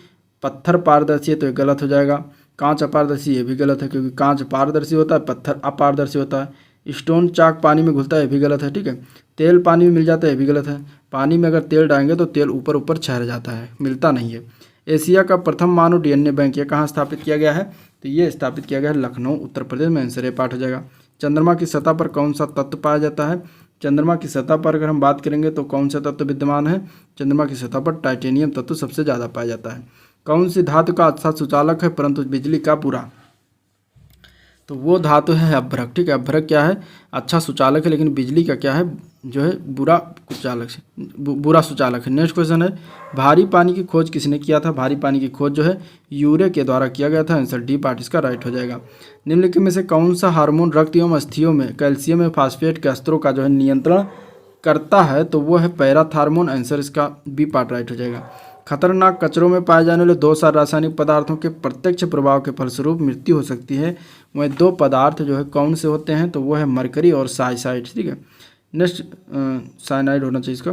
पत्थर पारदर्शी है तो ये गलत हो जाएगा। कांच अपारदर्शी, ये भी गलत है क्योंकि कांच पारदर्शी होता है, पत्थर अपारदर्शी होता है। स्टोन चाक पानी में घुलता है, ये भी गलत है। ठीक है, तेल पानी में मिल जाता है, ये भी गलत है। पानी में अगर तेल डालेंगे तो तेल ऊपर ऊपर छर जाता है, मिलता नहीं है। एशिया का प्रथम मानव DNA बैंक ये कहाँ स्थापित किया गया है? तो ये स्थापित किया गया है लखनऊ, उत्तर प्रदेश में। आंसर ए पार्ट हो जाएगा। चंद्रमा की सतह पर कौन सा तत्व पाया जाता है? चंद्रमा की सतह पर अगर हम बात करेंगे तो कौन सा तत्व विद्यमान है? चंद्रमा की सतह पर टाइटेनियम तत्व सबसे ज़्यादा पाया जाता है। कौन सी धातु का अच्छा सुचालक है परंतु बिजली का बुरा? तो वो धातु है अभ्रक। ठीक है, अभ्रक क्या है? अच्छा सुचालक है, लेकिन बिजली का क्या है? जो है बुरा सुचालक है। नेक्स्ट क्वेश्चन है भारी पानी की खोज किसने किया था? भारी पानी की खोज जो है यूरे के द्वारा किया गया था। आंसर डी पार्ट इसका राइट हो जाएगा। निम्नलिखित में से कौन सा हार्मोन रक्त एवं अस्थियों में कैल्शियम एवं फास्फेट के स्तरों का जो है नियंत्रण करता है? तो वो है पैराथार्मोन। आंसर इसका बी पार्ट राइट हो जाएगा। खतरनाक कचरों में पाए जाने वाले 2 सार रासायनिक पदार्थों के प्रत्यक्ष प्रभाव के फलस्वरूप मृत्यु हो सकती है। वह 2 पदार्थ जो है कौन से होते हैं? तो वो है मरकरी और साइनाइड। ठीक है, नेक्स्ट साइनाइड होना चाहिए इसका।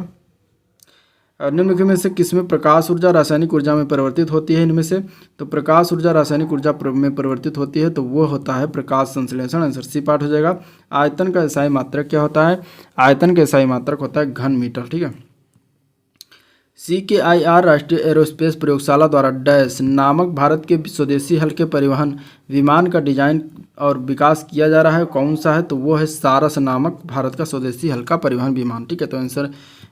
निम्नलिखित में से किसमें प्रकाश ऊर्जा रासायनिक ऊर्जा में परिवर्तित होती है? इनमें से तो प्रकाश ऊर्जा रासायनिक ऊर्जा में परिवर्तित होती है तो वो होता है प्रकाश संश्लेषण। आंसर सी पार्ट हो जाएगा। आयतन का इकाई मात्रक क्या होता है? आयतन का इकाई मात्रक होता है घन मीटर। ठीक है, CKIR राष्ट्रीय एरोस्पेस प्रयोगशाला द्वारा डैश नामक भारत के स्वदेशी हल्के परिवहन विमान का डिजाइन और विकास किया जा रहा है। कौन सा है? तो वो है सारस नामक भारत का स्वदेशी हल्का परिवहन विमान। ठीक है, तो आंसर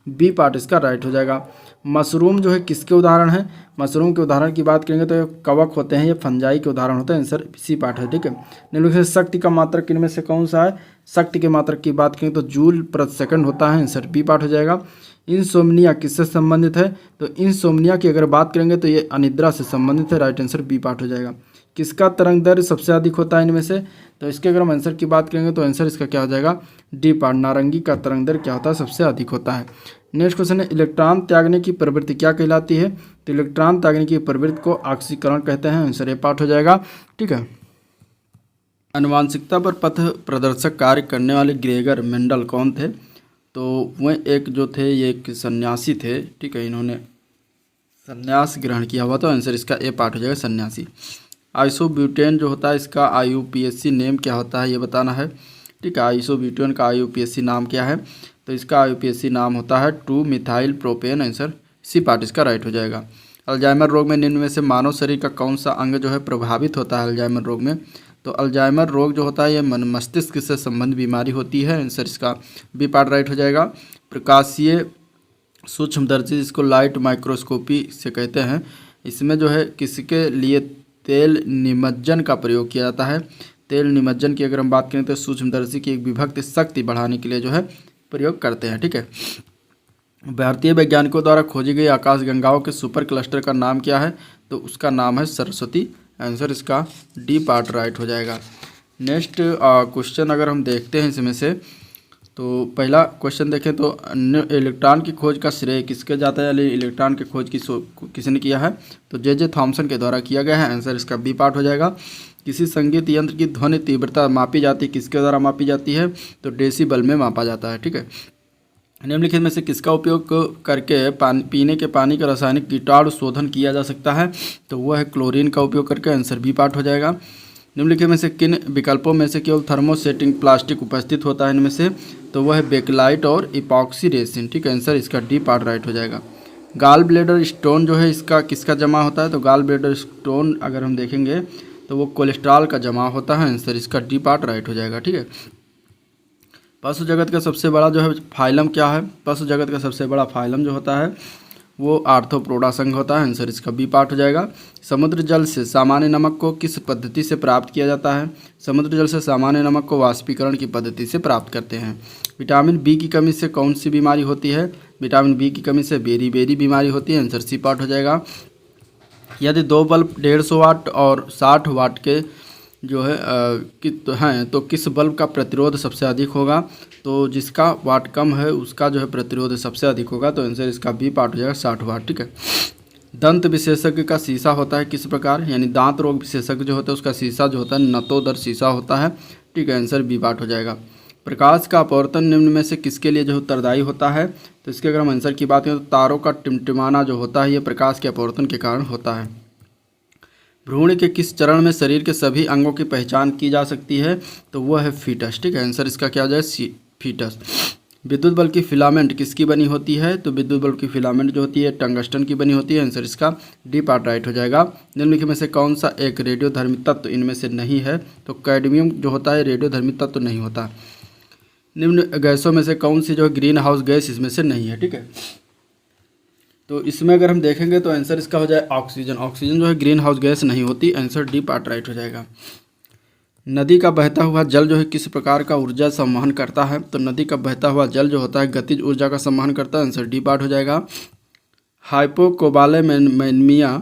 बी पार्ट इसका राइट हो जाएगा। मशरूम जो है किसके उदाहरण है? मशरूम के उदाहरण की बात करेंगे तो ये कवक होते हैं, ये फंजाई के उदाहरण होते हैं। आंसर सी पार्ट है, ठीक है। निम्नलिखित से शक्ति का मात्रक इनमें से कौन सा है? शक्ति के मात्रक की बात करें तो जूल प्रति सेकंड होता है। आंसर बी पार्ट हो जाएगा। इंसोम्निया किससे संबंधित है? तो इंसोम्निया की अगर बात करेंगे तो ये अनिद्रा से संबंधित है। राइट आंसर बी पार्ट हो जाएगा। किसका तरंग दैर्घ्य सबसे अधिक होता है इनमें से? तो इसके अगर हम आंसर की बात करेंगे तो आंसर इसका क्या हो जाएगा? D part. नारंगी का तरंग दैर्घ्य क्या होता है? सबसे अधिक होता है। नेक्स्ट क्वेश्चन है, इलेक्ट्रॉन त्यागने की प्रवृत्ति क्या कहलाती है? तो इलेक्ट्रॉन त्यागने की प्रवृत्ति को ऑक्सीकरण कहते हैं। आंसर ए पार्ट हो जाएगा, ठीक है। आनुवांशिकता पर पथ प्रदर्शक कार्य करने वाले ग्रेगर मेंडल कौन थे? तो वह एक जो थे ये एक सन्यासी थे, ठीक है। इन्होंने सन्यास ग्रहण किया हुआ, तो आंसर इसका ए पार्ट हो जाएगा, सन्यासी। आइसोब्यूटेन जो होता है इसका IUPAC नेम क्या होता है ये बताना है, ठीक है। आइसोब्यूटेन का IUPAC नाम क्या है? तो इसका IUPAC नाम होता है 2 methyl propane. Answer C part इसका राइट हो जाएगा। अल्जाइमर रोग में निम्न में से मानव शरीर का कौन सा अंग जो है प्रभावित होता है अल्जाइमर रोग में? तो अल्जाइमर रोग जो होता है ये मस्तिष्क से संबंधित बीमारी होती है। आंसर इसका बी पार्ट राइट हो जाएगा। प्रकाशीय सूक्ष्मदर्शी जिसको लाइट माइक्रोस्कोपी से कहते हैं, इसमें जो है किसके लिए तेल निमज्जन का प्रयोग किया जाता है? तेल निमज्जन की अगर हम बात करें तो सूक्ष्मदर्शी की एक विभक्त शक्ति बढ़ाने के लिए जो है प्रयोग करते हैं, ठीक है। भारतीय वैज्ञानिकों द्वारा खोजी गई आकाशगंगाओं के सुपर क्लस्टर का नाम क्या है? तो उसका नाम है सरस्वती। आंसर इसका डी पार्ट राइट हो जाएगा। नेक्स्ट क्वेश्चन अगर हम देखते हैं इसमें से, तो पहला क्वेश्चन देखें तो इलेक्ट्रॉन की खोज का श्रेय किसके जाता है? यानी इलेक्ट्रॉन की खोज किसने किया है? तो जे थॉमसन के द्वारा किया गया है। आंसर इसका बी पार्ट हो जाएगा। किसी संगीत यंत्र की ध्वनि तीव्रता मापी जाती है, किसके द्वारा मापी जाती है? तो डेसिबल में मापा जाता है, ठीक है। निम्नलिखित में से किसका उपयोग करके पीने के पानी का रासायनिक कीटाणु शोधन किया जा सकता है? तो वह है क्लोरीन का उपयोग करके। आंसर बी पार्ट हो जाएगा। निम्नलिखित में से किन विकल्पों में से केवल थर्मोसेटिंग प्लास्टिक उपस्थित होता है इनमें से? तो वह है बेकलाइट और इपॉक्सी रेसिन, ठीक है। आंसर इसका डी पार्ट राइट हो जाएगा। गाल ब्लेडर स्टोन जो है इसका किसका जमा होता है? तो गाल ब्लेडर स्टोन अगर हम देखेंगे तो वो कोलेस्ट्रॉल का जमा होता है। आंसर इसका डी पार्ट राइट हो जाएगा, ठीक है। पशु जगत का सबसे बड़ा जो है फाइलम क्या है? पशु जगत का सबसे बड़ा फाइलम जो होता है वो आर्थ्रोपोडा संघ होता है। आंसर इसका बी पार्ट हो जाएगा। समुद्र जल से सामान्य नमक को किस पद्धति से प्राप्त किया जाता है? समुद्र जल से सामान्य नमक को वाष्पीकरण की पद्धति से प्राप्त करते हैं। विटामिन बी की कमी से कौन सी बीमारी होती है? विटामिन बी की कमी से बेरी बीमारी होती है। आंसर सी पार्ट हो जाएगा। यदि 2 बल्ब 150 वाट और 60 वाट के जो है हैं तो किस बल्ब का प्रतिरोध सबसे अधिक होगा? तो जिसका वाट कम है उसका जो है प्रतिरोध सबसे अधिक होगा। तो आंसर इसका बी पार्ट हो जाएगा, 60 वाट, ठीक है। दंत विशेषज्ञ का शीशा होता है किस प्रकार? यानी दांत रोग विशेषज्ञ जो होता है उसका शीशा जो होता है नतोदर शीशा होता है, ठीक है। आंसर बी पार्ट हो जाएगा। प्रकाश का अपवर्तन निम्न में से किसके लिए जो उत्तरदायी होता है? तो इसके अगर हम आंसर की बात करें तो तारों का टिमटिमाना जो होता है ये प्रकाश के अपवर्तन के कारण होता है। भ्रूण के किस चरण में शरीर के सभी अंगों की पहचान की जा सकती है? तो वह है फीटस, ठीक है। आंसर इसका क्या हो जाएगा? फीटस। विद्युत बल्ब की फिलामेंट किसकी बनी होती है? तो विद्युत बल्ब की फिलामेंट जो होती है टंगस्टन की बनी होती है। आंसर इसका डी पार्ट राइट हो जाएगा। निम्नलिखित में से कौन सा एक रेडियोधर्मी तत्व इनमें से नहीं है? तो कैडमियम जो होता है रेडियोधर्मी तत्व नहीं होता। निम्न गैसों में से कौन सी जो ग्रीन हाउस गैस इसमें से नहीं है, ठीक है। तो इसमें अगर हम देखेंगे तो आंसर इसका हो जाए ऑक्सीजन। ऑक्सीजन जो है ग्रीन हाउस गैस नहीं होती। आंसर डी पार्ट राइट हो जाएगा। नदी का बहता हुआ जल जो है किस प्रकार का ऊर्जा संवहन करता है? तो नदी का बहता हुआ जल जो होता है गतिज ऊर्जा का संवहन करता है। आंसर डी पार्ट हो जाएगा। हाइपोकोबालेमिया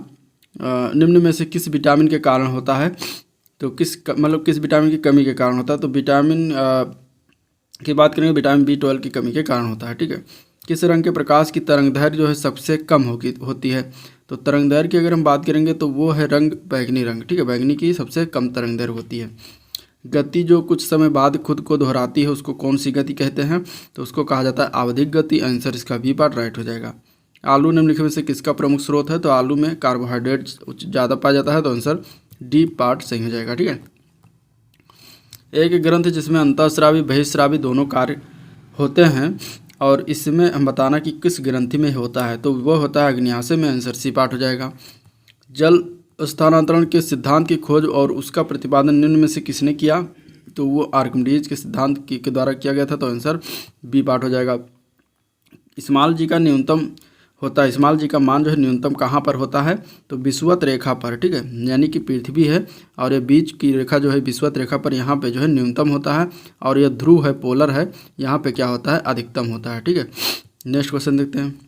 निम्न में से किस विटामिन के कारण होता है? तो किस विटामिन की कमी के कारण होता है? तो विटामिन की बात करेंगे विटामिन B12 की कमी के कारण होता है, ठीक है। किस रंग के प्रकाश की तरंगदैर्घ्य जो है सबसे कम होती है? तो तरंगदैर्घ्य की अगर हम बात करेंगे तो वो है बैगनी रंग, ठीक है। बैगनी की सबसे कम तरंगदैर्घ्य होती है। गति जो कुछ समय बाद खुद को दोहराती है उसको कौन सी गति कहते हैं? तो उसको कहा जाता है आवधिक गति। आंसर इसका बी पार्ट राइट हो जाएगा। आलू निम्नलिखित में से किसका प्रमुख स्रोत है? तो आलू में कार्बोहाइड्रेट ज़्यादा पाया जाता है। तो आंसर डी पार्ट सही हो जाएगा, ठीक है। एक ग्रंथ जिसमें अंतःस्रावी बहिःस्रावी दोनों कार्य होते हैं और इसमें हम बताना कि किस ग्रंथि में होता है? तो वो होता है अग्न्याशय में। आंसर सी पार्ट हो जाएगा। जल स्थानांतरण के सिद्धांत की खोज और उसका प्रतिपादन निम्न में से किसने किया? तो वो आर्किमिडीज के सिद्धांत के द्वारा किया गया था। तो आंसर बी पार्ट हो जाएगा। स्मॉल जी का न्यूनतम होता है स्मॉल जी का मान जो है न्यूनतम कहाँ पर होता है, तो विषुवत रेखा पर, ठीक है, यानी कि पृथ्वी है और ये बीच की रेखा जो है विषुवत रेखा पर यहाँ पे जो है न्यूनतम होता है, और यह ध्रुव है, पोलर है, यहाँ पे क्या होता है, अधिकतम होता है, ठीक है। नेक्स्ट क्वेश्चन देखते हैं।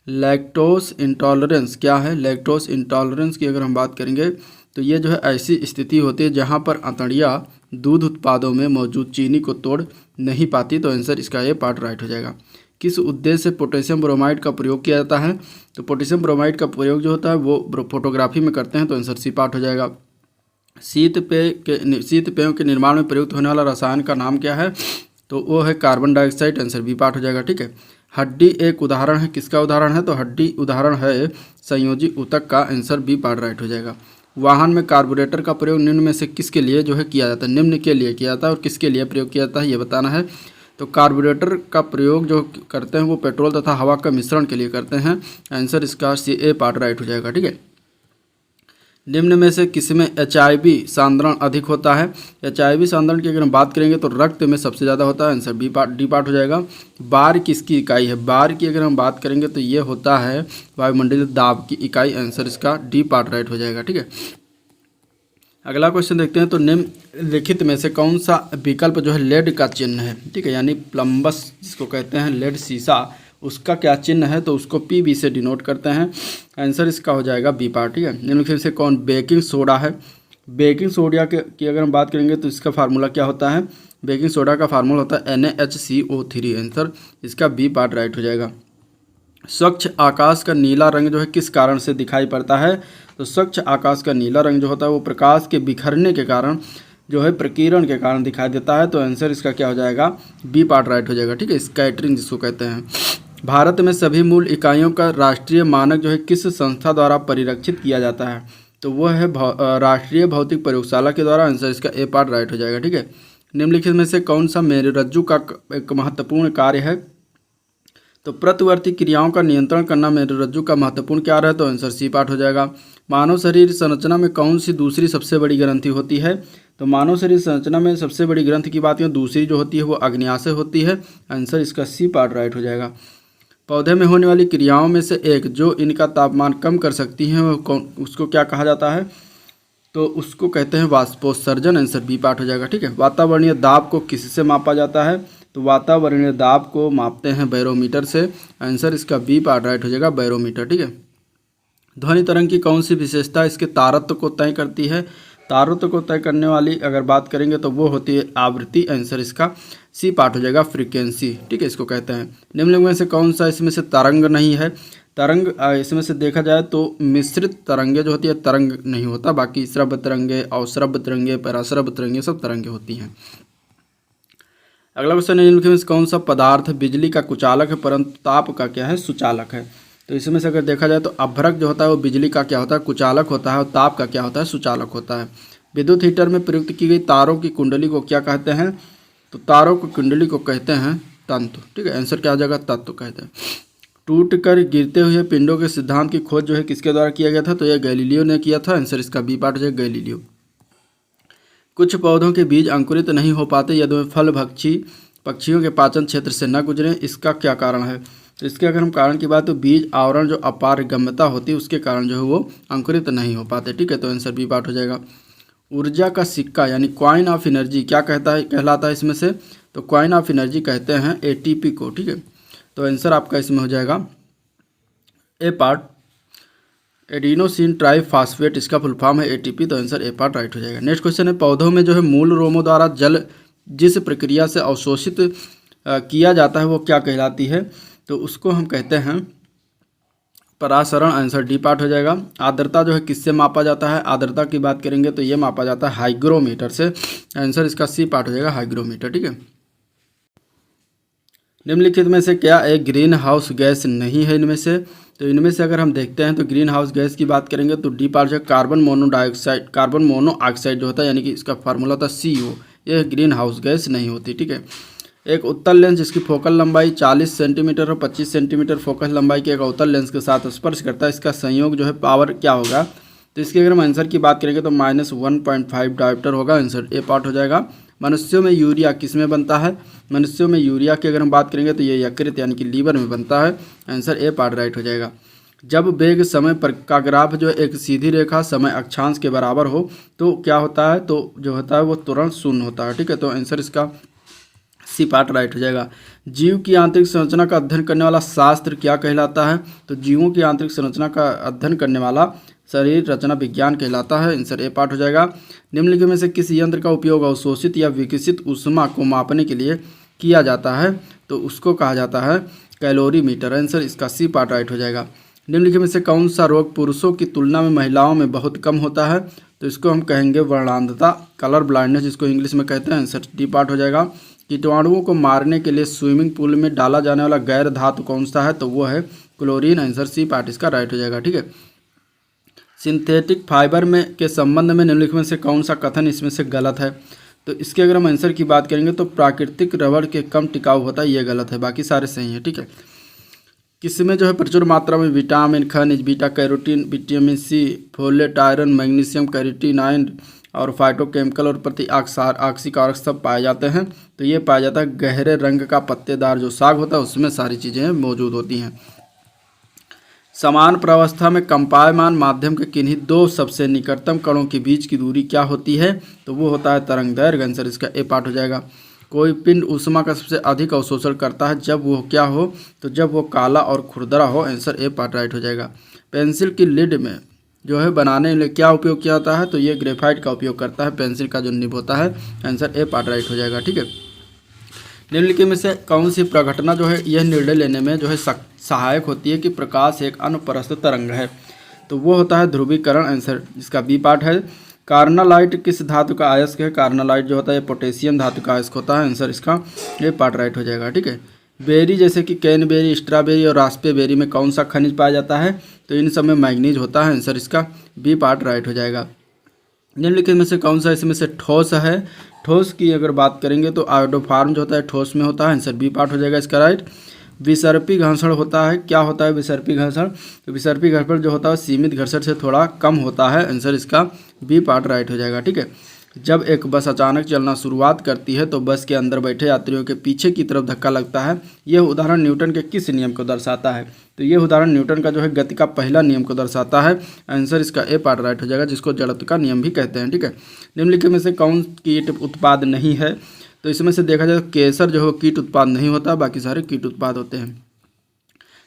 लैक्टोज इंटॉलरेंस क्या है? लैक्टोज इंटॉलरेंस की अगर हम बात करेंगे तो ये जो है ऐसी स्थिति होती है जहाँ पर आंतड़ियाँ दूध उत्पादों में मौजूद चीनी को तोड़ नहीं पाती, तो आंसर इसका ये पार्ट राइट हो जाएगा। किस उद्देश्य से पोटेशियम ब्रोमाइड का प्रयोग किया जाता है? तो पोटेशियम ब्रोमाइड का प्रयोग जो होता है वो फोटोग्राफी में करते हैं, तो आंसर सी पार्ट हो जाएगा। शीत पेयों के निर्माण में प्रयुक्त होने वाला रसायन का नाम क्या है? तो वो है carbon dioxide, answer B part हो जाएगा, ठीक है। हड्डी एक उदाहरण है, किसका उदाहरण है? तो हड्डी उदाहरण है संयोजी ऊतक का, आंसर बी पार्ट राइट हो जाएगा। वाहन में कार्बोरेटर का प्रयोग निम्न में से किसके लिए जो है किया जाता है? निम्न के लिए किया जाता है और किसके लिए प्रयोग किया जाता है ये बताना है। तो कार्बोरेटर का प्रयोग जो करते हैं वो पेट्रोल तथा हवा का मिश्रण के लिए करते हैं, आंसर इसका सी ए पार्ट राइट हो जाएगा, ठीक है। निम्न में से किसमें HIV सांद्रण अधिक होता है? HIV सांद्रण की अगर हम बात करेंगे तो रक्त में सबसे ज़्यादा होता है, आंसर डी पार्ट हो जाएगा। बार किसकी इकाई है? बार की अगर हम बात करेंगे तो ये होता है वायुमंडलीय दाब की इकाई, आंसर इसका डी पार्ट राइट हो जाएगा, ठीक है। अगला क्वेश्चन देखते हैं। तो निम्नलिखित में से कौन सा विकल्प जो है लेड का चिन्ह है, ठीक है, यानी प्लम्बस जिसको कहते हैं, लेड शीशा, उसका क्या चिन्ह है? तो उसको PB से डिनोट करते हैं, आंसर इसका हो जाएगा बी पार्ट, ठीक है। निम्नलिखित से कौन बेकिंग सोडा है? बेकिंग सोडा की अगर हम बात करेंगे तो इसका फार्मूला क्या होता है? बेकिंग सोडा का फार्मूला होता है NaHCO3, आंसर इसका बी पार्ट राइट हो जाएगा। स्वच्छ आकाश का नीला रंग जो है किस कारण से दिखाई पड़ता है? तो स्वच्छ आकाश का नीला रंग जो होता है वो प्रकाश के बिखरने के कारण जो है प्रकीर्णन के कारण दिखाई देता है, तो आंसर इसका क्या हो जाएगा? बी पार्ट राइट हो जाएगा, ठीक है, स्कैटरिंग जिसको कहते हैं। भारत में सभी मूल इकाइयों का राष्ट्रीय मानक जो है किस संस्था द्वारा परिरक्षित किया जाता है? तो वह है राष्ट्रीय भौतिक प्रयोगशाला के द्वारा, आंसर इसका ए पार्ट राइट हो जाएगा, ठीक है। निम्नलिखित में से कौन सा मेरुरज्जु का एक महत्वपूर्ण कार्य है? तो प्रतिवर्ती क्रियाओं का नियंत्रण करना मेरुरज्जु का महत्वपूर्ण कार्य है, तो आंसर सी पार्ट हो जाएगा। मानव शरीर संरचना में कौन सी दूसरी सबसे बड़ी ग्रंथि होती है? तो मानव शरीर संरचना में सबसे बड़ी ग्रंथि की बात करें, दूसरी जो होती है वो अग्न्याशय होती है, आंसर इसका सी पार्ट राइट हो जाएगा। पौधे में होने वाली क्रियाओं में से एक जो इनका तापमान कम कर सकती हैं वो कौन, उसको क्या कहा जाता है? तो उसको कहते हैं वाष्पोत्सर्जन, आंसर बी पार्ट हो जाएगा, ठीक है। वातावरणीय दाब को किससे मापा जाता है? तो वातावरणीय दाब को मापते हैं बैरोमीटर से, आंसर इसका बी पार्ट राइट हो जाएगा, बैरोमीटर, ठीक है। ध्वनि तरंग की कौन सी विशेषता इसके तारत्व को तय करती है? तारत्व को तय करने वाली अगर बात करेंगे तो वो होती है आवृत्ति, आंसर इसका सी पार्ट हो जाएगा, फ्रीक्वेंसी, ठीक है, इसको कहते हैं। निम्नलिखित में से कौन सा इसमें से तरंग नहीं है? तरंग इसमें से देखा जाए तो मिश्रित तरंगे जो होती है तरंग नहीं होता, बाकी श्रव्य तरंगे, अवश्रव्य तरंगे, पराश्रव्य तरंगे सब तरंगे होती हैं। अगला क्वेश्चन है, निम्नलिखित में से कौन सा पदार्थ बिजली का कुचालक है परंतु ताप का क्या है? सुचालक है। तो इसमें से अगर देखा जाए तो अभ्रक जो होता है वो बिजली का क्या होता है? कुचालक होता है, और ताप का क्या होता है? सुचालक होता है। विद्युत हीटर में प्रयुक्त की गई तारों की कुंडली को क्या कहते हैं? तो तारों की कुंडली को कहते हैं तंतु, ठीक है, आंसर क्या हो जाएगा? तत्व कहते हैं। टूटकर गिरते हुए पिंडों के सिद्धांत की खोज जो है किसके द्वारा किया गया था? तो यह गैलीलियो ने किया था, आंसर इसका बी पार्ट हो जाएगा, गैलीलियो। कुछ पौधों के बीज अंकुरित नहीं हो पाते यदि वे फल पक्षियों के पाचन क्षेत्र से न गुजरें, इसका क्या कारण है? तो इसके अगर हम कारण की बात तो बीज आवरण जो अपारगम्यता होती है उसके कारण जो है वो अंकुरित नहीं हो पाते, ठीक है, तो आंसर बी पार्ट हो जाएगा। ऊर्जा का सिक्का यानी कॉइन ऑफ एनर्जी क्या कहलाता है इसमें से? तो कॉइन ऑफ एनर्जी कहते हैं ATP को, ठीक है, तो आंसर आपका इसमें हो जाएगा ए पार्ट। एडिनोसिन ट्राइफॉस्फेट इसका फुल फॉर्म है ATP, तो आंसर ए पार्ट राइट हो जाएगा। नेक्स्ट क्वेश्चन है, पौधों में जो है मूल रोमों द्वारा जल जिस प्रक्रिया से अवशोषित किया जाता है वो क्या कहलाती है? तो उसको हम कहते हैं परासरण, आंसर डी पार्ट हो जाएगा। आर्द्रता जो है किससे मापा जाता है? आर्द्रता की बात करेंगे तो ये मापा जाता है हाइग्रोमीटर से, आंसर इसका सी पार्ट हो जाएगा, हाइग्रोमीटर, ठीक है। निम्नलिखित में से क्या एक ग्रीन हाउस गैस नहीं है इनमें से? तो इनमें से अगर हम देखते हैं तो ग्रीन हाउस गैस की बात करेंगे तो डी पार्ट जो कार्बन मोनोऑक्साइड जो होता है, यानी कि इसका फार्मूला होता है CO, यह ग्रीन हाउस गैस नहीं होती, ठीक है। एक उत्तल लेंस जिसकी फोकल लंबाई 40 सेंटीमीटर और 25 सेंटीमीटर फोकल लंबाई के एक अवतल लेंस के साथ स्पर्श करता है, इसका संयोग जो है पावर क्या होगा? तो इसके अगर हम आंसर की बात करेंगे तो -1.5 डायोप्टर होगा, आंसर ए पार्ट हो जाएगा। मनुष्यों में यूरिया किस में बनता है? मनुष्यों में यूरिया की अगर हम बात करेंगे तो ये यकृत यानी कि लीवर में बनता है। आंसर ए पार्ट राइट हो जाएगा। जब वेग समय पर का ग्राफ जो एक सीधी रेखा समय अक्षांश के बराबर हो तो क्या होता है? तो जो होता है वो तुरंत शून्य होता है। ठीक है, तो आंसर इसका सी पार्ट राइट हो जाएगा। जीव की आंतरिक संरचना का अध्ययन करने वाला शास्त्र क्या कहलाता है? तो जीवों की आंतरिक संरचना का अध्ययन करने वाला शरीर रचना विज्ञान कहलाता है। आंसर ए पार्ट हो जाएगा। निम्नलिखित में से किस यंत्र का उपयोग अवशोषित या विकसित ऊष्मा को मापने के लिए किया जाता है? तो उसको कहा जाता है कैलोरीमीटर। आंसर इसका सी पार्ट राइट हो जाएगा। निम्नलिखित में से कौन सा रोग पुरुषों की तुलना में महिलाओं में बहुत कम होता है? तो इसको हम कहेंगे वर्णांधता, कलर ब्लाइंडनेस, जिसको इंग्लिश में कहते हैं। आंसर डी पार्ट हो जाएगा। कीटाणुओं को मारने के लिए स्विमिंग पूल में डाला जाने वाला गैर धातु कौन सा है? तो वो है क्लोरीन। आंसर सी पार्ट इसका राइट हो जाएगा। ठीक है, सिंथेटिक फाइबर में के संबंध में निम्नलिखित में से कौन सा कथन इसमें से गलत है? तो इसके अगर हम आंसर की बात करेंगे तो प्राकृतिक रबड़ के कम टिकाऊ होता है, ये गलत है, बाकी सारे सही हैं। ठीक है, किसमें जो है प्रचुर मात्रा में विटामिन, खनिज, beta carotene, vitamin C, folate, iron, magnesium, carotenoid और फाइटोकेमिकल और प्रति ऑक्सीकारक सब पाए जाते हैं? तो ये पाया जाता है गहरे रंग का पत्तेदार जो साग होता है उसमें सारी चीज़ें मौजूद होती हैं। समान प्रावस्था में कंपायमान माध्यम के किन्हीं दो सबसे निकटतम कणों के बीच की दूरी क्या होती है? तो वो होता है तरंग दैर्घ्य। आंसर इसका ए पार्ट हो जाएगा। कोई पिंड ऊष्मा का सबसे अधिक अवशोषण करता है जब वो क्या हो? तो जब वो काला और खुरदरा हो। आंसर ए पार्ट राइट हो जाएगा। पेंसिल की लिड में जो है बनाने के लिए क्या उपयोग किया जाता है? तो ये ग्रेफाइट का उपयोग करता है, पेंसिल का जो निब होता है। आंसर ए पार्ट राइट हो जाएगा। ठीक है, निम्नलिखित में से कौन सी प्रघटना जो है यह निर्णय लेने में जो है सहायक होती है कि प्रकाश एक अनुप्रस्थ तरंग है? तो वो होता है ध्रुवीकरण। आंसर इसका बी पार्ट है। कार्नालाइट किस धातु का अयस्क है? कार्नालाइट जो होता है पोटेशियम धातु का अयस्क होता है। आंसर इसका ये पार्ट राइट हो जाएगा। ठीक है, बेरी जैसे कि कैनबेरी, स्ट्रॉबेरी और रास्पबेरी में कौन सा खनिज पाया जाता है? तो इन सब में मैग्नीज होता है। आंसर इसका बी पार्ट राइट हो जाएगा। निम्नलिखित में से कौन सा इसमें से ठोस है? ठोस की अगर बात करेंगे तो आयोडोफार्म जो होता है ठोस में होता है। आंसर बी पार्ट हो जाएगा इसका राइट। विसर्पी घर्षण होता है, क्या होता है विसर्पी घर्षण? तो विसर्पी घर्षण जो होता है सीमित घर्षण से थोड़ा कम होता है। आंसर इसका बी पार्ट राइट हो जाएगा। ठीक है, जब एक बस अचानक चलना शुरुआत करती है तो बस के अंदर बैठे यात्रियों के पीछे की तरफ धक्का लगता है। यह उदाहरण न्यूटन के किस नियम को दर्शाता है? तो ये उदाहरण न्यूटन का जो है गति का पहला नियम को दर्शाता है। आंसर इसका ए पार्ट राइट हो जाएगा, जिसको जड़त्व का नियम भी कहते हैं। ठीक है, निम्नलिखित में से कौन कीट उत्पाद नहीं है? तो इसमें से देखा जाए तो केसर जो है कीट उत्पाद नहीं होता, बाकी सारे कीट उत्पाद होते हैं।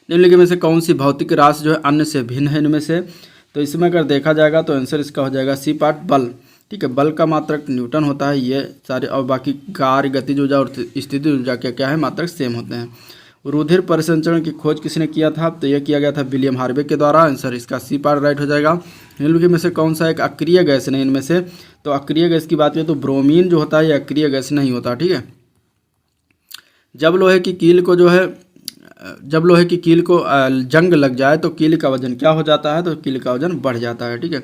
निम्नलिखित में से कौन सी भौतिक राशि जो है अन्य से भिन्न है इनमें से? तो इसमें अगर देखा जाएगा तो आंसर इसका हो जाएगा सी पार्ट बल। ठीक है, बल का मात्रक न्यूटन होता है, ये सारे, और बाकी कार्य, गतिज ऊर्जा और स्थिति ऊर्जा क्या है मात्रक सेम होते हैं। रुधिर परिसंचरण की खोज किसने किया था? तो यह किया गया था विलियम हार्वे के द्वारा। आंसर इसका सी पार्ट राइट हो जाएगा। निम्नलिखित में से कौन सा एक अक्रिय गैस नहीं इनमें से? तो अक्रिय गैस की बात करें तो ब्रोमीन जो होता है ये अक्रिय गैस नहीं होता। ठीक है, जब लोहे की कील को जंग लग जाए तो कील का वजन क्या हो जाता है? तो कील का वजन बढ़ जाता है। ठीक है,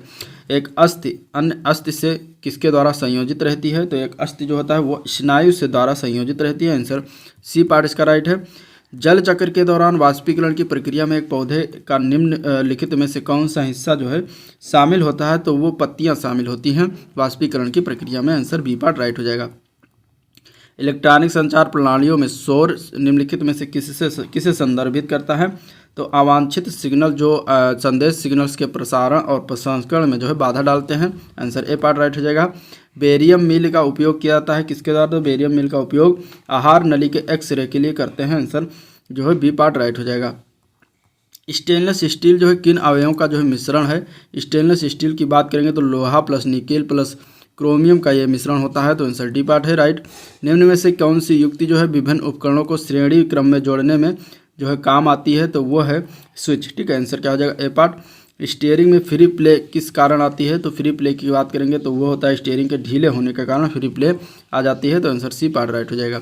एक अस्थि अन्य अस्थि से किसके द्वारा संयोजित रहती है? तो एक अस्थि जो होता है वो स्नायु से द्वारा संयोजित रहती है। आंसर सी पार्ट इसका राइट है। जल चक्र के दौरान वाष्पीकरण की प्रक्रिया में एक पौधे का निम्नलिखित में से कौन सा हिस्सा जो है शामिल होता है? तो वो पत्तियां शामिल होती हैं वाष्पीकरण की प्रक्रिया में। आंसर बी पार्ट राइट हो जाएगा। इलेक्ट्रॉनिक संचार प्रणालियों में शोर निम्नलिखित में से किसे संदर्भित करता है? तो अवांछित सिग्नल जो संदेश सिग्नल्स के प्रसारण और प्रसंस्करण में जो है बाधा डालते हैं। आंसर ए पार्ट राइट हो जाएगा। बेरियम मील का उपयोग किया जाता है किसके द्वारा? तो बेरियम मील का उपयोग आहार नली के एक्सरे के लिए करते हैं। आंसर जो है बी पार्ट राइट हो जाएगा। स्टेनलेस स्टील जो है किन अवयवों का जो है मिश्रण है? स्टेनलेस स्टील की बात करेंगे तो लोहा प्लस निकेल प्लस क्रोमियम का ये मिश्रण होता है। तो आंसर डी पार्ट है राइट। निम्न में से कौन सी युक्ति जो है विभिन्न उपकरणों को श्रेणी क्रम में जोड़ने में जो है काम आती है? तो वो है स्विच। ठीक है, आंसर क्या हो जाएगा? A part. स्टीयरिंग में फ्री प्ले किस कारण आती है? तो फ्री प्ले की बात करेंगे तो वो होता है स्टीयरिंग के ढीले होने के कारण फ्री प्ले आ जाती है। तो आंसर सी पार्ट राइट हो जाएगा।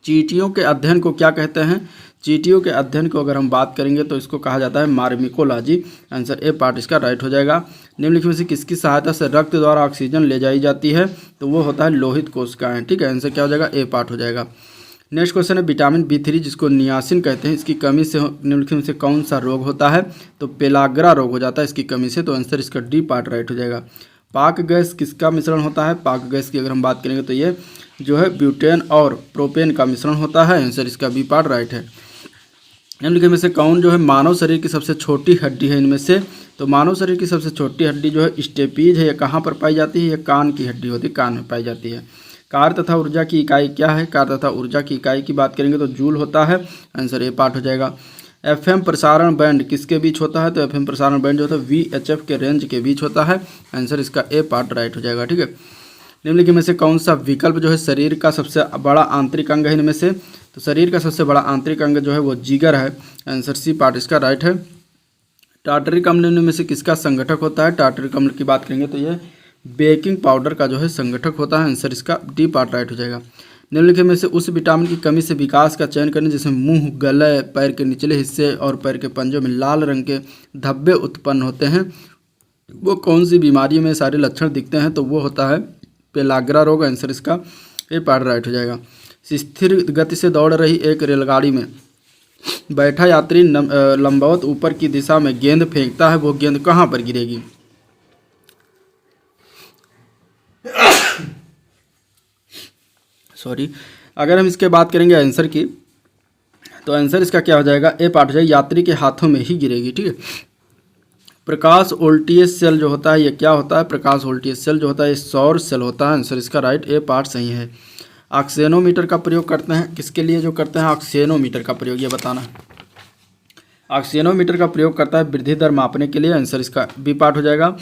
चींटियों के अध्ययन को क्या कहते हैं? चींटियों के अध्ययन को अगर हम बात करेंगे तो इसको कहा जाता है मार्मिकोलॉजी। आंसर ए पार्ट इसका राइट हो जाएगा। निम्नलिखित में से किसकी सहायता से रक्त द्वारा ऑक्सीजन ले जाई जाती है? तो वो होता है लोहित कोशिकाएं। ठीक है, आंसर क्या हो जाएगा? ए पार्ट हो जाएगा। नेक्स्ट क्वेश्चन है विटामिन B3 जिसको नियासिन कहते हैं, इसकी कमी से निम्नलिखित में से कौन सा रोग होता है? तो पेलाग्रा रोग हो जाता है इसकी कमी से। तो आंसर इसका डी पार्ट राइट हो जाएगा। पाक गैस किसका मिश्रण होता है? पाक गैस की अगर हम बात करेंगे तो ये जो है ब्यूटेन और प्रोपेन का मिश्रण होता है। आंसर इसका बी पार्ट राइट है। निम्नलिखित में से कौन जो है मानव शरीर की सबसे छोटी हड्डी है? इनमें से तो मानव शरीर की सबसे छोटी हड्डी जो है स्टेपीज है। यह कहाँ पर पाई जाती है? यह कान की हड्डी होती है, कान में पाई जाती है। कार्य तथा ऊर्जा की इकाई क्या है? कार्य तथा ऊर्जा की इकाई की बात करेंगे तो जूल होता है। आंसर ए पार्ट हो जाएगा। एफएम प्रसारण बैंड किसके बीच होता है? तो एफएम प्रसारण बैंड जो होता है VHF के रेंज के बीच होता है। आंसर इसका ए पार्ट राइट हो जाएगा। ठीक है। निम्नलिखित में से कौन सा विकल्प जो है शरीर का सबसे बड़ा आंतरिक अंग है? इनमें से तो शरीर का सबसे बड़ा आंतरिक अंग जो है वो जिगर है। आंसर सी पार्ट इसका राइट है। टार्टरिक अम्ल में से किसका संगठक होता है? टार्टरिक अम्ल की बात करेंगे तो ये बेकिंग पाउडर का जो है संगठक होता है। आंसर इसका डी पार्ट राइट हो जाएगा। निम्नलिखित में से उस विटामिन की कमी से विकास का चयन करें जिसमें मुंह, गले, पैर के निचले हिस्से और पैर के पंजों में लाल रंग के धब्बे उत्पन्न होते हैं। वो कौन सी बीमारी में सारे लक्षण दिखते हैं? तो वो होता है पेलाग्रा रोग। आंसर इसका ए पार्ट राइट हो जाएगा। स्थिर गति से दौड़ रही एक रेलगाड़ी में बैठा यात्री लंबवत ऊपर की दिशा में गेंद फेंकता है। वो गेंद कहाँ पर गिरेगी? सॉरी, अगर हम इसके बात करेंगे आंसर की तो आंसर इसका क्या हो जाएगा? ए पार्ट हो जाएगा, यात्री के हाथों में ही गिरेगी। ठीक है। प्रकाश वोल्टेज सेल जो होता है ये क्या होता है? प्रकाश वोल्टेज सेल जो होता है ये सौर सेल होता है। आंसर इसका राइट ए पार्ट सही है। ऑक्सीनोमीटर का प्रयोग करते हैं किसके लिए? जो करते हैं ऑक्सीनोमीटर का प्रयोग ये बताना। ऑक्सीनोमीटर का प्रयोग करता है वृद्धि दर मापने के लिए। आंसर इसका बी पार्ट हो जाएगा।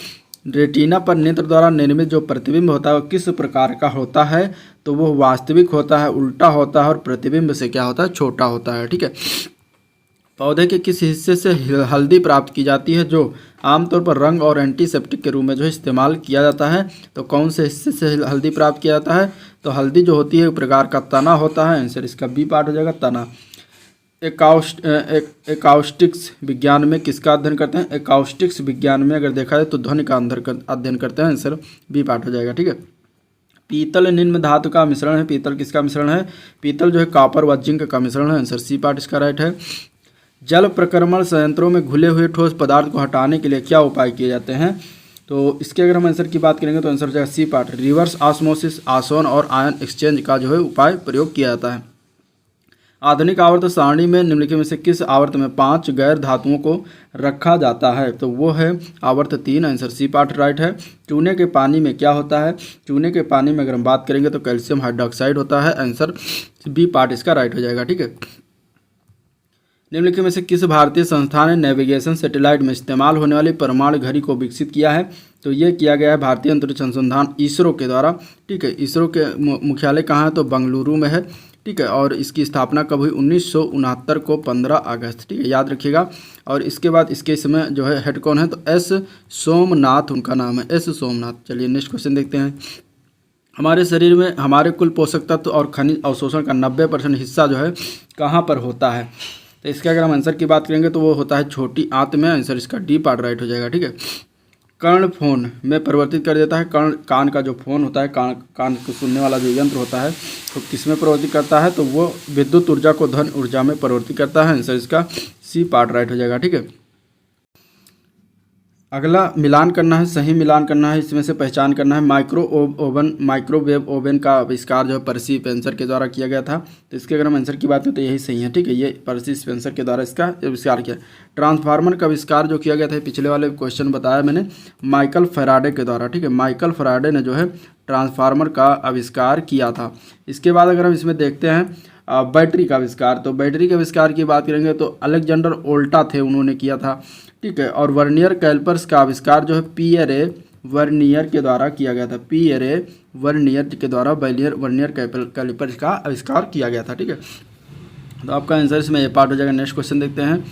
रेटिना पर नेत्र द्वारा निर्मित जो प्रतिबिंब होता है वो किस प्रकार का होता है? तो वो वास्तविक होता है, उल्टा होता है और प्रतिबिंब से क्या होता है? छोटा होता है। ठीक है। पौधे के किस हिस्से से हल्दी प्राप्त की जाती है जो आमतौर पर रंग और एंटीसेप्टिक के रूप में जो है इस्तेमाल किया जाता है? तो कौन से हिस्से से हल्दी प्राप्त किया जाता है? तो हल्दी जो होती है एक प्रकार का तना होता है। आंसर इसका बी पार्ट हो जाएगा, तना। एकाउस्टिक्स विज्ञान में किसका अध्ययन करते हैं? एकाउस्टिक्स विज्ञान में अगर देखा जाए तो ध्वनि का अध्ययन करते हैं। आंसर बी पार्ट हो जाएगा। ठीक है। पीतल निम्न धातु का मिश्रण है। पीतल किसका मिश्रण है? पीतल जो है कॉपर व जिंक का मिश्रण है। आंसर सी पार्ट इसका राइट है। जल प्रक्रमण संयंत्रों में घुले हुए ठोस पदार्थ को हटाने के लिए क्या उपाय किए जाते हैं? तो इसके अगर हम आंसर की बात करेंगे तो आंसर हो जाएगा सी पार्ट, रिवर्स ऑस्मोसिस, आसोन और आयन एक्सचेंज का जो है उपाय प्रयोग किया जाता है। आधुनिक आवर्त सारणी में निम्नलिखित में से किस आवर्त में 5 गैर धातुओं को रखा जाता है? तो वो है आवर्त 3। आंसर सी पार्ट राइट है। चूने के पानी में क्या होता है? चूने के पानी में अगर हम बात करेंगे तो कैल्शियम हाइड्रोक्साइड होता है। आंसर बी पार्ट इसका राइट हो जाएगा। ठीक है। निम्नलिखित में से किस भारतीय संस्था ने नेविगेशन सैटेलाइट में इस्तेमाल होने वाली परमाणु घड़ी को विकसित किया है? तो ये किया गया है भारतीय अंतरिक्ष अनुसंधान इसरो के द्वारा। ठीक है। इसरो के मुख्यालय कहाँ है? तो बेंगलुरु में है। ठीक है। और इसकी स्थापना कब हुई? 1969 को 15 अगस्त। ठीक है, याद रखिएगा। और इसके बाद इसके इसमें जो है हेड कौन है? तो एस सोमनाथ उनका नाम है, एस सोमनाथ। चलिए नेक्स्ट क्वेश्चन देखते हैं। हमारे शरीर में हमारे कुल पोषक तत्व और खनिज अवशोषण का 90% हिस्सा जो है कहाँ पर होता है? तो इसके अगर हम आंसर की बात करेंगे तो वो होता है छोटी आंत में। आंसर इसका डी पार्ट राइट हो जाएगा। ठीक है। कर्ण फोन में परिवर्तित कर देता है। कान का जो फोन होता है, कान को सुनने वाला जो यंत्र होता है तो किस में परिवर्तित करता है? तो वो विद्युत ऊर्जा को धन ऊर्जा में परिवर्तित करता है। आंसर इसका सी पार्ट राइट हो जाएगा। ठीक है। अगला मिलान करना है, सही मिलान करना है, इसमें से पहचान करना है। माइक्रोवेव ओवन का आविष्कार जो है पर्सी स्पेंसर के द्वारा किया गया था। तो इसके अगर हम आंसर की बात करें तो यही सही है। ठीक है, ये पर्सी स्पेंसर के द्वारा इसका आविष्कार किया। ट्रांसफार्मर का आविष्कार जो किया गया था, पिछले वाले क्वेश्चन बताया मैंने, माइकल फैराडे के द्वारा। ठीक है, माइकल फैराडे ने जो है ट्रांसफार्मर का आविष्कार किया था। इसके बाद अगर हम इसमें देखते हैं बैटरी का आविष्कार, तो बैटरी के आविष्कार की बात करेंगे तो अलेक्जेंडर वोल्टा थे, उन्होंने किया था। ठीक है। और वर्नियर कैलिपर्स का आविष्कार जो है पियरे वर्नियर के द्वारा किया गया था। पियरे वर्नियर के द्वारा वर्नियर कैलिपर्स का आविष्कार किया गया था। ठीक है, तो आपका आंसर इसमें ये पार्ट हो जाएगा। नेक्स्ट क्वेश्चन देखते हैं।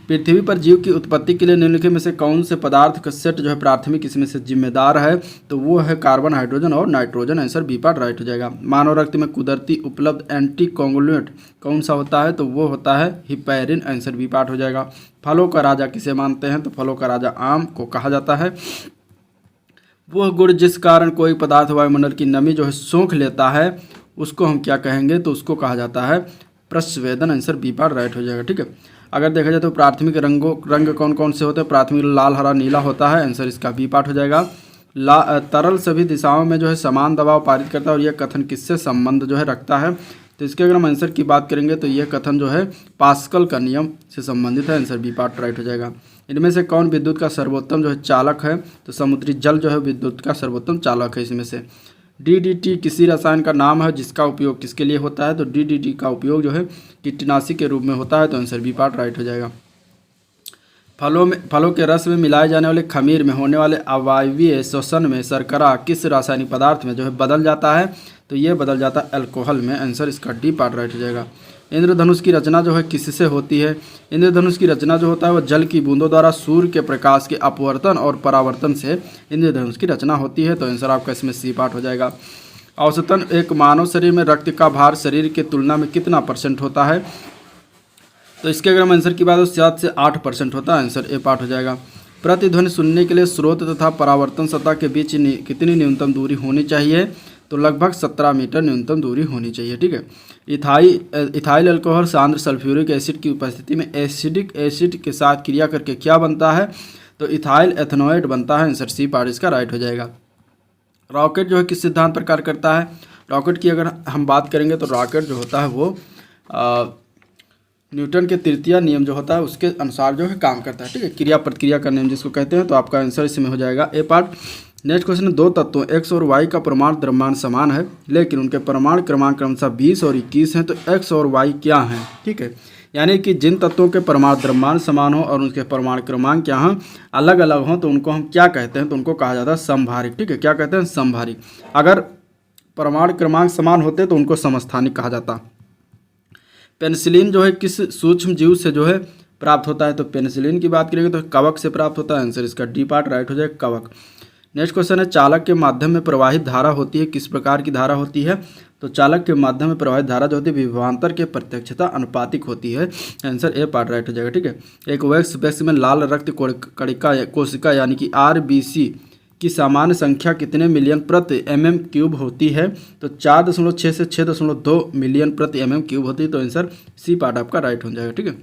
पृथ्वी पर जीव की उत्पत्ति के लिए निम्नलिखित में से कौन से पदार्थ का सेट जो है प्राथमिक इसमें से जिम्मेदार है? तो वो है कार्बन, हाइड्रोजन और nitrogen. Answer B part right हो जाएगा। मानव रक्त में कुदरती उपलब्ध एंटीकोगुलेंट कौन सा होता है? तो वो होता है हिपैरिन। आंसर बी पार्ट हो जाएगा। फलों का राजा किसे मानते हैं? तो फलों का राजा आम को कहा जाता है। वह गुण जिस कारण कोई पदार्थ वायुमंडल की नमी जो है सोख लेता है उसको हम क्या कहेंगे? तो उसको कहा जाता है प्रस्वेदन। आंसर बी पार्ट राइट हो जाएगा। ठीक है। अगर देखा जाए तो प्राथमिक रंग कौन कौन से होते हैं? प्राथमिक लाल, हरा, नीला होता है। आंसर इसका बी पार्ट हो जाएगा। तरल सभी दिशाओं में जो है समान दबाव पारित करता है और यह कथन किससे संबंध जो है रखता है? तो इसके अगर हम आंसर की बात करेंगे तो यह कथन जो है पास्कल का नियम से संबंधित है। आंसर बी पार्ट राइट हो जाएगा। इनमें से कौन विद्युत का सर्वोत्तम जो है चालक है? तो समुद्री जल जो है विद्युत का सर्वोत्तम चालक है। इसमें से DDT किसी रसायन का नाम है जिसका उपयोग किसके लिए होता है? तो DDT का उपयोग जो है कीटनाशी के रूप में होता है। तो आंसर बी पार्ट राइट हो जाएगा। फलों के रस में मिलाए जाने वाले खमीर में होने वाले अवायवीय श्वसन में शर्करा किस रासायनिक पदार्थ में जो है बदल जाता है? तो ये बदल जाता है अल्कोहल में। आंसर इसका डी पार्ट राइट हो जाएगा। इंद्रधनुष की रचना जो है किससे होती है? इंद्रधनुष की रचना जो होता है वह जल की बूंदों द्वारा सूर्य के प्रकाश के अपवर्तन और परावर्तन से इंद्रधनुष की रचना होती है। तो आंसर आपका इसमें सी पार्ट हो जाएगा। औसतन एक मानव शरीर में रक्त का भार शरीर के तुलना में कितना % होता है? तो इसके अगर हम आंसर की बात हो 7 से 8% होता है। आंसर ए पार्ट हो जाएगा। प्रतिध्वनि सुनने के लिए स्रोत तथा परावर्तन सतह के बीच कितनी न्यूनतम दूरी होनी चाहिए? तो लगभग 17 मीटर न्यूनतम दूरी होनी चाहिए। ठीक है। इथाइल अल्कोहल सांद्र सल्फ्यूरिक एसिड की उपस्थिति में एसिडिक एसिड के साथ क्रिया करके क्या बनता है? तो इथाइल एथनोएट बनता है। आंसर सी पार्ट इसका राइट हो जाएगा। रॉकेट जो है किस सिद्धांत पर कार्य करता है? रॉकेट की अगर हम बात करेंगे तो रॉकेट जो होता है वो न्यूटन के तृतीय नियम जो होता है उसके अनुसार जो है काम करता है। ठीक है। क्रिया प्रतिक्रिया का नियम जिसको कहते हैं। तो आपका आंसर इसमें हो जाएगा ए पार्ट। नेक्स्ट क्वेश्चन है, दो तत्वों x और y का परमाणु द्रव्यमान समान है लेकिन उनके परमाणु क्रमांक क्रमशः 20 और 21 हैं। तो x और y क्या हैं? ठीक है। यानी कि जिन तत्वों के परमाणु द्रव्यमान समान हो और उनके परमाणु क्रमांक क्या हैं अलग अलग हों तो उनको हम क्या कहते हैं? तो उनको कहा जाता है समभारिक। ठीक है। क्या कहते हैं? समभारिक। अगर परमाणु क्रमांक समान होते तो उनको समस्थानिक कहा जाता। पेनिसिलिन जो है किस सूक्ष्म जीव से जो है प्राप्त होता है? तो पेनिसिलिन की बात करेंगे तो कवक से प्राप्त होता है। आंसर इसका डी पार्ट राइट हो जाएगा, कवक। नेक्स्ट क्वेश्चन है, चालक के माध्यम में प्रवाहित धारा होती है किस प्रकार की धारा होती है? तो चालक के माध्यम में प्रवाहित धारा जो होती है विभवांतर के प्रत्यक्षता अनुपातिक होती है। आंसर ए पार्ट राइट हो जाएगा। ठीक है। एक वयस्क में लाल रक्त कणिका कोशिका यानी कि RBC की सामान्य संख्या कितने मिलियन प्रति mm³ होती है? तो 4.6 से 6.2 मिलियन प्रति mm³ होती है। तो आंसर सी पार्ट आपका राइट हो जाएगा। ठीक है।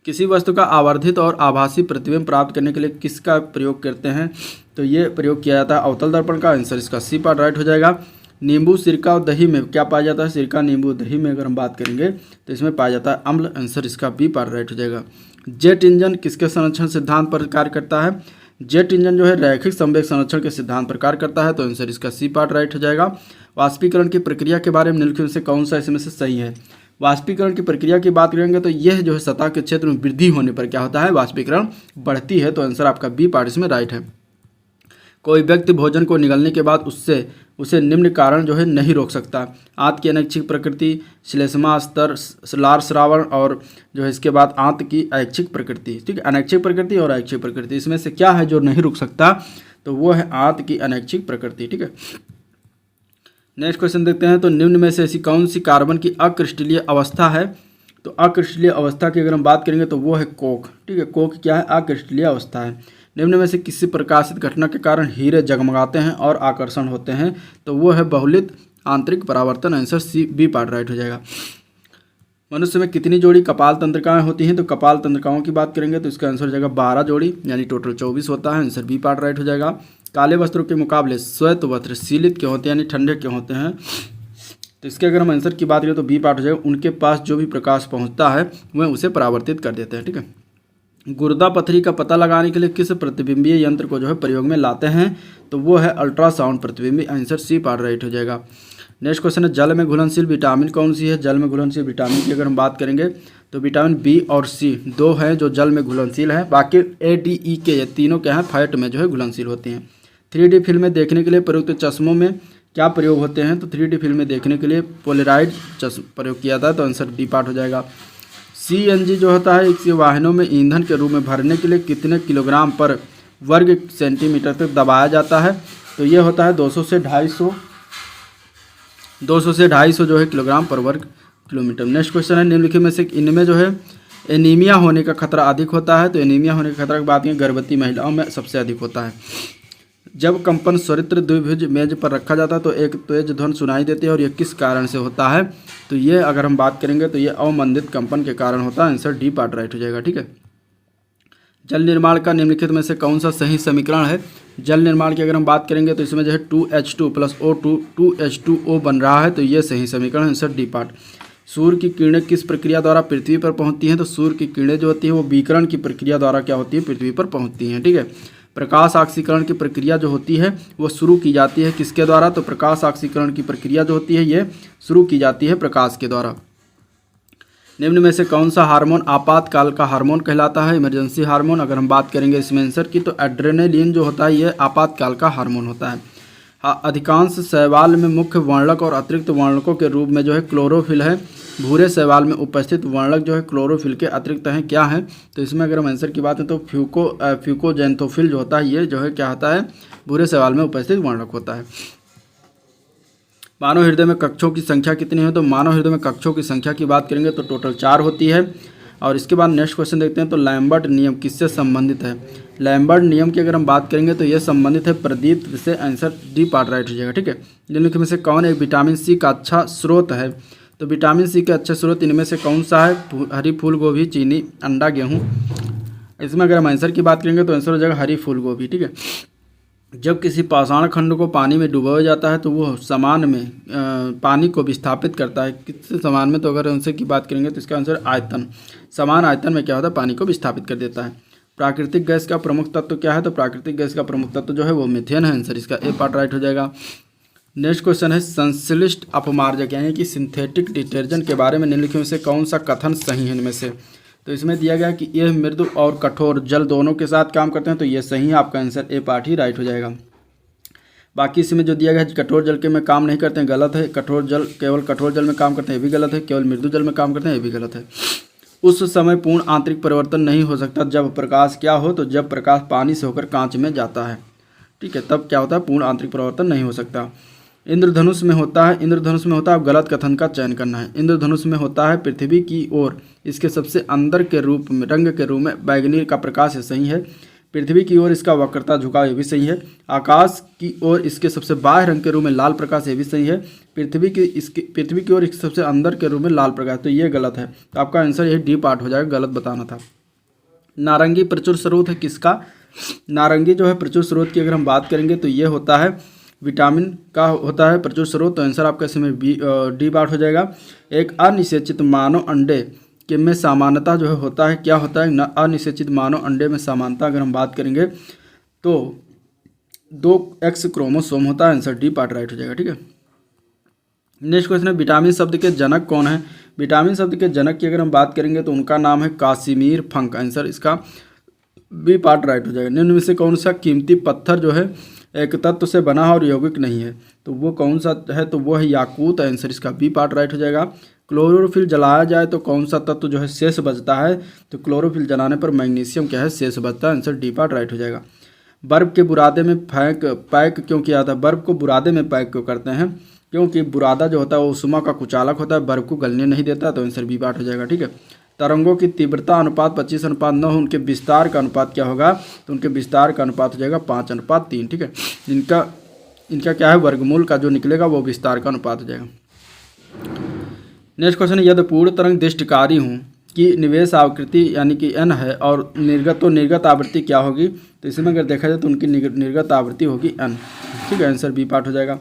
किसी वस्तु का आवर्धित और आभासी प्रतिबिंब प्राप्त करने के लिए किसका प्रयोग करते हैं? तो ये प्रयोग किया जाता है अवतल दर्पण का। आंसर इसका सी पार्ट राइट हो जाएगा। नींबू सिरका और दही में क्या पाया जाता है? सिरका नींबू दही में अगर हम बात करेंगे तो इसमें पाया जाता है अम्ल। आंसर इसका बी पार्ट राइट हो जाएगा। जेट इंजन किसके संरक्षण सिद्धांत पर कार्य करता है? जेट इंजन जो है रैखिक संवेग संरक्षण के सिद्धांत पर कार्य करता है। तो आंसर इसका सी पार्ट राइट हो जाएगा। वाष्पीकरण की प्रक्रिया के बारे में निम्नलिखित में से कौन सा इसमें से सही है? वाष्पीकरण की प्रक्रिया की बात करेंगे तो यह जो है सतह के क्षेत्र में वृद्धि होने पर क्या होता है? वाष्पीकरण बढ़ती है। तो आंसर आपका बी पार्ट इसमें राइट है। कोई व्यक्ति भोजन को निगलने के बाद उसे निम्न कारण जो है नहीं रोक सकता। आंत की अनैच्छिक प्रकृति, श्लेष्मा स्तर, लार श्रावण और जो है इसके बाद आंत की ऐच्छिक प्रकृति। ठीक है। अनैच्छिक प्रकृति और ऐच्छिक प्रकृति इसमें से क्या है जो नहीं रुक सकता? तो वो है आंत की अनैच्छिक प्रकृति। ठीक है। नेक्स्ट क्वेश्चन देखते हैं, तो निम्न में से ऐसी कौन सी कार्बन की अक्रिस्टलीय अवस्था है? तो अक्रिस्टलीय अवस्था की अगर हम बात करेंगे तो वो है कोक। ठीक है। कोक क्या है? अक्रिस्टलीय अवस्था है। निम्न में से किसी प्रकाशित घटना के कारण हीरे जगमगाते हैं और आकर्षण होते हैं? तो वो है बहुलित आंतरिक परावर्तन। Answer C B part right हो जाएगा। मनुष्य में कितनी जोड़ी कपाल तंत्रिकाएं होती हैं? तो कपाल तंत्रिकाओं की बात करेंगे तो इसका आंसर हो जाएगा 12 जोड़ी यानी टोटल 24 होता है। आंसर बी पार्ट राइट हो जाएगा। काले वस्त्रों के मुकाबले श्वेत वस्त्र शीलित क्यों होते हैं यानी ठंडे क्यों होते हैं? तो इसके अगर हम आंसर की बात करें तो बी पार्ट हो जाएगा। उनके पास जो भी प्रकाश पहुंचता है वह उसे परावर्तित कर देते हैं। ठीक है। गुर्दा पथरी का पता लगाने के लिए किस प्रतिबिंबीय यंत्र को जो है प्रयोग में लाते हैं? तो वो है अल्ट्रासाउंड प्रतिबिंबी। आंसर सी पार्ट राइट हो जाएगा। नेक्स्ट क्वेश्चन है, जल में घुलनशील विटामिन कौन सी है? जल में घुलनशील विटामिन की अगर हम बात करेंगे तो विटामिन बी और सी दो हैं जो जल में घुलनशील है। बाकी ए डी ई के ये तीनों क्या हैं? फैट में जो है घुलनशील होती हैं। 3D फिल्में देखने के लिए प्रयुक्त चश्मों में क्या प्रयोग होते हैं? तो 3D फिल्में देखने के लिए पोलराइड चश्मा प्रयोग किया जाता है। तो आंसर डी पार्ट हो जाएगा। CNG जो होता है इसके वाहनों में ईंधन के रूप में भरने के लिए कितने किलोग्राम पर वर्ग सेंटीमीटर तक दबाया जाता है? तो ये होता है 200 से 250 जो है किलोग्राम पर वर्ग किलोमीटर। नेक्स्ट क्वेश्चन है, निम्नलिखित में से इनमें जो है एनीमिया होने का खतरा अधिक होता है? तो एनीमिया होने का खतरा की बात करें गर्भवती महिलाओं में सबसे अधिक होता है। जब कंपन स्वरित्र द्विभुज मेज पर रखा जाता है तो एक तेज ध्वनि सुनाई देती है और यह किस कारण से होता है? तो ये अगर हम बात करेंगे तो ये अवमंदित कंपन के कारण होता है। आंसर डी पार्ट राइट हो जाएगा। ठीक है। जल निर्माण का निम्नलिखित में से कौन सा सही समीकरण है? जल निर्माण की अगर हम बात करेंगे तो इसमें जो है 2H2 प्लस O2 2H2O बन रहा है, तो ये सही समीकरण आंसर डी पार्ट। सूर्य की किरणें किस प्रक्रिया द्वारा पृथ्वी पर पहुंचती हैं, तो सूर्य की किरणें जो होती हैं वो विकिरण की प्रक्रिया द्वारा क्या होती है, पृथ्वी पर पहुंचती हैं। ठीक है, प्रकाश ऑक्सीकरण की प्रक्रिया जो होती है वो शुरू की जाती है किसके द्वारा, तो प्रकाश ऑक्सीकरण की प्रक्रिया जो होती है ये शुरू की जाती है प्रकाश के द्वारा। निम्न में से कौन सा हार्मोन आपातकाल का हार्मोन कहलाता है, इमरजेंसी हार्मोन। अगर हम बात करेंगे इसमें आंसर की, तो एड्रेनलिन जो होता है ये आपातकाल का हार्मोन होता है। अधिकांश शैवाल में मुख्य वर्णक और अतिरिक्त वर्णकों के रूप में जो है क्लोरोफिल है। भूरे शैवाल में उपस्थित वर्णक जो है क्लोरोफिल के अतिरिक्त हैं, क्या है, तो इसमें अगर हम आंसर की बात है तो फ्यूकोजेंथोफिल जो होता है ये जो है क्या होता है, भूरे शैवाल में उपस्थित वर्णक होता है। मानव हृदय में कक्षों की संख्या कितनी है, तो मानव हृदय में कक्षों की संख्या की बात करेंगे तो टोटल 4 होती है। और इसके बाद नेक्स्ट क्वेश्चन देखते हैं, तो लैम्बर्ट नियम किससे संबंधित है। लैम्बर्ट नियम की अगर हम बात करेंगे तो यह संबंधित है प्रदीप्त से, आंसर डी पार्ट राइट हो जाएगा। ठीक है, जिनमें से कौन एक विटामिन सी का अच्छा स्रोत है, तो विटामिन सी के अच्छे स्रोत इनमें से कौन सा है, हरी फूल गोभी, चीनी, अंडा, गेहूँ। इसमें अगर हम आंसर की बात करेंगे तो आंसर हो जाएगा हरी फूल गोभी। ठीक है, जब किसी पाषाण खंड को पानी में डुबोया जाता है तो वो समान में पानी को विस्थापित करता है, किससे समान में, तो अगर आंसर की बात करेंगे तो इसका आंसर आयतन, समान आयतन में क्या होता है, पानी को विस्थापित कर देता है। प्राकृतिक गैस का प्रमुख तत्व क्या है, तो प्राकृतिक गैस का प्रमुख तत्व जो है वो मीथेन है, आंसर इसका ए पार्ट राइट हो जाएगा। नेक्स्ट क्वेश्चन है संश्लिष्ट अपमार्जक यानी कि सिंथेटिक डिटर्जेंट के बारे में निम्नलिखित में से कौन सा कथन सही है इनमें से, तो इसमें दिया गया कि यह मृदु और कठोर जल दोनों के साथ काम करते हैं, तो ये सही है, आपका answer A part he right हो जाएगा। बाकी इसमें जो दिया गया है कठोर जल के में काम नहीं करते हैं, गलत है। कठोर जल केवल कठोर जल में काम करते हैं, ये भी गलत है। केवल मृदु जल में काम करते हैं, ये भी गलत है। उस समय पूर्ण आंतरिक परिवर्तन नहीं हो सकता जब प्रकाश क्या हो, तो जब प्रकाश पानी से होकर कांच में जाता है। ठीक है, तब क्या होता है, पूर्ण आंतरिक परिवर्तन नहीं हो सकता। इंद्रधनुष में होता है, इंद्रधनुष में होता है, अब गलत कथन का चयन करना है। इंद्रधनुष में होता है पृथ्वी की ओर इसके सबसे अंदर के रूप में, रंग के रूप में बैगनी का प्रकाश, है सही है। पृथ्वी की ओर इसका वक्रता झुकाव, ये भी सही है। आकाश की ओर इसके सबसे बाह्य रंग के रूप में लाल प्रकाश, ये भी सही है। पृथ्वी की ओर इसके सबसे अंदर के रूप में लाल प्रकाश, तो ये गलत है, तो आपका आंसर ये डी पार्ट हो जाएगा, गलत बताना था। नारंगी प्रचुर स्रोत है किसका, नारंगी जो है प्रचुर स्रोत की अगर हम बात करेंगे तो ये होता है विटामिन का होता है प्रचुर स्रोत, तो आंसर आपका इसमें डी पार्ट हो जाएगा। एक अनिषेचित मानव अंडे के में समानता जो है होता है, क्या होता है, अनिषेचित मानव अंडे में समानता अगर हम बात करेंगे तो 2X क्रोमोसोम होता है, आंसर डी पार्ट राइट हो जाएगा। ठीक है, नेक्स्ट क्वेश्चन है विटामिन शब्द के जनक कौन है। विटामिन शब्द के जनक की अगर हम बात करेंगे तो उनका नाम है कासिमीर फंक, आंसर इसका बी पार्ट राइट हो जाएगा। निम्न में से कौन सा कीमती पत्थर जो है एक तत्व से बना और यौगिक नहीं है, तो वो कौन सा है, तो वो है याकूत, आंसर इसका बी पार्ट राइट हो जाएगा। क्लोरोफिल जलाया जाए तो कौन सा तत्व जो है शेष बचता है, तो क्लोरोफिल जलाने पर मैग्नीशियम क्या है, शेष बचता है, आंसर डी पार्ट राइट हो जाएगा। बर्फ के बुरादे में पैक क्यों किया जाता है, बर्फ को बुरादे में पैक क्यों करते हैं, क्योंकि बुरादा जो होता है वो उष्मा का कुचालक होता है, बर्फ को गलने नहीं देता, तो आंसर बी पार्ट हो जाएगा। ठीक है, तरंगों की तीव्रता अनुपात 25:9 हो, उनके विस्तार का अनुपात क्या होगा, तो उनके विस्तार का अनुपात हो जाएगा 5:3। ठीक है, इनका क्या है, वर्गमूल का जो निकलेगा वो विस्तार का अनुपात हो जाएगा। नेक्स्ट क्वेश्चन है यदि पूर्ण तरंग दृष्टिकारी हूँ कि निवेश आकृति यानी कि n है और निर्गत आवृत्ति क्या होगी, तो इसमें अगर देखा जाए तो उनकी निर्गत आवृत्ति होगी n। ठीक है, आंसर बी पार्ट हो जाएगा।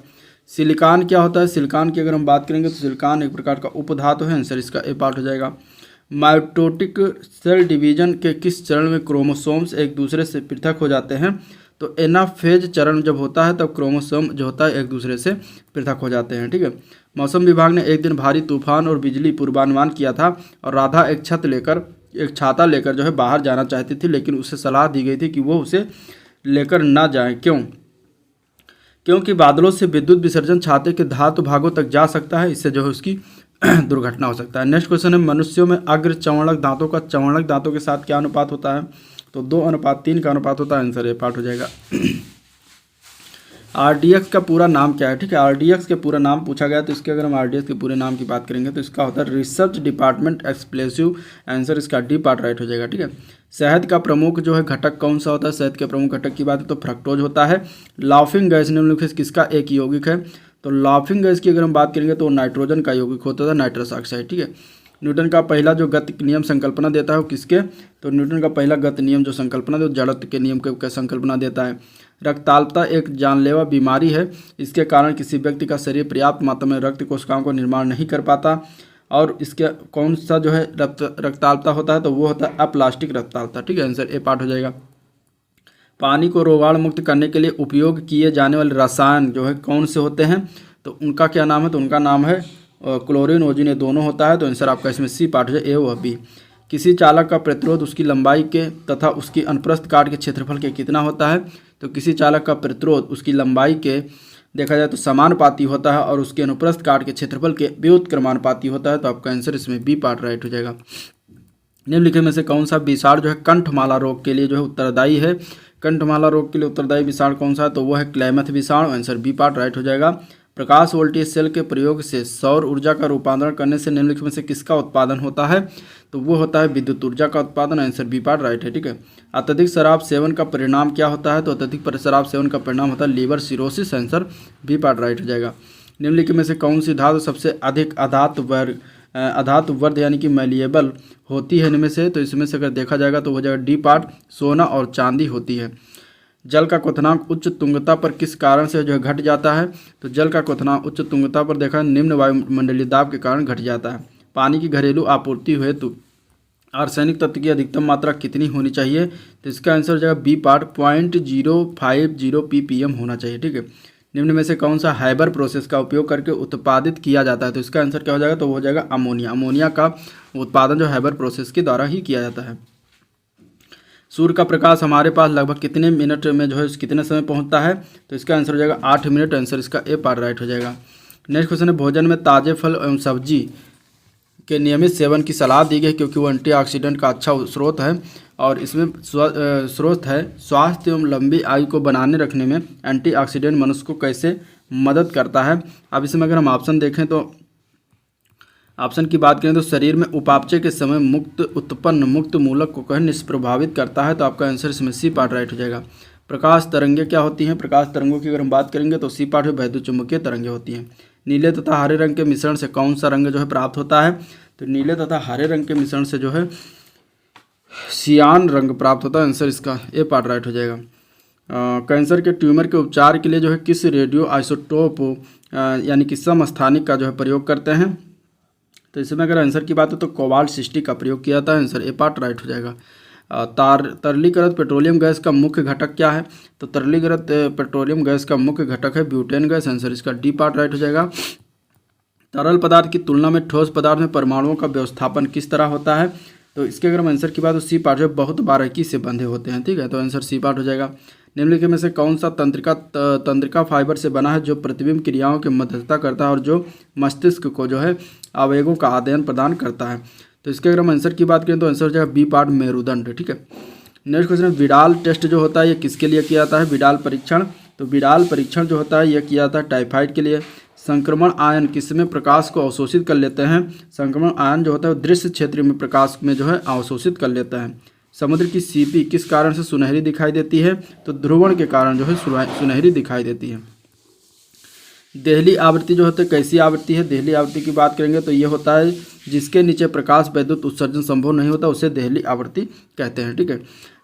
सिलिकॉन क्या होता है, सिलिकॉन की अगर हम बात करेंगे तो सिलिकॉन एक प्रकार का उपधातु है, आंसर इसका ए पार्ट हो जाएगा। माइटोटिक सेल डिवीजन के किस चरण में क्रोमोसोम्स एक दूसरे से पृथक हो जाते हैं, तो एनाफेज चरण जब होता है तब क्रोमोसोम जो होता है एक दूसरे से पृथक हो जाते हैं। ठीक है, मौसम विभाग ने एक दिन भारी तूफान और बिजली पूर्वानुमान किया था और राधा एक छाता लेकर जो है बाहर जाना चाहती थी, लेकिन उसे सलाह दी गई थी कि वो उसे लेकर ना जाए, क्यों, क्योंकि बादलों से विद्युत विसर्जन छाते के धातु भागों तक जा सकता है, इससे जो है उसकी दुर्घटना हो सकता है। नेक्स्ट क्वेश्चन है मनुष्यों में अग्र चवणक दांतों का चवणक दांतों के साथ क्या अनुपात होता है, तो 2:3 का अनुपात होता है, आंसर ए पार्ट हो जाएगा। RDX का पूरा नाम क्या है, ठीक है, RDX के पूरा नाम पूछा गया तो इसके अगर हम RDX के पूरे नाम की बात करेंगे तो इसका होता है रिसर्च डिपार्टमेंट एक्सप्लेसिव, आंसर इसका डी पार्ट राइट हो जाएगा। ठीक है, शहद का प्रमुख जो है घटक कौन सा होता है, शहद के प्रमुख घटक की बात है तो फ्रक्टोज होता है। लाफिंग गैस निम्नलिखित किसका एक यौगिक है, तो लाफिंग गैस की अगर हम बात करेंगे तो नाइट्रोजन का यौगिक होता है, नाइट्रस ऑक्साइड। ठीक है, न्यूटन का पहला जो गति नियम संकल्पना देता है वो किसके, तो न्यूटन का पहला गति नियम जो संकल्पना जो जड़त्व के नियम के संकल्पना देता है। रक्ताल्पता एक जानलेवा बीमारी है, इसके कारण किसी व्यक्ति का शरीर पर्याप्त मात्रा में रक्त कोशिकाओं का निर्माण नहीं कर पाता। और इसके कौन सा जो है रक्ताल्पता होता है, तो वो होता है अप्लास्टिक रक्ताल्पता। ठीक है, आंसर ए पार्ट हो जाएगा। पानी को रोगाणु मुक्त करने के लिए उपयोग किए जाने वाले रसायन जो है कौन से होते हैं, तो उनका क्या नाम है, तो उनका नाम है क्लोरीन ओजोन, ये दोनों होता है। तो आंसर आपका इसमें सी पार्ट हो जाए, ए व बी। किसी चालक का प्रतिरोध उसकी लंबाई के तथा उसकी अनुप्रस्थ काट के क्षेत्रफल के कितना होता है, तो किसी चालक का प्रतिरोध उसकी लंबाई के देखा जाए तो समानुपाती होता है और उसके अनुप्रस्थ काट के क्षेत्रफल के व्युत्क्रमानुपाती होता है। तो आपका आंसर इसमें बी पार्ट राइट हो जाएगा। निम्नलिखित में से कौन सा विषाणु जो है कंठमाला रोग के लिए जो है उत्तरदायी है, कंठमाला रोग के लिए उत्तरदायी विषाणु कौन सा है, तो वो है क्लैमथ विषाणु। आंसर बी पार्ट राइट हो जाएगा। प्रकाश वोल्टेज सेल के प्रयोग से सौर ऊर्जा का रूपांतरण करने से निम्नलिखित में से किसका उत्पादन होता है, तो वो होता है विद्युत ऊर्जा का उत्पादन। आंसर बी पार्ट राइट है। ठीक है, अत्यधिक शराब सेवन का परिणाम क्या होता है, तो अत्यधिक शराब सेवन का परिणाम होता है liver cirrhosis. Answer B part right हो जाएगा। निम्नलिखित में से कौन सी धातु सबसे अधिक अधातुवर्ध यानी कि मैलिएबल होती है इनमें से, तो इसमें से अगर देखा जाएगा तो हो जाएगा डी पार्ट, सोना और चांदी होती है। जल का क्वथनांक उच्च तुंगता पर किस कारण से जो है घट जाता है, तो जल का क्वथनांक उच्च तुंगता पर देखा निम्न वायुमंडलीय दाब के कारण घट जाता है। पानी की घरेलू आपूर्ति हेतु आर्सेनिक तत्व की अधिकतम मात्रा कितनी होनी चाहिए, तो इसका आंसर हो जाएगा बी पार्ट 0.050 ppm होना चाहिए। ठीक है, निम्न में से कौन सा हाइबर प्रोसेस का उपयोग करके उत्पादित किया जाता है, तो इसका आंसर क्या हो जाएगा, तो वो हो जाएगा अमोनिया। अमोनिया का उत्पादन जो हाइबर प्रोसेस के द्वारा ही किया जाता है। सूर्य का प्रकाश हमारे पास लगभग कितने मिनट में जो है कितने समय पहुंचता है, तो इसका आंसर हो जाएगा 8 मिनट। आंसर इसका ए पार्ट राइट हो जाएगा। नेक्स्ट क्वेश्चन है, भोजन में ताजे फल एवं सब्जी के नियमित सेवन की सलाह दी गई क्योंकि वो एंटीऑक्सीडेंट का अच्छा स्रोत है और इसमें स्रोत है स्वास्थ्य एवं लंबी आयु को बनाने रखने में एंटीऑक्सीडेंट मनुष्य को कैसे मदद करता है। अब इसमें अगर हम ऑप्शन देखें तो ऑप्शन की बात करें तो शरीर में उपापचय के समय मुक्त मूलक को कहीं निष्प्रभावित करता है। तो आपका आंसर इसमें सी पार्ट राइट हो जाएगा। प्रकाश तरंगें क्या होती हैं, प्रकाश तरंगों की अगर हम बात करेंगे तो सी पार्ट में वैद्युत चुंबकीय तरंगें होती हैं। नीले तथा हरे रंग के मिश्रण से कौन सा रंग जो है प्राप्त होता है, तो नीले तथा हरे रंग के मिश्रण से जो है सियान रंग प्राप्त होता है। आंसर इसका ए पार्ट राइट हो जाएगा। कैंसर के ट्यूमर के उपचार के लिए जो है किस रेडियो आइसोटोप यानी कि समस्थानिक का जो है प्रयोग करते हैं, तो इसमें अगर आंसर की बात हो तो कोबाल्ट 60 का प्रयोग किया जाता है। आंसर ए पार्ट राइट हो जाएगा। तरलीकृत पेट्रोलियम गैस का मुख्य घटक क्या है, तो तरलीकृत पेट्रोलियम गैस का मुख्य घटक है ब्यूटेन गैस। आंसर इसका डी पार्ट राइट हो जाएगा। तरल पदार्थ की तुलना में ठोस पदार्थ में परमाणुओं का व्यवस्थापन किस तरह होता है, तो इसके अगर हम आंसर की बात तो सी पार्ट जो बहुत बारीकी से बंधे होते हैं। ठीक है, तो आंसर सी पार्ट हो जाएगा। निम्नलिखित में से कौन सा तंत्रिका फाइबर से बना है जो प्रतिबिंब क्रियाओं की मध्यस्थता करता है और जो मस्तिष्क को जो है आवेगों का आदान प्रदान करता है, तो इसके अगर हम आंसर की बात करें तो आंसर हो जाएगा बी पार्ट मेरुदंड। ठीक है, नेक्स्ट क्वेश्चन है, विडाल टेस्ट जो होता है ये किसके लिए किया जाता है, विडाल परीक्षण, तो विडाल परीक्षण जो होता है यह किया जाता है टाइफाइड के लिए। संक्रमण आयन किसमें प्रकाश को अवशोषित कर लेते हैं, संक्रमण आयन जो होता है दृश्य क्षेत्र में प्रकाश में जो है अवशोषित कर लेता है। समुद्र की सीपी किस कारण से सुनहरी दिखाई देती है, तो ध्रुवण के कारण जो है सुनहरी दिखाई देती है। देहली आवृत्ति जो होता है कैसी आवृत्ति है, देहली आवृत्ति की बात करेंगे तो ये होता है जिसके नीचे प्रकाश वैद्युत उत्सर्जन संभव नहीं होता उसे देहली आवृत्ति कहते हैं। ठीक है,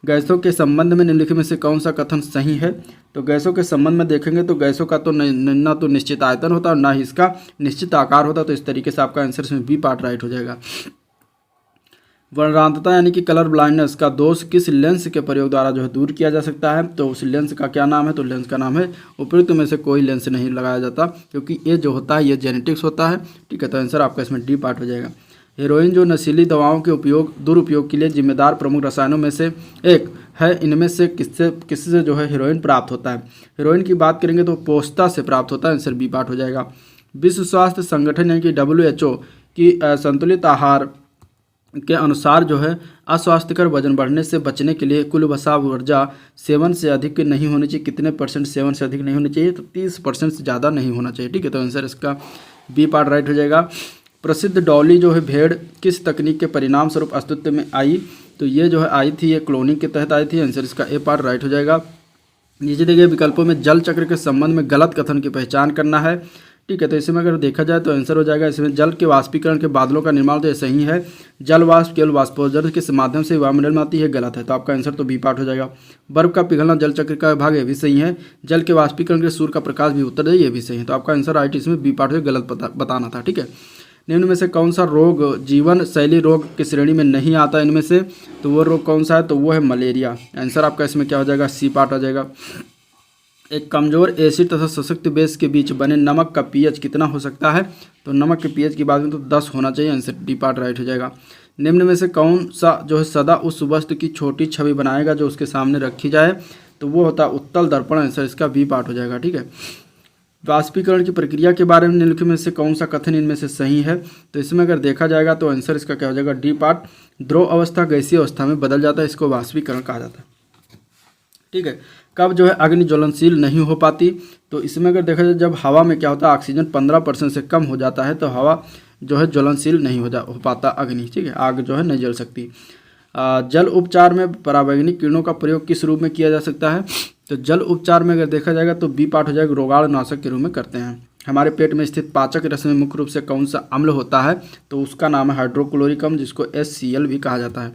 गैसों के संबंध में निम्नलिखित में से कौन सा कथन सही है, तो गैसों के संबंध में देखेंगे तो गैसों का तो ना तो निश्चित आयतन होता और ना ही इसका निश्चित आकार होता, तो इस तरीके से आपका आंसर इसमें बी पार्ट राइट हो जाएगा। वर्णरांतता यानी कि कलर ब्लाइंडनेस का दोष किस लेंस के प्रयोग द्वारा जो है दूर किया जा सकता है, तो उस लेंस का क्या नाम है, तो लेंस का नाम है उपयुक्त में से कोई लेंस नहीं लगाया जाता क्योंकि ये जो होता है ये जेनेटिक्स होता है। ठीक है, तो आंसर आपका इसमें डी पार्ट हो जाएगा। हेरोइन जो नशीली दवाओं के दुरुपयोग के लिए जिम्मेदार प्रमुख रसायनों में से एक है, इनमें से किससे जो है हेरोइन प्राप्त होता है, हेरोइन की बात करेंगे तो पोस्ता से प्राप्त होता है। आंसर बी पार्ट हो जाएगा। विश्व स्वास्थ्य संगठन यानी कि WHO की संतुलित आहार के अनुसार जो है अस्वास्थ्यकर वजन बढ़ने से बचने के लिए कुल वसा ऊर्जा सेवन से अधिक नहीं होनी चाहिए। कितने % सेवन से अधिक नहीं होनी चाहिए, तो 30% से ज़्यादा नहीं होना चाहिए। ठीक है, तो आंसर इसका बी पार्ट राइट हो जाएगा। प्रसिद्ध डॉली जो है भेड़ किस तकनीक के परिणाम स्वरूप अस्तित्व में आई, तो ये जो है आई थी ये क्लोनिंग के तहत आई थी। आंसर इसका ए पार्ट राइट हो जाएगा। नीचे दिए गए विकल्पों में जल चक्र के संबंध में गलत कथन की पहचान करना है। ठीक है। तो इसमें अगर देखा जाए तो आंसर हो जाएगा इसमें जल के वाष्पीकरण के बादलों का निर्माण, तो ये सही है। जल वाष्प केवल वाष्पोत्सर्जन के माध्यम से वायुमंडल में आती है, गलत है। तो आपका आंसर तो बी पार्ट हो जाएगा। बर्फ का पिघलना जल चक्र का भाग, ये भी सही है। जल के वाष्पीकरण के सूर्य का प्रकाश भी उत्तर है, ये भी सही है। तो आपका आंसर राइट इसमें बी पार्ट है, गलत बताना था। ठीक है। निम्न में से कौन सा रोग जीवन शैली रोग की श्रेणी में नहीं आता इनमें से, तो वो रोग कौन सा है, तो वो है मलेरिया। आंसर आपका इसमें क्या हो जाएगा, सी पार्ट हो जाएगा। एक कमजोर एसिड तथा सशक्त बेस के बीच बने नमक का पीएच कितना हो सकता है, तो नमक के पीएच की बात में तो 10 होना चाहिए। आंसर डी पार्ट राइट हो जाएगा। निम्न में से कौन सा जो है सदा उस वस्तु की छोटी छवि बनाएगा जो उसके सामने रखी जाए, तो वो होता है उत्तल दर्पण। आंसर इसका बी पार्ट हो जाएगा। ठीक है। वाष्पीकरण की प्रक्रिया के बारे में निम्नलिखित में से कौन सा कथन इनमें से सही है, तो इसमें अगर देखा जाएगा तो आंसर इसका क्या हो जाएगा, डी पार्ट। द्रव अवस्था गैसीय अवस्था में बदल जाता है, इसको वाष्पीकरण कहा जाता है। ठीक है। कब जो है अग्नि ज्वलनशील नहीं हो पाती, तो इसमें अगर देखा जाए जब हवा में क्या होता है ऑक्सीजन 15% से कम हो जाता है, तो हवा जो है ज्वलनशील नहीं हो पाता अग्नि। ठीक है। आग जो है नहीं जल सकती। जल उपचार में परावैंगनिक किरणों का प्रयोग किस रूप में किया जा सकता है, तो जल उपचार में अगर देखा जाएगा तो बी पार्ट हो जाएगा, रोगाणुनाशक के रूप में करते हैं। हमारे पेट में स्थित पाचक रस में मुख्य रूप से कौन सा अम्ल होता है, तो उसका नाम है हाइड्रोक्लोरिक अम्ल, जिसको HCl भी कहा जाता है।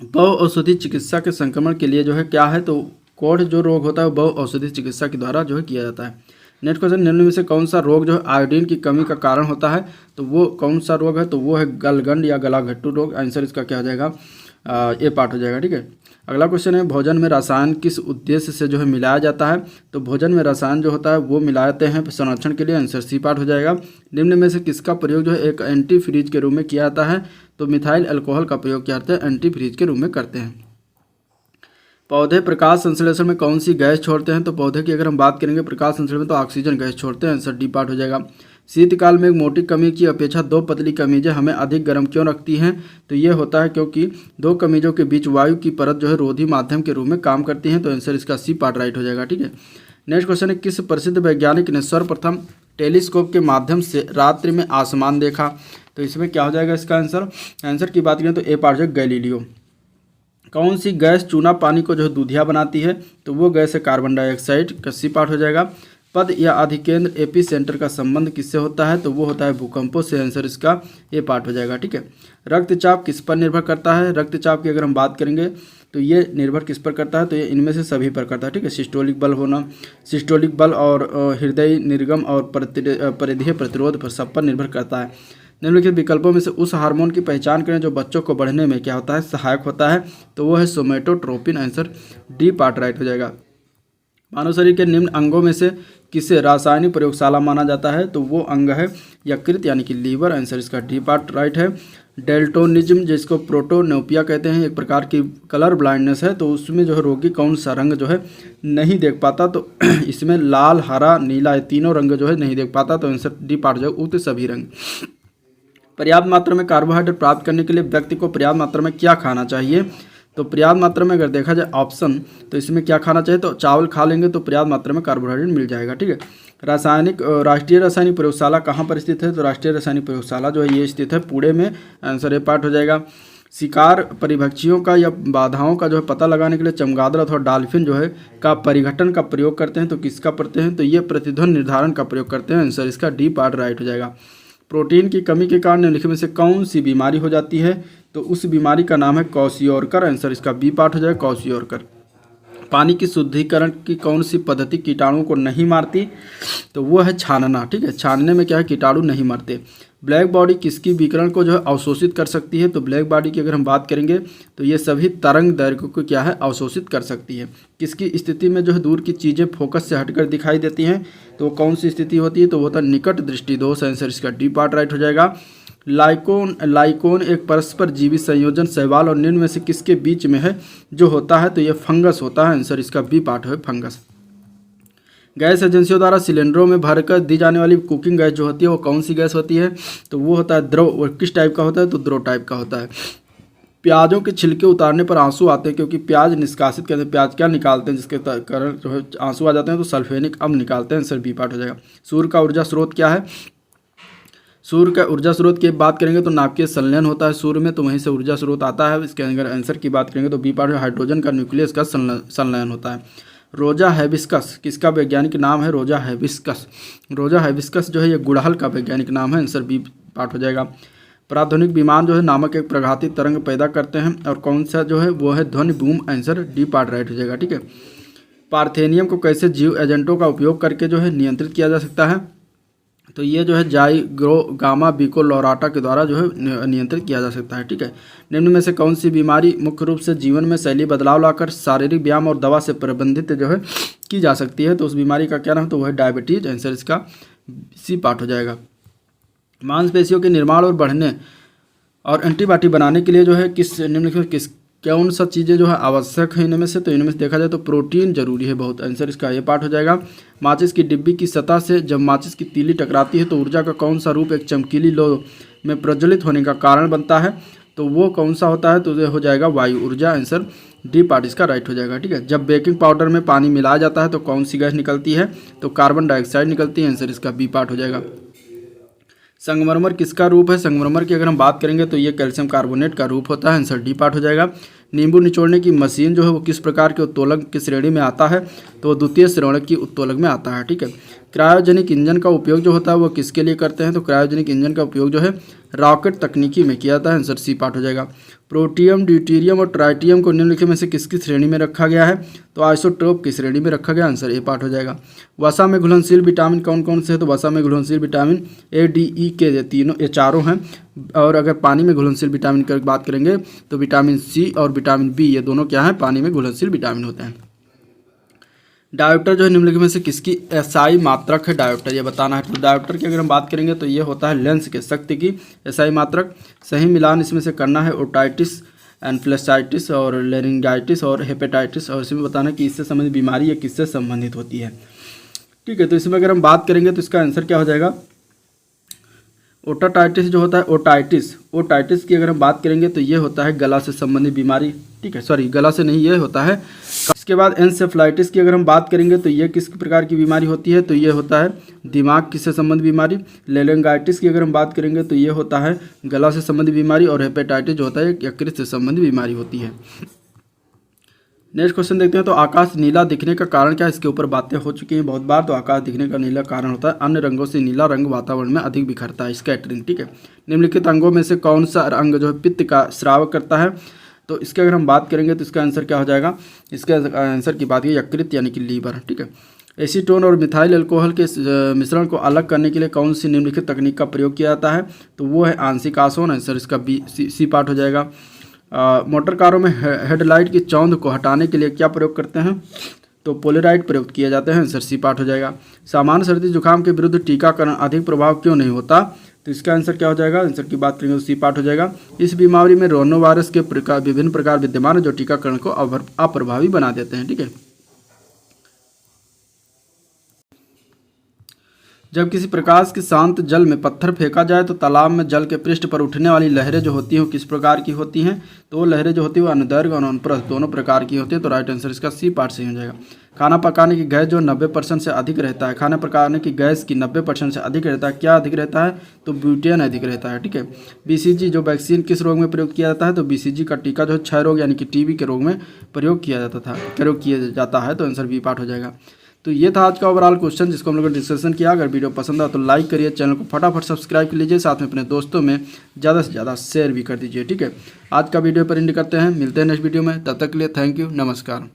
बहु औषधि चिकित्सा के संक्रमण के लिए जो है क्या है, तो कोढ़ जो रोग होता है बहु औषधि चिकित्सा के द्वारा जो है किया जाता है। नेक्स्ट क्वेश्चन, निम्न में से कौन सा रोग जो है आयोडीन की कमी का कारण होता है, तो वो कौन सा रोग है, तो वो है गलगंड या गलाघट्टू रोग। आंसर इसका क्या हो जाएगा, ए पार्ट हो जाएगा। ठीक है। अगला क्वेश्चन है, भोजन में रसायन किस उद्देश्य से जो है मिलाया जाता है, तो भोजन में रसायन जो होता है वो मिलाते हैं संरक्षण के लिए। आंसर सी पार्ट हो जाएगा। निम्न में से किसका प्रयोग जो है एक एंटी फ्रीज के रूप में किया जाता है, तो मिथाइल अल्कोहल का प्रयोग किया जाता है, एंटी फ्रीज के रूप में करते हैं। पौधे प्रकाश संश्लेषण में कौन सी गैस छोड़ते हैं, तो पौधे की अगर हम बात करेंगे प्रकाश संश्लेषण में तो ऑक्सीजन गैस छोड़ते हैं। आंसर डी पार्ट हो जाएगा। शीतकाल में एक मोटी कमीज की अपेक्षा 2 पतली कमीजें हमें अधिक गर्म क्यों रखती हैं, तो ये होता है क्योंकि 2 कमीजों के बीच वायु की परत जो है रोधी माध्यम के रूप में काम करती हैं। तो आंसर इसका सी पार्ट राइट हो जाएगा। ठीक है। नेक्स्ट क्वेश्चन है, किस प्रसिद्ध वैज्ञानिक ने सर्वप्रथम टेलीस्कोप के माध्यम से रात्रि में आसमान देखा, तो इसमें क्या हो जाएगा इसका आंसर की बात करें तो ए पार्ट हो जाएगा, गैलीलियो। कौन सी गैस चूना पानी को जो है दूधिया बनाती है, तो वो गैस है कार्बन डाइऑक्साइड, का सी पार्ट हो जाएगा। पद या अधिकेंद्र एपी सेंटर का संबंध किससे होता है, तो वो होता है भूकंपों से। आंसर इसका ए पार्ट हो जाएगा। ठीक है। रक्तचाप किस पर निर्भर करता है, रक्तचाप की अगर हम बात करेंगे तो ये निर्भर किस पर करता है, तो ये इनमें से सभी पर करता है। ठीक है। सिस्टोलिक बल होना, सिस्टोलिक बल और हृदय निर्गम और परिधीय प्रतिरोध पर सब पर निर्भर करता है। निम्नलिखित विकल्पों में से उस हार्मोन की पहचान करें जो बच्चों को बढ़ने में क्या होता है, सहायक होता है, तो वो है somatotropin. Answer D part right हो जाएगा। मानव शरीर के निम्न अंगों में से किसे रासायनिक प्रयोगशाला माना जाता है, तो वो अंग है यकृत यानी कि लीवर। आंसर इसका डी पार्ट राइट है। डेल्टोनिज्म जिसको प्रोटोनोपिया कहते हैं, एक प्रकार की कलर ब्लाइंडनेस है, तो उसमें जो है रोगी कौन सा रंग जो है नहीं देख पाता, तो इसमें लाल हरा नीला ये तीनों रंग जो है नहीं देख पाता। तो आंसर डी पार्ट जो है उक्त सभी रंग। पर्याप्त मात्रा में कार्बोहाइड्रेट प्राप्त करने के लिए व्यक्ति को पर्याप्त मात्रा में क्या खाना चाहिए, तो पर्याप्त मात्रा में अगर देखा जाए ऑप्शन तो इसमें क्या खाना चाहिए, तो चावल खा लेंगे तो पर्याप्त मात्रा में कार्बोहाइड्रेट मिल जाएगा। ठीक है। राष्ट्रीय रासायनिक प्रयोगशाला कहाँ पर स्थित है, तो राष्ट्रीय रासायनिक प्रयोगशाला जो है ये स्थित है पुणे में। आंसर ए पार्ट हो जाएगा। शिकार परिभक्षियों का या बाधाओं का जो है पता लगाने के लिए चमगादड़ अथवा डॉल्फिन जो है का परिघटन का प्रयोग करते हैं, तो किसका करते हैं, तो ये प्रतिध्वनि निर्धारण का प्रयोग करते हैं। आंसर इसका डी पार्ट राइट हो जाएगा। प्रोटीन की कमी के कारण निम्नलिखित में से कौन सी बीमारी हो जाती है, तो उस बीमारी का नाम है क्वाशियोरकर। आंसर इसका बी पार्ट हो जाएगा, क्वाशियोरकर। पानी की शुद्धिकरण की कौन सी पद्धति कीटाणुओं को नहीं मारती, तो वो है छानना। ठीक है। छानने में क्या है, कीटाणु नहीं मरते। ब्लैक बॉडी किसकी विकिरण को जो है अवशोषित कर सकती है, तो ब्लैक बॉडी की अगर हम बात करेंगे तो ये सभी तरंग दैर्घ्य को क्या है अवशोषित कर सकती है। किसकी स्थिति में जो है दूर की चीज़ें फोकस से हटकर दिखाई देती हैं, तो कौन सी स्थिति होती है, तो वो होता है निकट दृष्टि दोष। आंसर इसका डी पार्ट राइट हो जाएगा। लाइकोन एक परस्पर जीवी संयोजन शैवाल और निम्न में से किसके बीच में है जो होता है, तो ये फंगस होता है। आंसर इसका बी पार्ट है, फंगस। गैस एजेंसियों द्वारा सिलेंडरों में भरकर दी जाने वाली कुकिंग गैस जो होती है वो कौन सी गैस होती है, तो वो होता है द्रव। और किस टाइप का होता है, तो द्रव टाइप का होता है। प्याजों के छिलके उतारने पर आंसू आते हैं क्योंकि प्याज निष्कासित करते हैं, प्याज क्या निकालते हैं जिसके कारण जो है आंसू आ जाते हैं, तो सल्फेनिक अम्ल निकालते हैं। आंसर बी पार्ट हो जाएगा। सूर्य का ऊर्जा स्रोत क्या है, सूर्य का ऊर्जा स्रोत की बात करेंगे तो नाभिकीय संलयन होता है सूर्य में, तो वहीं से ऊर्जा स्रोत आता है। इसके अगर आंसर की बात करेंगे तो बी पार्ट हाइड्रोजन का न्यूक्लियस का संलयन होता है। रोजा हिबिस्कस किसका वैज्ञानिक नाम है? रोजा हिबिस्कस। रोजा हिबिस्कस जो है ये गुड़हल का वैज्ञानिक नाम है। आंसर बी पार्ट हो जाएगा। प्राध्वनिक विमान जो है नामक एक प्रघाती तरंग पैदा करते हैं और कौन सा जो है वो है ध्वनि boom. Answer D part right हो जाएगा। ठीक है। पार्थेनियम को कैसे जीव एजेंटों का उपयोग करके जो है नियंत्रित किया जा सकता है? तो ये जो है जाइग्रो गामा बिकोलोराटा के द्वारा जो है नियंत्रित किया जा सकता है। ठीक है। निम्न में से कौन सी बीमारी मुख्य रूप से जीवन में शैली बदलाव लाकर शारीरिक व्यायाम और दवा से प्रबंधित जो है की जा सकती है? तो उस बीमारी का क्या नाम है? तो वह है डायबिटीज। आंसर इसका सी पार्ट हो जाएगा। मांसपेशियों के निर्माण और बढ़ने और एंटीबॉडी बनाने के लिए जो है किस निम्नलिखित में किस कौन सा चीज़ें जो है आवश्यक है इनमें से? तो इनमें से देखा जाए तो प्रोटीन जरूरी है बहुत। आंसर इसका ये पार्ट हो जाएगा। माचिस की डिब्बी की सतह से जब माचिस की तीली टकराती है तो ऊर्जा का कौन सा रूप एक चमकीली लौ में प्रज्वलित होने का कारण बनता है? तो वो कौन सा होता है? तो ये हो जाएगा वायु ऊर्जा। आंसर डी पार्ट इसका राइट हो जाएगा। ठीक है। जब बेकिंग पाउडर में पानी मिलाया जाता है तो कौन सी गैस निकलती है? तो कार्बन डाइऑक्साइड निकलती है। आंसर इसका बी पार्ट हो जाएगा। संगमरमर किसका रूप है? संगमरमर की अगर हम बात करेंगे तो ये कैल्शियम कार्बोनेट का रूप होता है। आंसर डी पार्ट हो जाएगा। नींबू निचोड़ने की मशीन जो है वो किस प्रकार के उत्तोलक की श्रेणी में आता है? तो वो द्वितीय श्रेणी की उत्तोलक में आता है। ठीक है। क्रायोजेनिक इंजन का उपयोग जो होता है वो किसके लिए करते हैं? तो क्रायोजेनिक इंजन का उपयोग जो है रॉकेट तकनीकी में किया जाता है। आंसर सी पार्ट हो जाएगा। प्रोटियम, ड्यूटेरियम और ट्राइटियम को निम्नलिखित में से किसकी श्रेणी में रखा गया है? तो आइसोटोप की श्रेणी में रखा गया। आंसर ए पार्ट हो जाएगा। वसा में घुलनशील विटामिन कौन कौन से है? तो वसा में घुलनशील विटामिन ए, डी, ई के ये चारों हैं। और अगर पानी में घुलनशील विटामिन की बात करेंगे तो विटामिन सी और विटामिन बी ये दोनों क्या हैं? पानी में घुलनशील विटामिन होते हैं। डायोप्टर जो है निम्नलिखित में से किसकी एसआई मात्रक है? डायोप्टर ये बताना है। तो डायोप्टर की अगर हम बात करेंगे तो ये होता है लेंस के शक्ति की एसआई मात्रक। सही मिलान इसमें से करना है ओटाइटिस, एन्फ्लेसाइटिस और लेरिंगाइटिस और हेपेटाइटिस, और इसमें बताना है कि इससे संबंधित बीमारी या किससे संबंधित होती है। ठीक है। तो इसमें अगर हम बात करेंगे तो इसका आंसर क्या हो जाएगा? ओटाइटिस जो होता है ओटाइटिस की अगर हम बात करेंगे तो ये होता है गला से संबंधित बीमारी। ठीक है, सॉरी गला से नहीं, ये होता है। इसके बाद एन्सेफ्लाइटिस की अगर हम बात करेंगे तो ये किस प्रकार की बीमारी होती है? तो ये होता है दिमाग से संबंधित बीमारी। लेरिंगाइटिस की अगर हम बात करेंगे तो ये होता है गला से संबंधित बीमारी। और हेपेटाइटिस जो होता है यकृत से संबंधित बीमारी होती है। नेक्स्ट क्वेश्चन देखते हैं। तो आकाश नीला दिखने का कारण क्या है? इसके ऊपर बातें हो चुकी हैं बहुत बार। तो आकाश दिखने का नीला कारण होता है अन्य रंगों से नीला रंग वातावरण में अधिक बिखरता है, स्कैटरिंग। ठीक है। निम्नलिखित अंगों में से कौन सा अंग जो है पित्त का स्राव करता है? तो इसके अगर हम बात करेंगे तो इसका आंसर क्या हो जाएगा? इसका आंसर की बात की यकृत यानी कि लीवर। ठीक है। एसीटोन और मिथाइल अल्कोहल के मिश्रण को अलग करने के लिए कौन सी निम्नलिखित तकनीक का प्रयोग किया जाता है? तो वो है आंशिक आसवन। आंसर इसका बी सी पार्ट हो जाएगा। मोटर कारों में हेडलाइट की चौंध को हटाने के लिए क्या प्रयोग करते हैं? तो पोलेराइड प्रयोग किए जाते हैं। आंसर सी पार्ट हो जाएगा। सामान्य सर्दी जुकाम के विरुद्ध टीकाकरण अधिक प्रभाव क्यों नहीं होता? तो इसका आंसर क्या हो जाएगा? आंसर की बात करेंगे तो सी पार्ट हो जाएगा। इस बीमारी में रोनो वायरस के विभिन्न प्रकार विद्यमान है जो टीकाकरण को अप्रभावी बना देते हैं। ठीक है। जब किसी प्रकाश के शांत जल में पत्थर फेंका जाए तो तालाब में जल के पृष्ठ पर उठने वाली लहरें जो होती हैं वो किस प्रकार की होती हैं? तो वो लहरें जो होती है वो अनुदैर्घ्य और अनुप्रस्थ दोनों प्रकार की होती है। तो राइट आंसर इसका सी पार्ट सही हो जाएगा। खाना पकाने की गैस जो 90% से अधिक रहता है, खाना पकाने की गैस की 90% से अधिक रहता है, क्या अधिक रहता है? तो ब्यूटेन अधिक रहता है। ठीक है। बीसीजी जो वैक्सीन किस रोग में प्रयोग किया जाता है? तो बीसीजी का टीका जो क्षय रोग यानी कि टीबी के रोग में प्रयोग किया जाता है। तो आंसर बी पार्ट हो जाएगा। तो ये था आज का ओवरऑल क्वेश्चन जिसको हम लोगों ने डिस्कशन किया। अगर वीडियो पसंद आए तो लाइक करिए, चैनल को फटाफट सब्सक्राइब कर लीजिए, साथ में अपने दोस्तों में ज़्यादा से ज़्यादा शेयर भी कर दीजिए। ठीक है। आज का वीडियो पर एंड करते हैं, मिलते हैं नेक्स्ट वीडियो में। तब तक के लिए थैंक यू, नमस्कार।